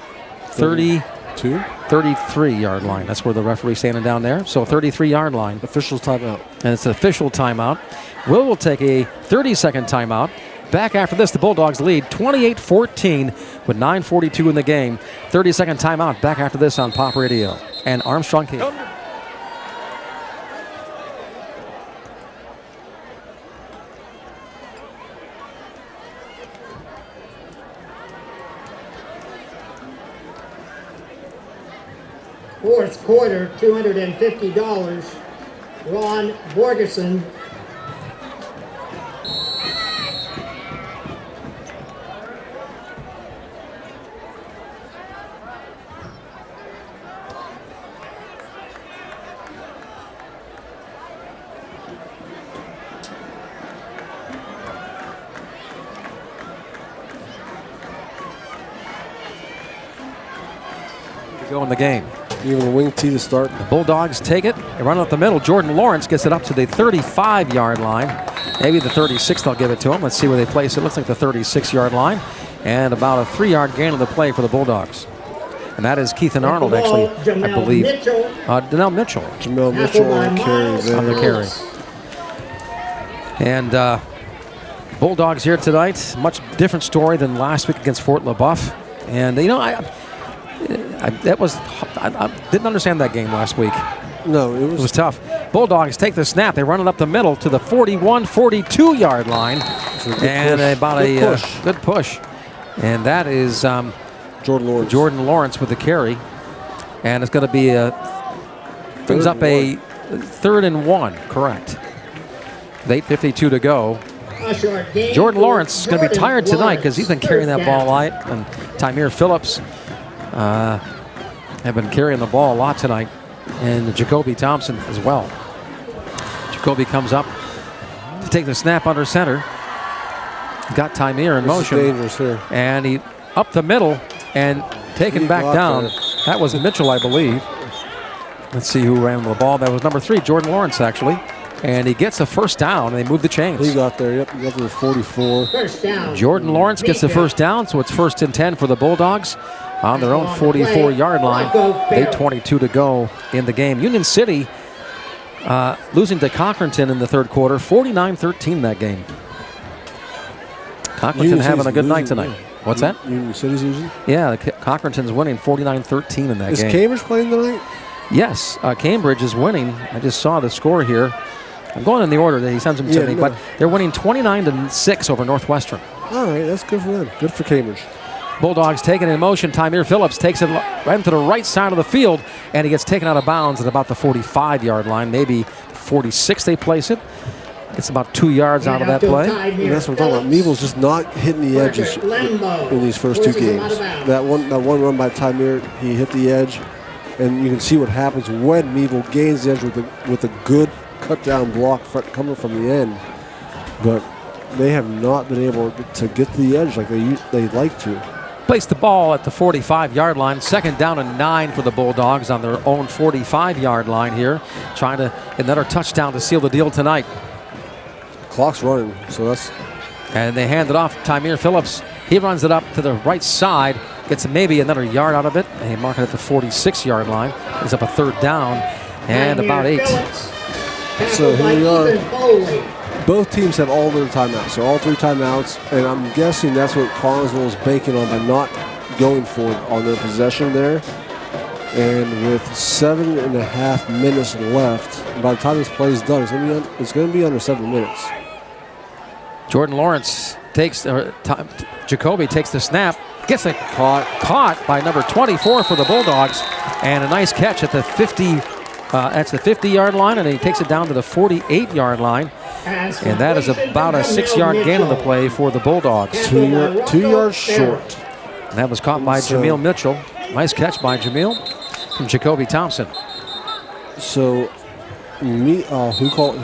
33-yard line. That's where the referee's standing down there. So 33-yard line. Official's timeout. And it's an official timeout. Will take a 30-second timeout. Back after this, the Bulldogs lead 28-14 with 9:42 in the game. 30-second timeout. Back after this on Pop Radio and Armstrong Cable. Fourth quarter, $250. Ron Borgerson. Go in the game. Even a wing tee to start. The Bulldogs take it. They run up the middle. Jordan Lawrence gets it up to the 35-yard line. Maybe the 36 they'll give it to him. Let's see where they place it. Looks like the 36-yard line. And about a 3-yard gain of the play for the Bulldogs. And that is Keithan Arnold, actually, I believe. Jamel Mitchell. Jamel Mitchell on the carry. On the carry. And Bulldogs here tonight. Much different story than last week against Fort LaBeouf. And, you know, I didn't understand that game last week. No, it was tough. Bulldogs take the snap. They run it up the middle to the 41-42 yard line. And good push. And that is Jordan Lawrence with the carry. And it's going to be brings up a 3rd and 1, correct. With 8:52 to go. Jordan Lawrence is going to be tired tonight because he's been carrying that ball a lot. And Tymere Phillips have been carrying the ball a lot tonight. And Jacoby Thompson as well. Jacoby comes up to take the snap under center. Got Tymere in motion. Dangerous here. And he up the middle and taken back down. That was Mitchell, I believe. Let's see who ran the ball. That was number 3, Jordan Lawrence, actually. And he gets a first down, and they move the chains. He got there, he got to the 44. First down. Jordan Lawrence gets the first down, so it's 1st and 10 for the Bulldogs on their own 44-yard line. 8:22 to go in the game. Union City losing to Cochranton in the third quarter, 49-13 that game. Cochranton having a good night tonight. What's that? Union City's losing? Yeah, Cochranton's winning 49-13 in that game. Is Cambridge playing tonight? Yes, Cambridge is winning. I just saw the score here. I'm going in the order that he sends them to me, but they're winning 29-6 over Northwestern. All right, that's good for them. Good for Cambridge. Bulldogs taking in motion. Tymere Phillips takes it right into the right side of the field, and he gets taken out of bounds at about the 45-yard line, maybe 46 they place it. It's about 2 yards out of that play. And that's what I'm talking about. Meadville's just not hitting the edges in these first 2 games. That one run by Tymere, he hit the edge, and you can see what happens when Meadville gains the edge with a good cut-down block coming from the end. But they have not been able to get to the edge like they'd like to. Place the ball at the 45-yard line. 2nd down and 9 for the Bulldogs on their own 45-yard line here. Trying to get another touchdown to seal the deal tonight. Clock's running, so that's... And they hand it off to Tymere Phillips. He runs it up to the right side, gets maybe another yard out of it, and they mark it at the 46-yard line. It's up a 3rd down and about 8. So here we are. Both teams have all their timeouts, so all 3 timeouts, and I'm guessing that's what Connellsville is banking on by not going for it on their possession there. And with 7.5 minutes left, by the time this play is done, it's going to be under 7 minutes. Jordan Lawrence takes, Jacoby takes the snap, gets it caught by number 24 for the Bulldogs, and a nice catch at the 50. That's the 50-yard line, and he takes it down to the 48-yard line. And that is about a 6-yard gain on the play for the Bulldogs. 2 yards short. And that was caught by Jameel Mitchell. Nice catch by Jameel from Jacoby Thompson. So, who called?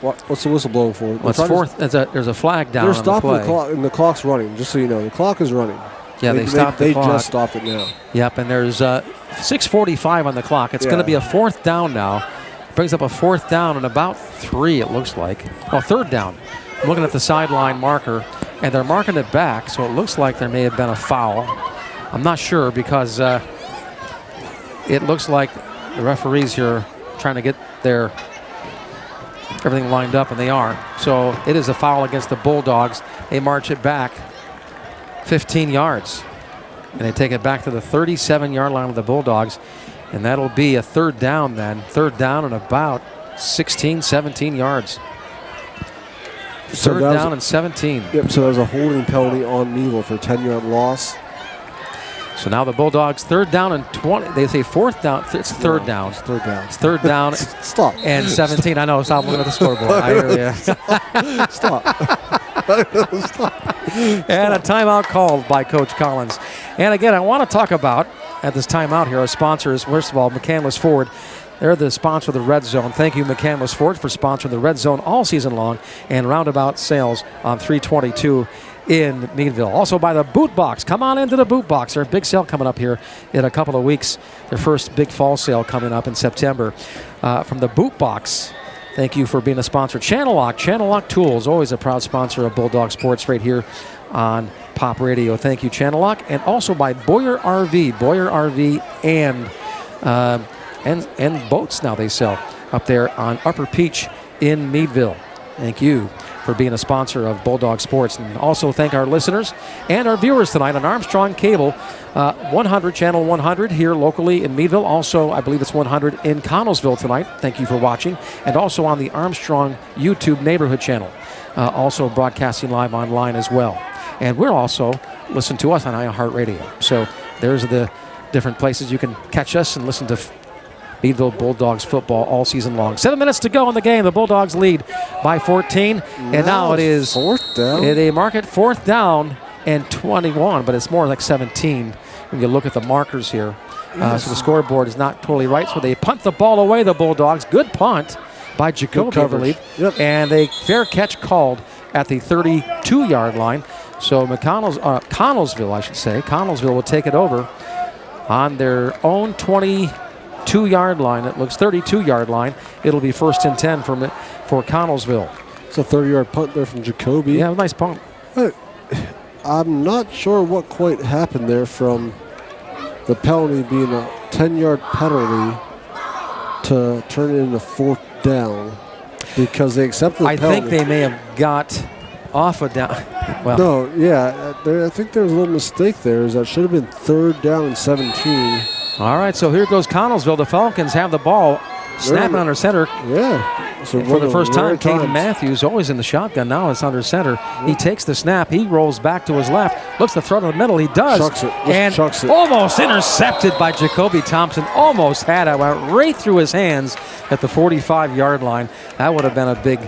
What's the whistle blowing for? Well, it's 4th. There's a flag down. They're on stopping the play. The clock, and the clock's running. Just so you know, the clock is running. Yeah, they stopped the clock. They just stopped it now. Yep, and there's 6:45 on the clock. It's going to be a 4th down now. Brings up a 4th down and about 3, it looks like. Oh, 3rd down. I'm looking at the sideline marker, and they're marking it back, so it looks like there may have been a foul. I'm not sure because it looks like the referees here are trying to get everything lined up, and they are. So it is a foul against the Bulldogs. They march it back 15 yards. And they take it back to the 37-yard line with the Bulldogs. And that'll be a 3rd down then. 3rd down and about 16, 17 yards. So 3rd down and 17. Yep, so there's a holding penalty on Meadville for a 10-yard loss. So now the Bulldogs 3rd down and 20. They say 4th down. It's 3rd down. It's 3rd down. It's 3rd down. Stop. And 17. I know. Stop looking at the scoreboard. I hear you. Stop. And a timeout called by Coach Collins. And again, I want to talk about, at this timeout here, our sponsors, first of all, McCandless Ford. They're the sponsor of the Red Zone. Thank you, McCandless Ford, for sponsoring the Red Zone all season long and roundabout sales on 322 in Meadville. Also by the Boot Box. Come on into the Boot Box. There's a big sale coming up here in a couple of weeks. Their first big fall sale coming up in September. From the Boot Box, thank you for being a sponsor. Channel Lock Tools, always a proud sponsor of Bulldog Sports right here on Pop Radio. Thank you, Channel Lock. And also by Boyer RV and boats now they sell up there on Upper Peach in Meadville. Thank you for being a sponsor of Bulldog Sports. And also thank our listeners and our viewers tonight on Armstrong Cable, 100, Channel 100 here locally in Meadville. Also, I believe it's 100 in Connellsville tonight. Thank you for watching. And also on the Armstrong YouTube Neighborhood Channel. Also broadcasting live online as well. And we're also, listen to us on iHeartRadio. So there's the different places you can catch us and listen to Meadville Bulldogs football all season long. 7 minutes to go in the game. The Bulldogs lead by 14. And now it is fourth down. They mark it 4th down and 21, but it's more like 17 when you look at the markers here. So the scoreboard is not totally right. So they punt the ball away, the Bulldogs. Good punt by Jacoby, I believe. Yep. And a fair catch called at the 32-yard line. So Connellsville, I should say. Connellsville will take it over on their own 22-yard line. It looks 32-yard line. It'll be 1st and 10 for Connellsville. It's a 30-yard punt there from Jacoby. Yeah, nice punt. I'm not sure what quite happened there from the penalty being a 10-yard penalty to turn it into 4th down because they accepted the penalty. I think they may have got off a down. Well, no, yeah. I think there was a little mistake there. That should have been 3rd down and 17. All right, so here goes Connellsville. The Falcons have the ball, snapping under center. Yeah. So for the first time, Caden Matthews, always in the shotgun. Now it's under center. Yeah. He takes the snap. He rolls back to his left. Looks to throw to the middle. He does. Chucks it. And chucks it. Almost intercepted by Jacoby Thompson. Almost had it. Went right through his hands at the 45-yard line. That would have been a big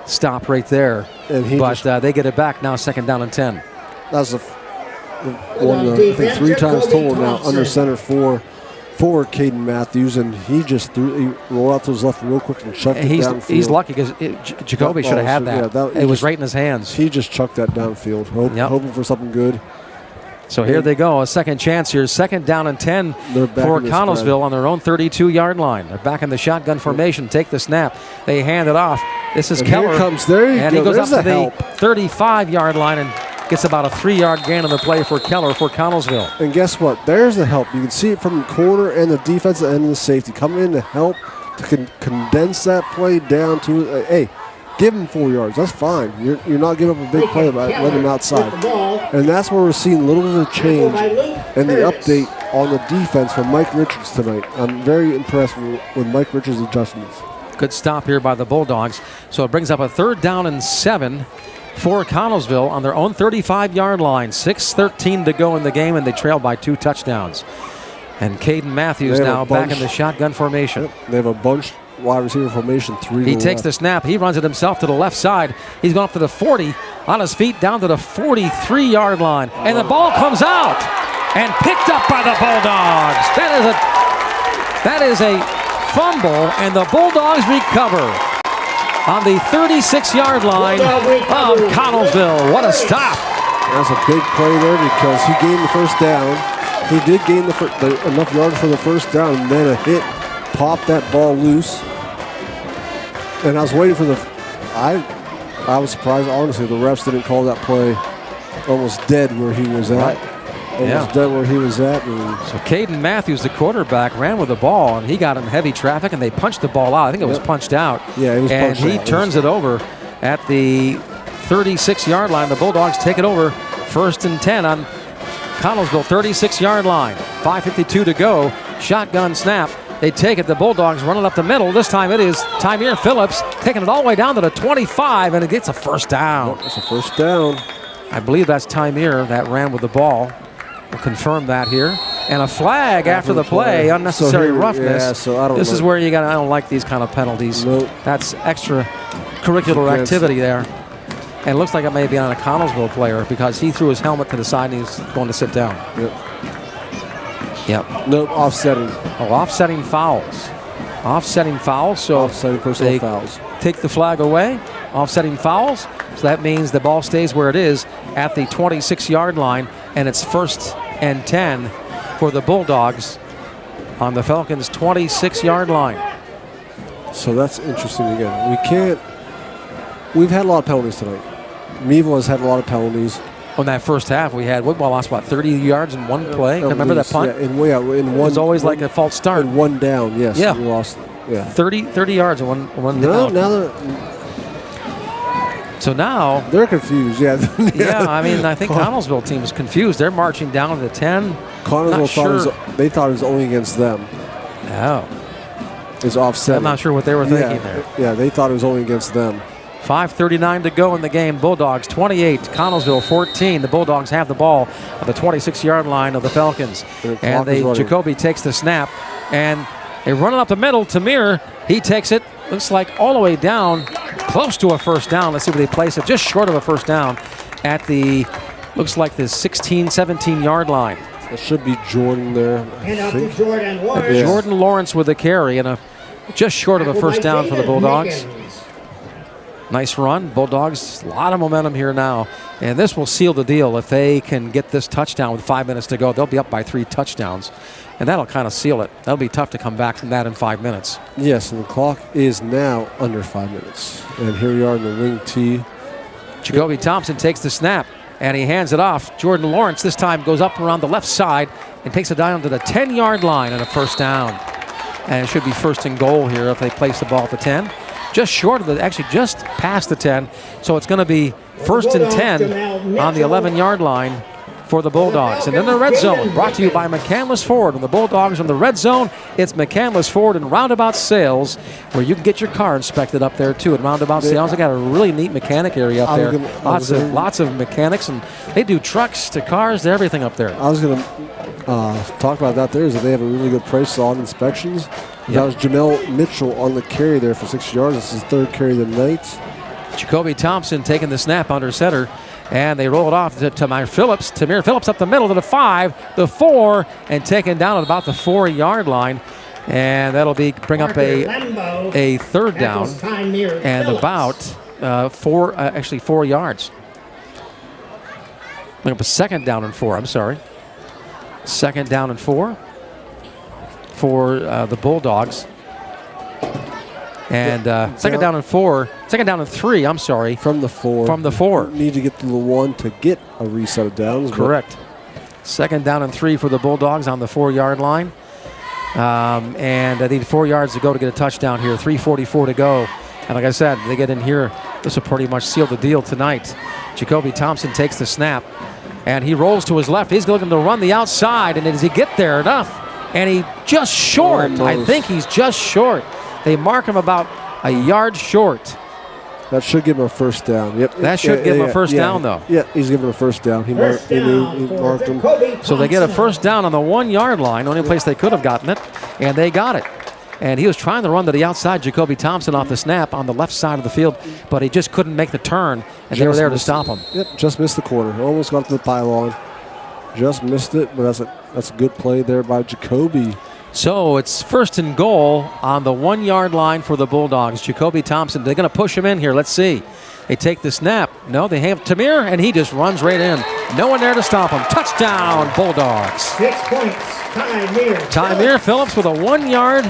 stop right there. But they get it back now, 2nd down and 10. That's I think 3 times total now under center for Caden Matthews, and he rolled out to his left real quick and chucked it downfield. He's lucky because Jacoby should have had that. Yeah, it was right in his hands. He just chucked that downfield, hoping for something good. So here they go, a second chance here. 2nd down and 10 for Connellsville on their own 32-yard line. They're back in the shotgun formation. Take the snap. They hand it off. This is Keller. There he goes up to the 35-yard line and gets about a 3-yard gain on the play for Keller for Connellsville. And guess what? There's the help. You can see it from the corner and the defensive end and the safety coming in to help to condense that play down to, hey, give him 4 yards. That's fine. You're not giving up a big play by letting him outside. And that's where we're seeing a little bit of a change in the update on the defense from Mike Richards tonight. I'm very impressed with Mike Richards' adjustments. Good stop here by the Bulldogs. So it brings up a 3rd down and 7 for Connellsville on their own 35-yard line. 6:13 to go in the game, and they trail by 2 touchdowns. And Caden Matthews now back in the shotgun formation. Yep. They have a bunch wide receiver formation, 3 He takes the snap. He runs it himself to the left side. He's going up to the 40, on his feet down to the 43-yard line. And the ball comes out and picked up by the Bulldogs. That is a fumble, and the Bulldogs recover on the 36-yard line of Connellsville. What a stop. That's a big play there because he gained the 1st down. He did gain enough yards for the 1st down, and then a hit popped that ball loose. And I was waiting for I was surprised, honestly, the refs didn't call that play almost dead where he was at. Almost dead where he was at. So Caden Matthews, the quarterback, ran with the ball, and he got in heavy traffic, and they punched the ball out. I think it was punched out. Yeah, it was punched out. And he turns it over at the 36-yard line. The Bulldogs take it over, 1st and 10 on Connellsville 36-yard line. 5:52 to go. Shotgun snap. They take it. The Bulldogs running up the middle. This time it is Tymeer Phillips taking it all the way down to the 25, and it gets a 1st down. It's a 1st down. I believe that's Tymeer that ran with the ball. We'll confirm that here. And a flag after the play. Unnecessary roughness. Yeah, so I don't this is where I don't like these kind of penalties. Nope. That's extracurricular activity there. And it looks like it may be on a Connellsville player because he threw his helmet to the side and he's going to sit down. Yep. Nope, offsetting. Oh, offsetting fouls. Offsetting fouls. So offsetting personal fouls. Take the flag away. Offsetting fouls. So that means the ball stays where it is at the 26-yard line, and it's 1st and 10 for the Bulldogs on the Falcons' 26-yard line. So that's interesting again. We've had a lot of penalties tonight. Meadville has had a lot of penalties. On that first half, we lost 30 yards in one play. Remember that punt? Yeah, in one. It was always like a false start. And 1 down, yes. Yeah. We lost. Yeah. 30 yards in one no, down. Now So now They're confused, yeah. yeah, I mean, I think Connellsville team is confused. They're marching down to the 10. Connellsville they thought it was only against them. Oh. It's offset. I'm not sure what they were thinking there. Yeah, they thought it was only against them. 5:39 to go in the game. Bulldogs 28, Connellsville 14. The Bulldogs have the ball at the 26-yard line of the Falcons. And Jacoby takes the snap, and they run it up the middle. Tamir, he takes it. Looks like all the way down, close to a first down. Let's see where they place it. Just short of a first down at the, looks like the 16, 17-yard line. It should be Jordan there. And up to Jordan Lawrence. Jordan Lawrence with the carry and just short of a first down for the Bulldogs. Nice run. Bulldogs, a lot of momentum here now. And this will seal the deal. If they can get this touchdown with 5 minutes to go, they'll be up by 3 touchdowns. And that'll kind of seal it. That'll be tough to come back from that in 5 minutes. Yes, and the clock is now under 5 minutes. And here we are in the wing tee. Jacoby Thompson takes the snap, and he hands it off. Jordan Lawrence this time goes up around the left side and takes it down to the 10-yard line and a first down. And it should be first and goal here if they place the ball at the 10. Just short of actually just past the 10. So it's going to be first and 10 on the 11-yard line for the Bulldogs. And then the red zone, brought to you by McCandless Ford. When the Bulldogs are in the red zone, it's McCandless Ford and Roundabout Sales, where you can get your car inspected up there too at Roundabout Sales. They got a really neat mechanic area up there. Lots of mechanics, and they do trucks to cars to everything up there. I was going to talk about that there, is that they have a really good price on inspections. Yep. That was Jamel Mitchell on the carry there for 6 yards. This is his third carry of the night. Jacoby Thompson taking the snap under center. And they roll it off to Tamir Phillips up the middle to the 5, the 4, and taken down at about the 4-yard line. And that'll bring up a third down and about 4 yards. Bring up a second down and 4, I'm sorry. Second down and 4 for the Bulldogs. And second down and 3, I'm sorry. From the 4. From the 4. Need to get to the 1 to get a reset of downs. Correct. Second down and 3 for the Bulldogs on the 4-yard line. And I need 4 yards to go to get a touchdown here. 3:44 to go. And like I said, they get in here. This will pretty much seal the deal tonight. Jacoby Thompson takes the snap, and he rolls to his left. He's looking to run the outside, and does he get there enough? And he just short. Almost. I think he's just short. They mark him about a yard short. That should give him a first down. Yep. That should give him a first down, though. Yeah, he's giving him a first down. He marked him. So they get a first down on the 1-yard line, only place they could have gotten it, and they got it. And he was trying to run to the outside, Jacoby Thompson off the snap on the left side of the field, but he just couldn't make the turn, and they were there to stop him. Yep, just missed the corner. Almost got to the pylon. Just missed it, but that's a good play there by Jacoby. So it's first and goal on the 1-yard line for the Bulldogs. Jacoby Thompson, they're going to push him in here. Let's see. They take the snap. No, they have Tamir, and he just runs right in. No one there to stop him. Touchdown, Bulldogs. 6 points, Tamir Phillips with a 1-yard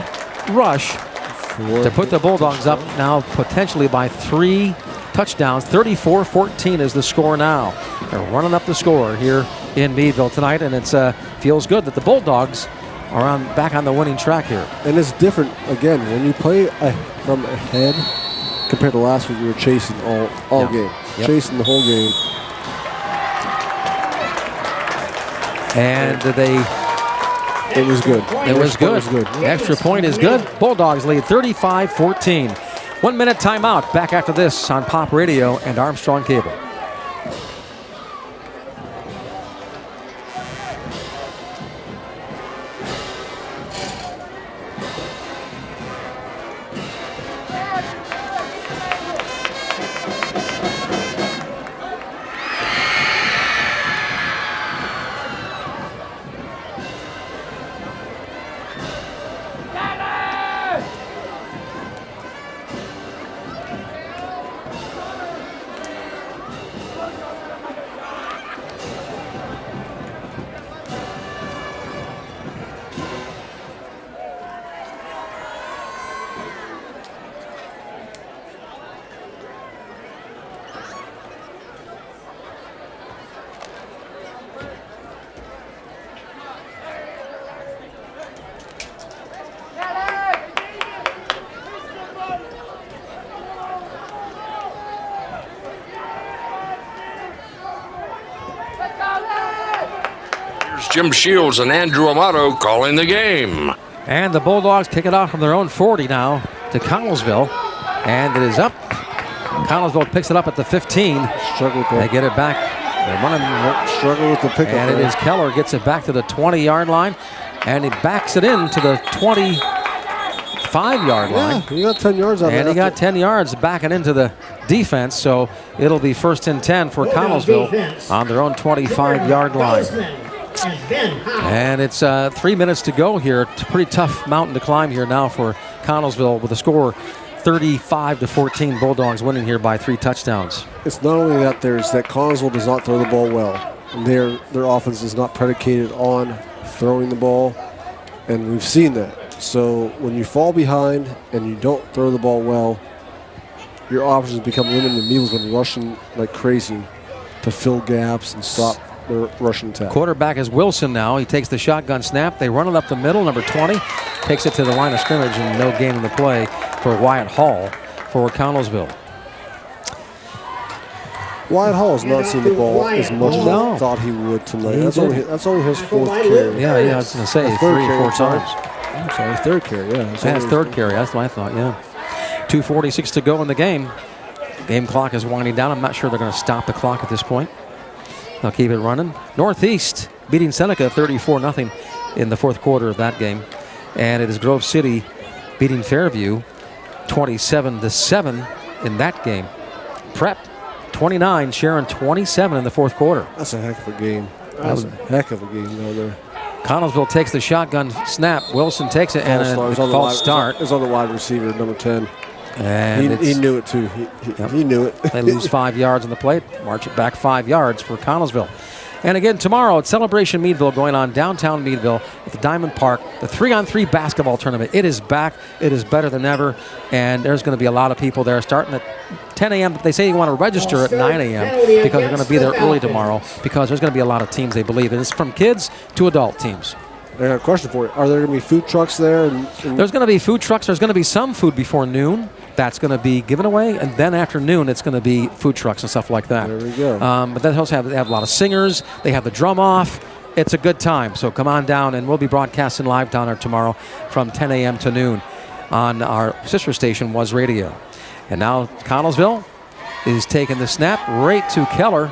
rush to put the Bulldogs up now potentially by 3 touchdowns. 34-14 is the score now. They're running up the score here in Meadville tonight, and it feels good that the Bulldogs are back on the winning track here. And it's different, again, when you play from ahead compared to last week, we were chasing all game. Yep. Chasing the whole game. And it was good. It was good. The extra point is good. Bulldogs lead 35-14. 1 minute timeout. Back after this on Pop Radio and Armstrong Cable. Here's Jim Shields and Andrew Amato calling the game. And the Bulldogs kick it off from their own 40 now to Connellsville. And it is up. Connellsville picks it up at the 15. Struggle with They get it back. They're running. Struggle with the pickup. And it is Keller gets it back to the 20-yard line. And he backs it in to the 25-yard line. Yeah, he got 10 yards out of it. And he got 10 yards backing into the defense. So it'll be 1st and 10 for Connellsville on their own 25-yard line. And it's 3 minutes to go here. It's a pretty tough mountain to climb here now for Connellsville with a score 35-14. Bulldogs winning here by 3 touchdowns. It's not only that there's that Connellsville does not throw the ball well. Their offense is not predicated on throwing the ball, and we've seen that. So when you fall behind and you don't throw the ball well, your offenses become limited. And Meadville's been rushing like crazy to fill gaps and stop their rushing attack. Quarterback is Wilson now. He takes the shotgun snap. They run it up the middle. Number 20 takes it to the line of scrimmage, and no gain in the play for Wyatt Hall for Connellsville. Wyatt Hall has not seen the ball as much as I thought he would tonight. That's only his 4th carry. Yeah, I was going to say 3 or 4 times. I'm sorry, 3rd carry, yeah. That's 3rd carry. That's what I thought, yeah. 2:46 to go in the game. Game clock is winding down. I'm not sure they're going to stop the clock at this point. They'll keep it running. Northeast beating Seneca 34-0 in the 4th quarter of that game. And it is Grove City beating Fairview 27-7 in that game. Prep 29, Sharon 27 in the 4th quarter. That's a heck of a game. That was a heck of a game down there. Connellsville takes the shotgun snap. Wilson takes it and a false start. It's on the wide receiver, number 10. And he knew it too. He knew it. They lose 5 yards on the play. March it back 5 yards for Connellsville. And again, tomorrow it's Celebration Meadville going on downtown Meadville at the Diamond Park. The 3-on-3 basketball tournament. It is back. It is better than ever. And there's going to be a lot of people there starting at 10 a.m. They say you want to register at 9 a.m. because they're going to be there early tomorrow because there's going to be a lot of teams, they believe. And it's from kids to adult teams. I got a question for you. Are there going to be food trucks there? There's going to be food trucks. There's going to be some food before noon. That's going to be given away. And then after noon, it's going to be food trucks and stuff like that. There we go. But they also have a lot of singers. They have the drum off. It's a good time. So come on down, and we'll be broadcasting live down there tomorrow from 10 a.m. to noon on our sister station, Was Radio. And now Connellsville is taking the snap right to Keller.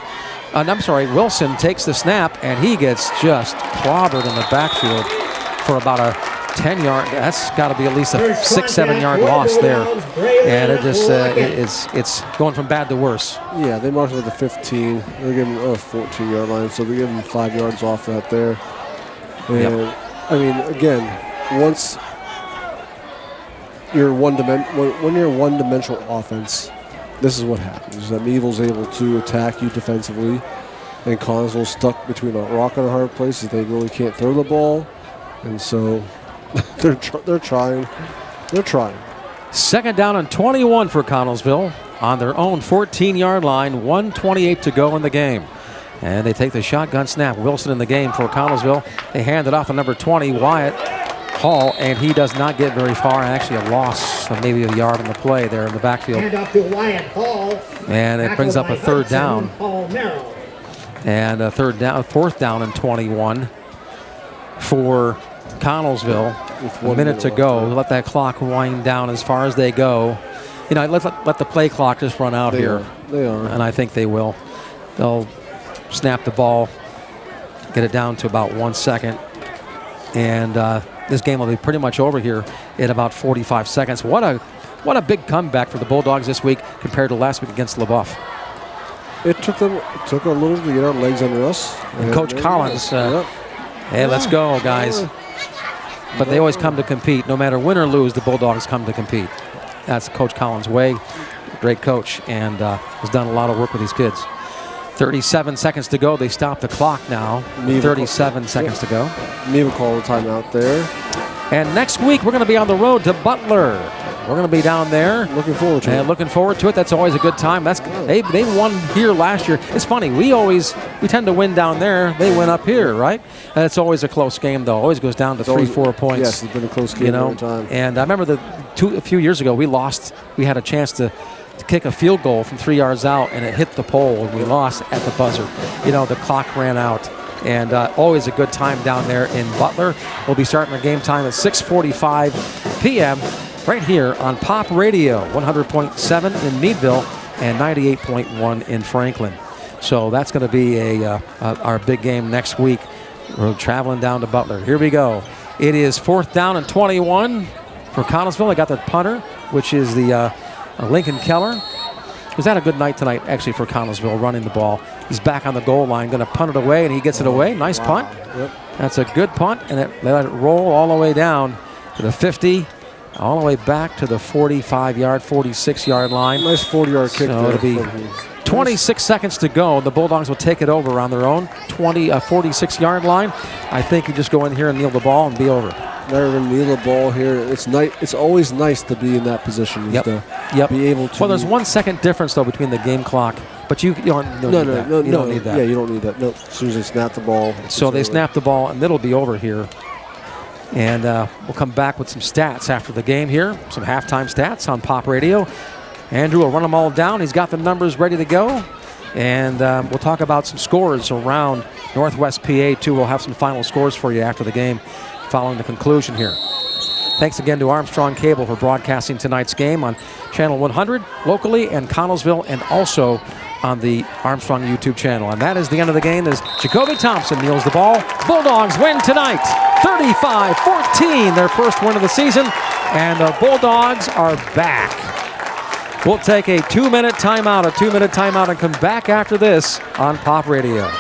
Wilson takes the snap, and he gets just clobbered in the backfield for about a 10-yard. That's got to be at least a 6-7 yard loss there. And it just it's going from bad to worse. Yeah, they marked him at the 15. They're giving him a 14-yard line, so they're giving him 5 yards off that there. And I mean, again, once you're when you're a one-dimensional offense, this is what happens. Is that Meadville's able to attack you defensively, and Connellsville's stuck between a rock and a hard place. They really can't throw the ball, and so they're trying. They're trying. 2nd down and 21 for Connellsville on their own 14-yard line. 1:28 to go in the game, and they take the shotgun snap. Wilson in the game for Connellsville. They hand it off to number 20, Wyatt Hall, and he does not get very far. Actually, a loss of maybe a yard on the play there in the backfield. Hand up to Wyatt Hall. And it brings up a 3rd down. And a 4th down and 21 for Connellsville. With 1 minute to go. Let that clock wind down as far as they go. You know, let the play clock just run out here. They are. And I think they will. They'll snap the ball, get it down to about 1 second. And this game will be pretty much over here in about 45 seconds. What a big comeback for the Bulldogs this week compared to last week against LaBeouf. It took a little to get our legs under us. And Coach Collins, hey, let's go, guys. But they always come to compete. No matter win or lose, the Bulldogs come to compete. That's Coach Collins' way. Great coach, and has done a lot of work with these kids. 37 seconds to go. They stop the clock now. 37 seconds to go. Meadville call a timeout there. And next week, we're going to be on the road to Butler. We're going to be down there. Looking forward to it. Looking forward to it. That's always a good time. They won here last year. It's funny. We tend to win down there. They win up here, right? And it's always a close game, though. Always goes down to 3-4 points. Yes, it's been a close game every time. And I remember a few years ago, we lost. We had a chance to kick a field goal from 3 yards out, and it hit the pole, and we lost at the buzzer. You know, the clock ran out. and always a good time down there in Butler. We'll be starting the game time at 6:45 p.m. right here on Pop Radio, 100.7 in Meadville and 98.1 in Franklin. So that's going to be our big game next week. We're traveling down to Butler. Here we go. It is 4th down and 21 for Connellsville. They got their punter, which is the Lincoln Keller. Was that a good night tonight, actually, for Connellsville running the ball? He's back on the goal line, going to punt it away, and he gets it away. Nice punt. Yep. That's a good punt, and they let it roll all the way down to the 50, all the way back to the 45-yard, 46-yard line. Nice 40-yard kick so there. It'll be 26 seconds to go. The Bulldogs will take it over on their own 46-yard line. I think you just go in here and kneel the ball and be over. They're going to kneel the ball here. It's always nice to be in that position. Yep. Be able to. Well, there's 1 second difference, though, between the game clock. But you don't need that. You don't need that. Yeah, you don't need that. No, as soon as they snap the ball. So they snap the ball, and it'll be over here. And we'll come back with some stats after the game here, some halftime stats on Pop Radio. Andrew will run them all down. He's got the numbers ready to go. And we'll talk about some scores around Northwest PA, too. We'll have some final scores for you after the game following the conclusion here. Thanks again to Armstrong Cable for broadcasting tonight's game on Channel 100 locally and Connellsville, and also on the Armstrong YouTube channel. And that is the end of the game as Jacoby Thompson kneels the ball. Bulldogs win tonight, 35-14, their first win of the season, and the Bulldogs are back. We'll take a 2-minute timeout, and come back after this on Pop Radio.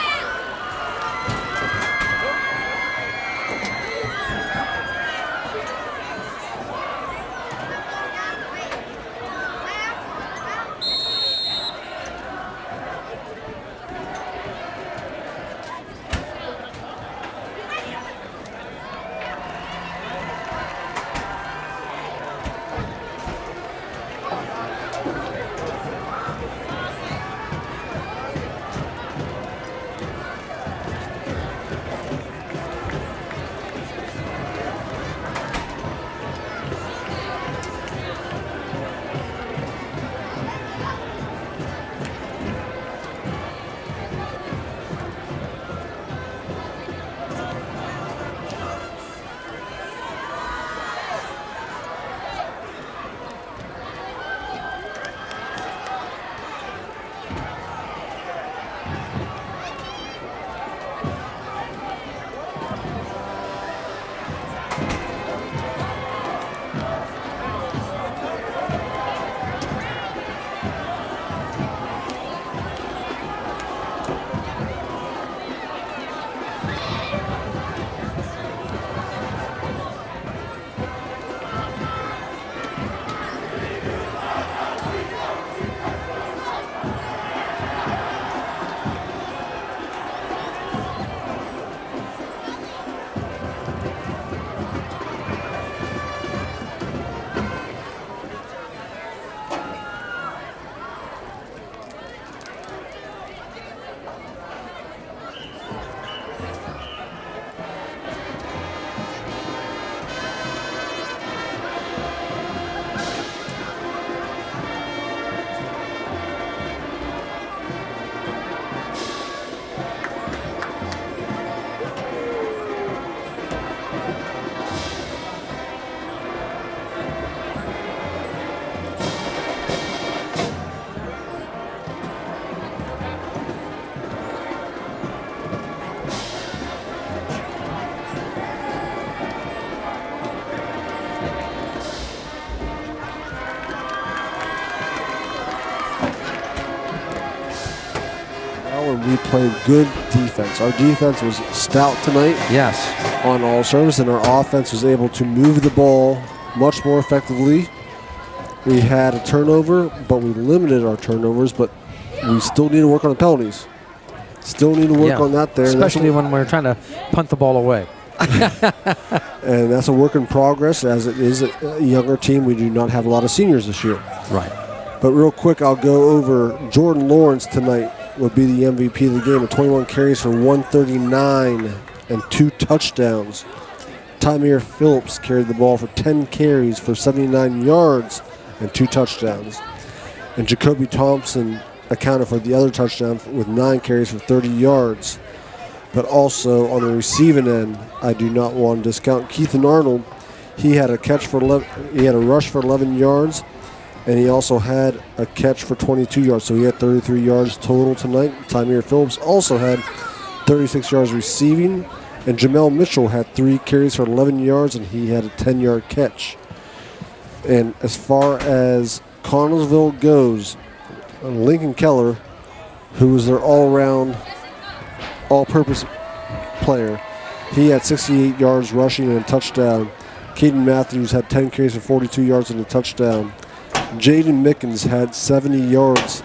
We played good defense. Our defense was stout tonight. Yes. On all service, and our offense was able to move the ball much more effectively. We had a turnover, but we limited our turnovers, but we still need to work on the penalties. Still need to work on that there. Especially when we're trying to punt the ball away. And that's a work in progress, as it is a younger team. We do not have a lot of seniors this year. Right. But real quick, I'll go over Jordan Lawrence tonight. Would be the MVP of the game with 21 carries for 139 and 2 touchdowns. Tymeer Phillips carried the ball for 10 carries for 79 yards and 2 touchdowns. And Jacoby Thompson accounted for the other touchdown with 9 carries for 30 yards. But also on the receiving end, I do not want to discount Keithan Arnold. He had a catch for 11, he had a rush for 11 yards, and he also had a catch for 22 yards. So he had 33 yards total tonight. Tymeer Phillips also had 36 yards receiving, and Jamel Mitchell had 3 carries for 11 yards, and he had a 10-yard catch. And as far as Connellsville goes, Lincoln Keller, who was their all-around, all-purpose player, he had 68 yards rushing and a touchdown. Caden Matthews had 10 carries for 42 yards and a touchdown. Jaden Mickens had 70 yards,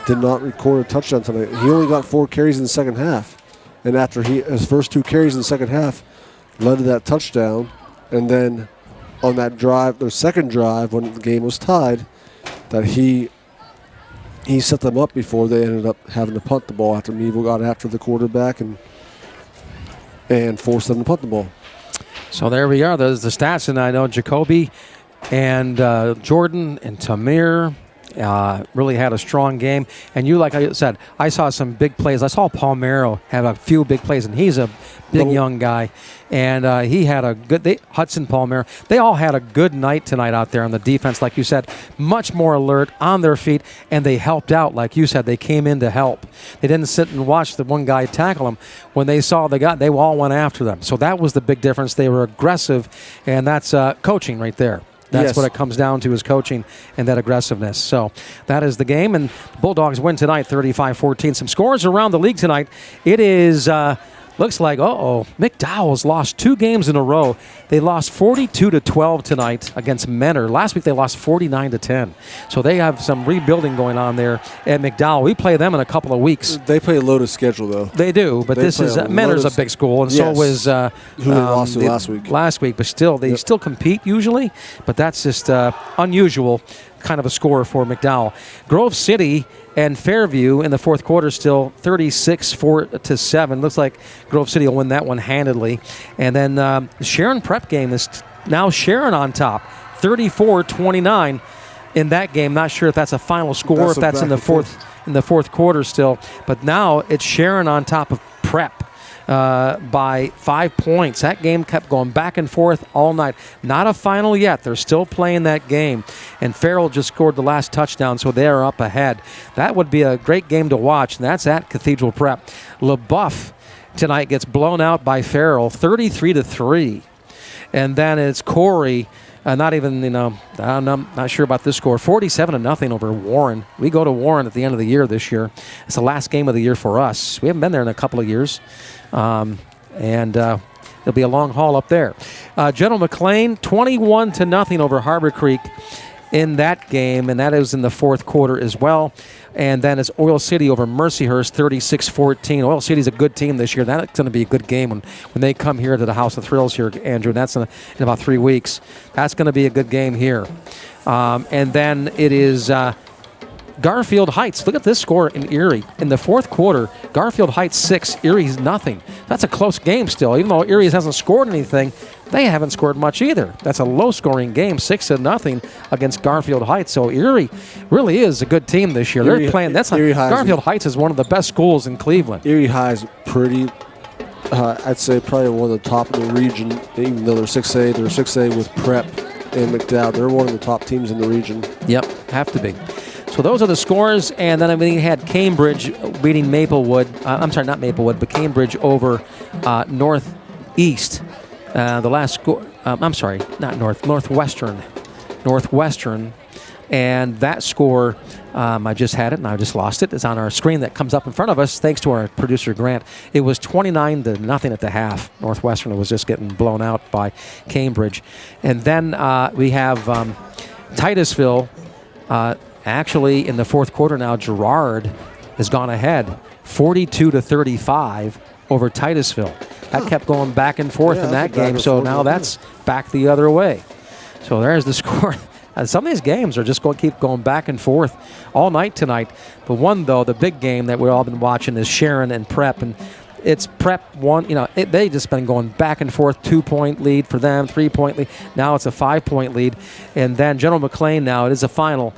did not record a touchdown tonight. He only got 4 carries in the second half. And after his first 2 carries in the second half led to that touchdown. And then on that drive, their second drive, when the game was tied, that he set them up before they ended up having to punt the ball after Meadville got after the quarterback and forced them to punt the ball. So there we are. Those are the stats. And I know Jacoby and Jordan and Tamir really had a strong game. And you, like I said, I saw some big plays. I saw Palmero have a few big plays, and he's a big young guy. And he had a good, Hudson Palmero, they all had a good night tonight out there on the defense, like you said, much more alert, on their feet, and they helped out. Like you said, they came in to help. They didn't sit and watch the one guy tackle them. When they saw they all went after them. So that was the big difference. They were aggressive, and that's coaching right there. That's what it comes down to, is coaching and that aggressiveness. So that is the game, and Bulldogs win tonight 35-14. Some scores around the league tonight. It is, looks like, McDowell's lost 2 games in a row. They lost 42-12 tonight against Menor. Last week they lost 49-10. So they have some rebuilding going on there at McDowell. We play them in a couple of weeks. They play a loaded schedule, though. They do, but this is Menor's a big school, and so was who they lost to last week. Last week, but still, they still compete usually. But that's just unusual kind of a score for McDowell. Grove City and Fairview in the fourth quarter still 36-7. Looks like Grove City will win that one handedly. And then Sharon Prep game is now Sharon on top, 34-29 in that game. Not sure if that's a final score, if that's in the fourth quarter still. But now it's Sharon on top of Prep by 5 points. That game kept going back and forth all night. Not a final yet. They're still playing that game. And Farrell just scored the last touchdown, so they are up ahead. That would be a great game to watch, and that's at Cathedral Prep. LaBeouf tonight gets blown out by Farrell, 33-3. And then it's Corey. Not even, I'm not sure about this score. 47-0 over Warren. We go to Warren at the end of the year this year. It's the last game of the year for us. We haven't been there in a couple of years. And it'll be a long haul up there. General McLean, 21-0 over Harbor Creek in that game, and that is in the fourth quarter as well. And then it's Oil City over Mercyhurst, 36-14. Oil City's a good team this year. That's going to be a good game when they come here to the House of Thrills here, Andrew. And that's in about 3 weeks. That's going to be a good game here. And then it is Garfield Heights. Look at this score in Erie. In the fourth quarter, Garfield Heights 6, Erie's nothing. That's a close game still. Even though Erie hasn't scored anything, they haven't scored much either. That's a low-scoring game, 6-0 against Garfield Heights. So Erie really is a good team this year. They're playing. Garfield Heights is one of the best schools in Cleveland. Erie High is pretty. I'd say probably one of the top in the region. Even though they're 6A, they're 6A with Prep and McDowell. They're one of the top teams in the region. Yep, have to be. So those are the scores, and then we had Cambridge beating Maplewood. I'm sorry, not Maplewood, but Cambridge over Northeast. The last score, I'm sorry, not Northwestern. And that score, I just had it and I just lost it. It's on our screen that comes up in front of us, thanks to our producer, Grant. It was 29-0 at the half. Northwestern was just getting blown out by Cambridge. And then we have Titusville. Actually, in the fourth quarter now, Girard has gone ahead, 42-35 over Titusville. That kept going back and forth in that game, so now that's back the other way. So there's the score. Some of these games are just going to keep going back and forth all night tonight. But one, though, the big game that we've all been watching is Sharon and Prep, and it's Prep one. They just been going back and forth, 2-point lead for them, 3-point lead. Now it's a 5-point lead, and then General McLean. Now it is a final.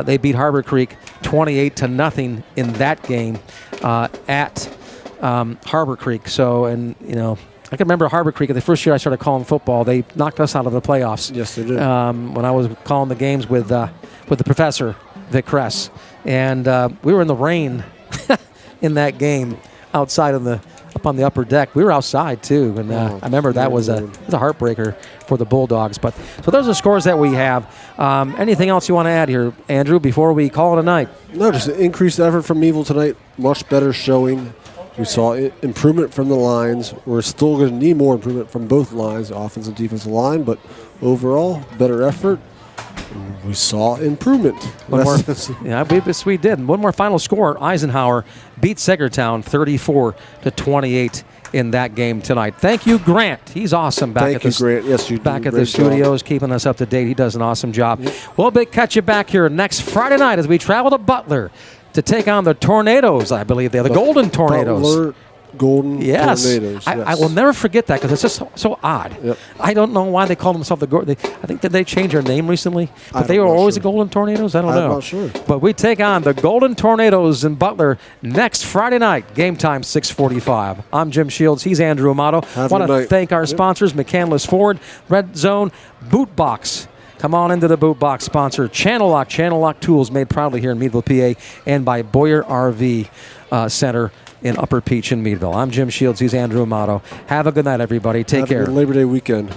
They beat Harbor Creek 28-0 in that game at Harbor Creek. So, and I can remember Harbor Creek. The first year I started calling football, they knocked us out of the playoffs. Yes, they did. When I was calling the games with the professor, Vic Kress, and we were in the rain in that game outside up on the upper deck. We were outside too, and I remember that was a heartbreaker for the Bulldogs. But so those are the scores that we have. Anything else you want to add here, Andrew, before we call it a night? No, just an increased effort from Meadville tonight. Much better showing. We saw improvement from the lines. We're still going to need more improvement from both lines, offensive and defensive line, but overall, better effort. We saw improvement. We did. One more final score. Eisenhower beat Segertown 34-28 in that game tonight. Thank you, Grant. He's awesome Grant. Yes, you back at the studios, keeping us up to date. He does an awesome job. Yep. We'll catch you back here next Friday night as we travel to Butler to take on the Tornadoes, I believe they're the Golden Tornadoes. Butler Golden Tornadoes. I will never forget that because it's just so odd. Yep. I don't know why they call themselves the Golden. I think did they change their name recently? But they were always the Golden Tornadoes? I don't know. I'm not sure. But we take on the Golden Tornadoes in Butler next Friday night. Game time 6:45. I'm Jim Shields. He's Andrew Amato. I want to thank our sponsors, McCandless Ford, Red Zone, Boot Box. Come on into the Boot Box sponsor, Channel Lock Tools, made proudly here in Meadville, PA, and by Boyer RV Center in Upper Peach in Meadville. I'm Jim Shields. He's Andrew Amato. Have a good night, everybody. Take care. Have a good Labor Day weekend.